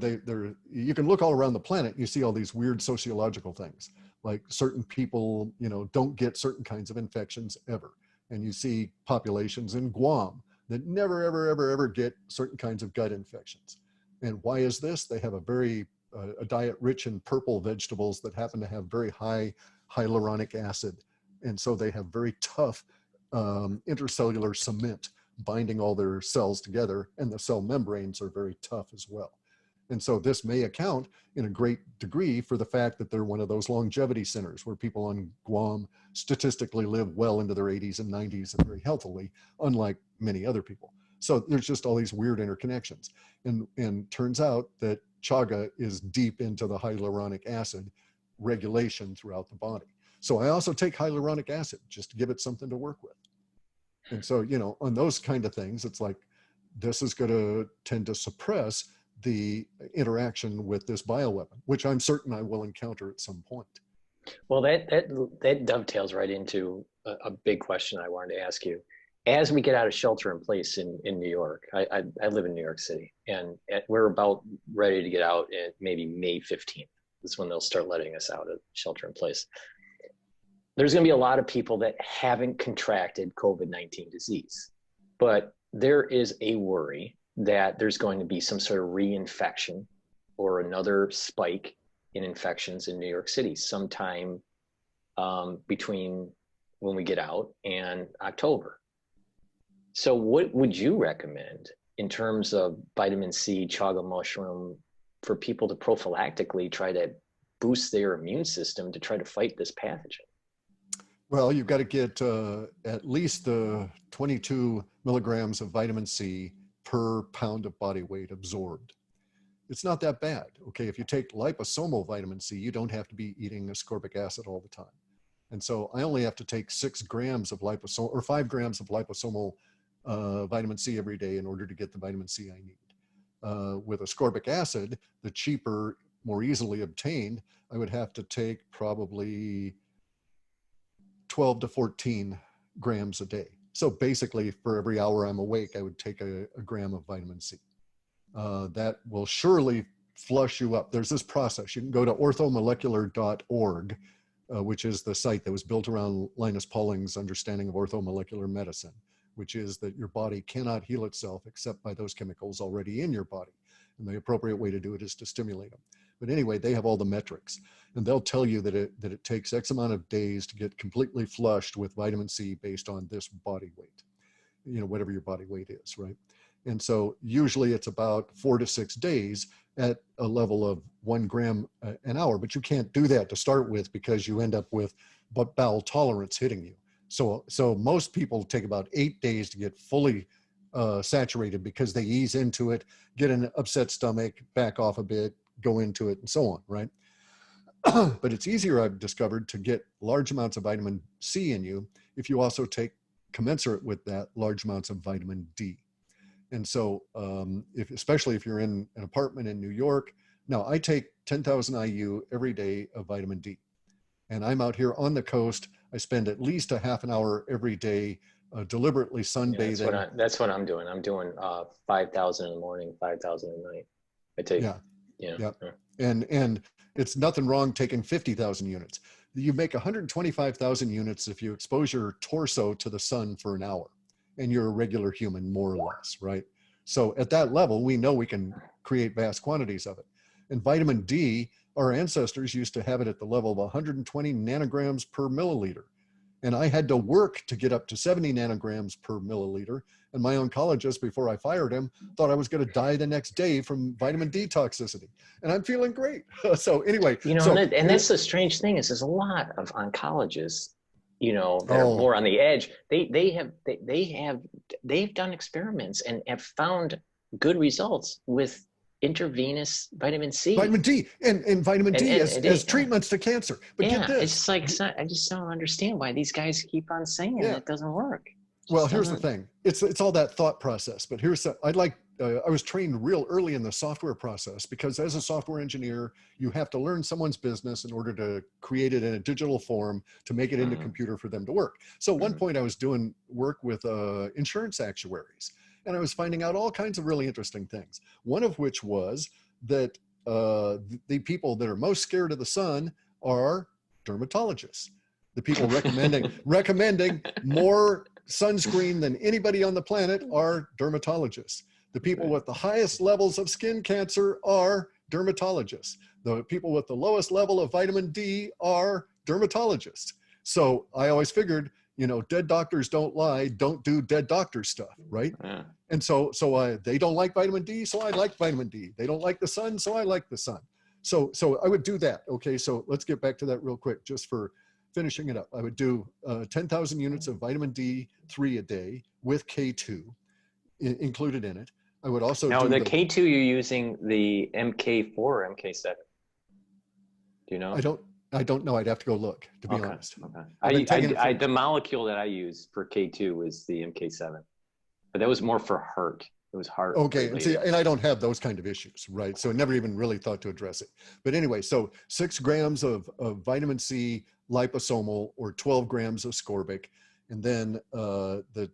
you can look all around the planet, you see all these weird sociological things, like certain people, don't get certain kinds of infections ever. And you see populations in Guam that never, ever, ever, ever get certain kinds of gut infections. And why is this? They have a diet rich in purple vegetables that happen to have very high hyaluronic acid. And so they have very tough intercellular cement binding all their cells together, and the cell membranes are very tough as well. And so this may account in a great degree for the fact that they're one of those longevity centers where people on Guam statistically live well into their 80s and 90s and very healthily, unlike many other people. So there's just all these weird interconnections. And turns out that chaga is deep into the hyaluronic acid regulation throughout the body. So I also take hyaluronic acid just to give it something to work with. And so, on those kind of things, it's like, this is going to tend to suppress the interaction with this bioweapon, which I'm certain I will encounter at some point.
Well, that dovetails right into a big question I wanted to ask you. As we get out of shelter in place in New York, I live in New York City, and we're about ready to get out at maybe May 15th. Is when they'll start letting us out of shelter in place. There's going to be a lot of people that haven't contracted COVID-19 disease, but there is a worry that there's going to be some sort of reinfection or another spike in infections in New York City sometime between when we get out and October. So what would you recommend in terms of vitamin C, chaga mushroom, for people to prophylactically try to boost their immune system to try to fight this pathogen?
Well, you've got to get at least 22 milligrams of vitamin C per pound of body weight absorbed. It's not that bad, okay? If you take liposomal vitamin C, you don't have to be eating ascorbic acid all the time. And so I only have to take 6 grams of liposomal, or 5 grams of liposomal vitamin C every day in order to get the vitamin C I need. With ascorbic acid, the cheaper, more easily obtained, I would have to take probably 12 to 14 grams a day. So basically, for every hour I'm awake, I would take a gram of vitamin C. That will surely flush you up. There's this process. You can go to orthomolecular.org, which is the site that was built around Linus Pauling's understanding of orthomolecular medicine, which is that your body cannot heal itself except by those chemicals already in your body. And the appropriate way to do it is to stimulate them. But anyway, they have all the metrics, and they'll tell you that it takes X amount of days to get completely flushed with vitamin C based on this body weight. whatever your body weight is, right? And so usually it's about 4 to 6 days at a level of 1 gram an hour, but you can't do that to start with because you end up with bowel tolerance hitting you. So most people take about 8 days to get fully saturated because they ease into it, get an upset stomach, back off a bit, go into it, and so on, right? But it's easier, I've discovered, to get large amounts of vitamin C in you if you also take commensurate with that large amounts of vitamin D. And so especially if you're in an apartment in New York, now I take 10,000 IU every day of vitamin D. And I'm out here on the coast. I spend at least a half an hour every day deliberately sunbathing.
Yeah, that's what I'm doing. I'm doing 5,000 in the morning, 5,000 at night. I take,
yeah. And it's nothing wrong taking 50,000 units. You make 125,000 units if you expose your torso to the sun for an hour, and you're a regular human, more or less, right? So at that level, we know we can create vast quantities of it. And vitamin D, our ancestors used to have it at the level of 120 nanograms per milliliter. And I had to work to get up to 70 nanograms per milliliter. And my oncologist, before I fired him, thought I was going to die the next day from vitamin D toxicity. And I'm feeling great. So anyway.
And that's the strange thing is there's a lot of oncologists, that are more on the edge. They've done experiments and have found good results with intravenous vitamin C.
Vitamin D and vitamin D as treatments to cancer. But get this.
It's just like, I just don't understand why these guys keep on saying it doesn't work.
Well, here's the thing. It's all that thought process. But I was trained real early in the software process because as a software engineer, you have to learn someone's business in order to create it in a digital form to make it into computer for them to work. So at one point I was doing work with insurance actuaries, and I was finding out all kinds of really interesting things. One of which was that the people that are most scared of the sun are dermatologists. The people recommending more sunscreen than anybody on the planet are dermatologists. The people with the highest levels of skin cancer are dermatologists. The people with the lowest level of vitamin D are dermatologists. So I always figured, dead doctors don't lie, don't do dead doctor stuff, right? Yeah. And so they don't like vitamin D, so I like vitamin D. They don't like the sun, so I like the sun. So I would do that. Okay, so let's get back to that real quick, just for finishing it up. I would do 10,000 units of vitamin D3 a day with K2 included in it. I would also
now the K2 you're using the MK4 or MK7. Do you know?
I don't know. I'd have to go look, to be honest.
Okay. The molecule that I use for K2 is the MK7, but that was more for heart. It was heart.
Okay, and I don't have those kind of issues, right? So I never even really thought to address it. But anyway, so 6 grams of vitamin C liposomal or 12 grams of ascorbic, and then the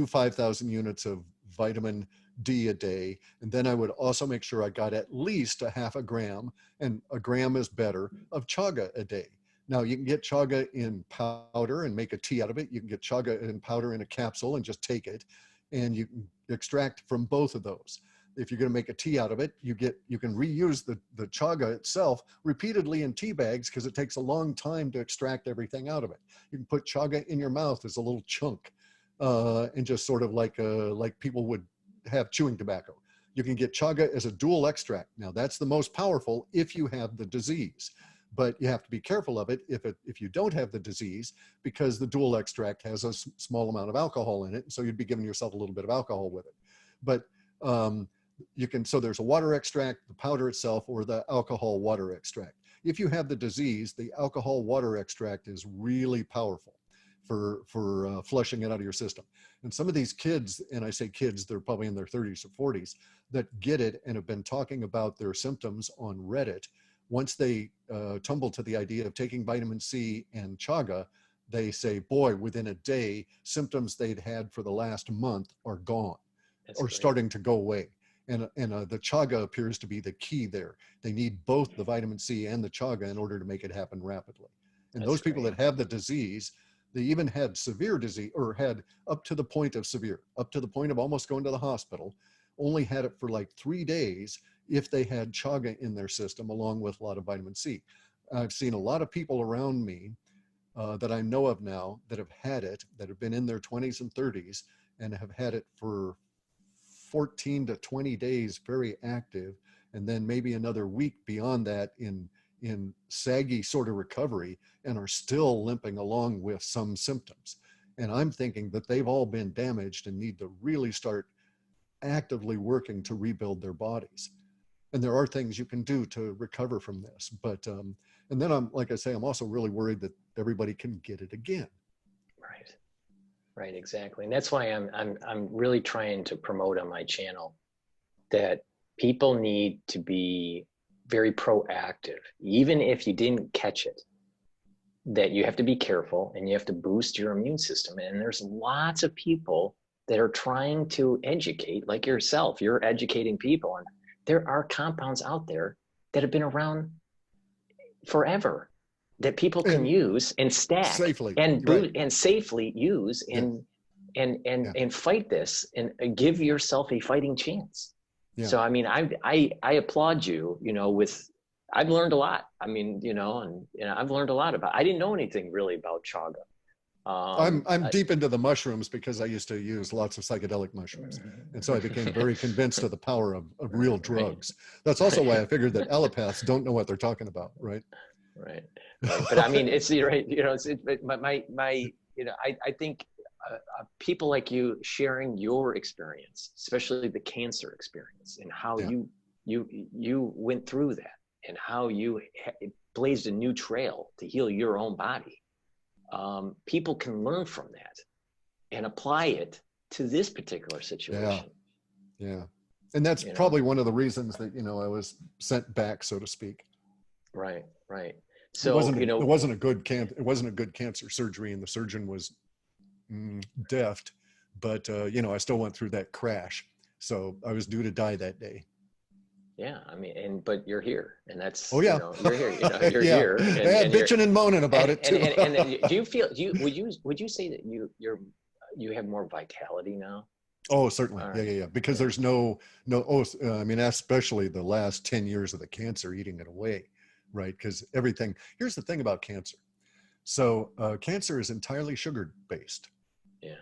5,000 units of vitamin D a day. And then I would also make sure I got at least a half a gram, and a gram is better, of chaga a day. Now you can get chaga in powder and make a tea out of it. You can get chaga in powder in a capsule and just take it, and you can extract from both of those. If you're going to make a tea out of it, you can reuse the chaga itself repeatedly in tea bags because it takes a long time to extract everything out of it. You can put chaga in your mouth as a little chunk, and just sort of like people would have chewing tobacco. You can get chaga as a dual extract. Now that's the most powerful if you have the disease, but you have to be careful of it if you don't have the disease, because the dual extract has a small amount of alcohol in it, so you'd be giving yourself a little bit of alcohol with it. But so there's a water extract, the powder itself, or the alcohol water extract. If you have the disease, the alcohol water extract is really powerful for flushing it out of your system. And some of these kids, and I say kids, they're probably in their 30s or 40s, that get it and have been talking about their symptoms on Reddit. Once they tumble to the idea of taking vitamin C and chaga, they say, boy, within a day, symptoms they'd had for the last month are gone. That's or great. Starting to go away. And the chaga appears to be the key there. They need both the vitamin C and the chaga in order to make it happen rapidly. And those people that have the disease, they even had severe disease, or had up to the point of severe, up to the point of almost going to the hospital, only had it for like 3 days if they had chaga in their system along with a lot of vitamin C. I've seen a lot of people around me that I know of now that have had it, that have been in their 20s and 30s, and have had it for 14 to 20 days very active, and then maybe another week beyond that in saggy sort of recovery, and are still limping along with some symptoms. And I'm thinking that they've all been damaged and need to really start actively working to rebuild their bodies. And there are things you can do to recover from this. But, and then like I say, I'm also really worried that everybody can get it again.
Right. Right, exactly. And that's why I'm really trying to promote on my channel that people need to be very proactive, even if you didn't catch it, that you have to be careful and you have to boost your immune system. And there's lots of people that are trying to educate, like yourself, you're educating people. And there are compounds out there that have been around forever that people can use and stack
safely,
and
right.
and safely use and and fight this and give yourself a fighting chance. Yeah. So I mean, I applaud you. You know, I've learned a lot. I mean, you know, and I've learned a lot about. I didn't know anything really about chaga.
I'm deep into the mushrooms because I used to use lots of psychedelic mushrooms. And so I became very convinced of the power of real drugs. That's also why I figured that allopaths don't know what they're talking about, right?
Right. But I mean, it's right. You know, you know, I think people like you sharing your experience, especially the cancer experience, and how you went through that, and how you blazed a new trail to heal your own body. People can learn from that and apply it to this particular situation.
Yeah. And that's probably one of the reasons that, you know, I was sent back, so to speak.
Right. So,
it wasn't a good cancer surgery, and the surgeon was deft, but, you know, I still went through that crash. So I was due to die that day.
Yeah, I mean, but you're here, and that's,
you
know, you're here, you know, you're here, and
bitching and moaning about it too.
And do you feel, would you say that you have more vitality now?
Oh, certainly. Yeah. Because there's no, I mean, especially the last 10 years of the cancer eating it away, right? Because here's the thing about cancer. So cancer is entirely sugar based.
Yeah.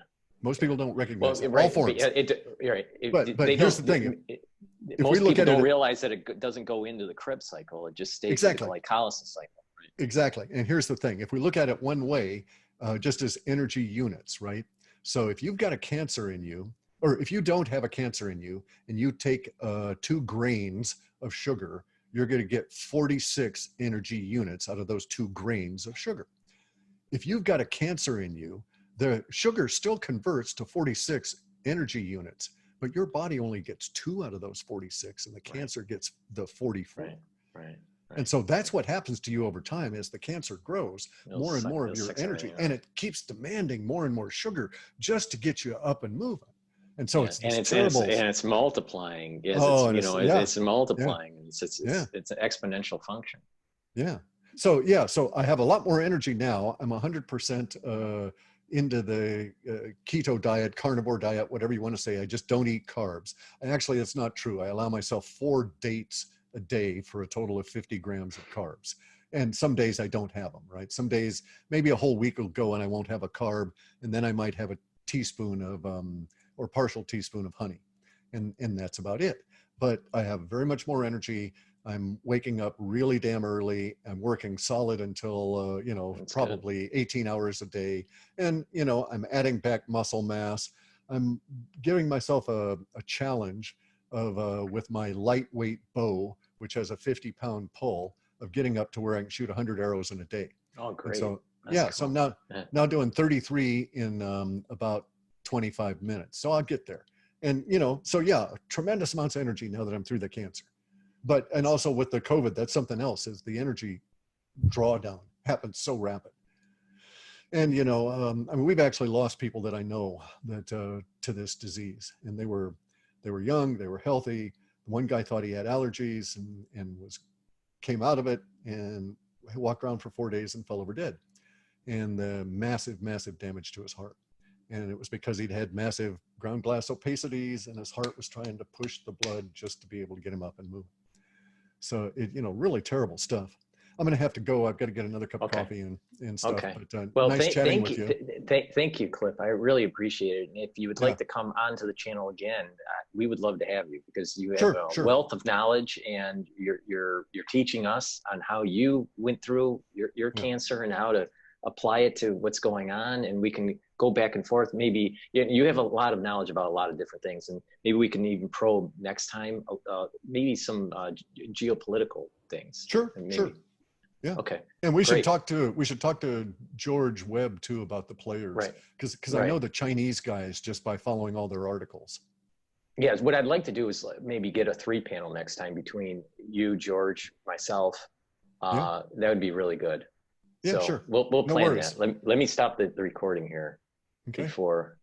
Most people don't recognize that.
Right,
all forms. But here's the thing.
Most people don't realize that it doesn't go into the Krebs cycle. It just stays in the glycolysis cycle. Right?
Exactly. And here's the thing. If we look at it one way, just as energy units, right? So if you've got a cancer in you, or if you don't have a cancer in you, and you take 2 grains of sugar, you're going to get 46 energy units out of those 2 grains of sugar. If you've got a cancer in you, the sugar still converts to 46 energy units, but your body only gets 2 out of those 46, and the cancer gets the 44.
Right.
And so that's what happens to you over time. As the cancer grows, more and more of your energy, and it keeps demanding more and more sugar just to get you up and moving. And so it's terrible.
And it's multiplying. Yes, it's multiplying.
Yeah.
It's an exponential function.
Yeah. So I have a lot more energy now. I'm 100% into the keto diet, carnivore diet, whatever you want to say. I just don't eat carbs. And actually, it's not true. I allow myself 4 dates a day for a total of 50 grams of carbs. And some days I don't have them, right? Some days, maybe a whole week will go and I won't have a carb. And then I might have a teaspoon of, or partial teaspoon of honey. And that's about it. But I have very much more energy. I'm waking up really damn early. I'm working solid until, that's probably good. 18 hours a day. And, I'm adding back muscle mass. I'm giving myself a challenge of with my lightweight bow, which has a 50-pound pull, of getting up to where I can shoot 100 arrows in a day.
Oh, great.
And so, so I'm now doing 33 in about 25 minutes. So I'll get there. And, tremendous amounts of energy now that I'm through the cancer. And also with the COVID, that's something else, is the energy drawdown happens so rapid. And, I mean, we've actually lost people that I know that to this disease, and they were young, they were healthy. One guy thought he had allergies and came out of it and walked around for 4 days and fell over dead. And massive, massive damage to his heart. And it was because he'd had massive ground glass opacities, and his heart was trying to push the blood just to be able to get him up and move. So really terrible stuff. I'm going to have to go. I've got to get another cup of
Okay.
coffee and stuff.
Okay.
But
Well,
nice chatting
thank
with
you.
you.
Thank you, Cliff. I really appreciate it. And if you would
Yeah.
like to come onto the channel again, we would love to have you because you have
Sure.
a
Sure.
wealth of knowledge and you're teaching us on how you went through your
Yeah.
cancer and how to apply it to what's going on. And we can go back and forth. Maybe you have a lot of knowledge about a lot of different things, and maybe we can even probe next time, maybe some geopolitical things.
Sure.
And maybe,
Sure. Yeah.
okay.
And we should
Great.
talk to George Webb too about the players,
Right.
because I
Right.
know the Chinese guys just by following all their articles.
Yes, what I'd like to do is maybe get a 3-panel next time between you, George, myself.
Yeah.
That would be really good.
Yeah,
So
sure.
we'll
No
plan
worries.
that. Let me stop the recording here
Okay.
before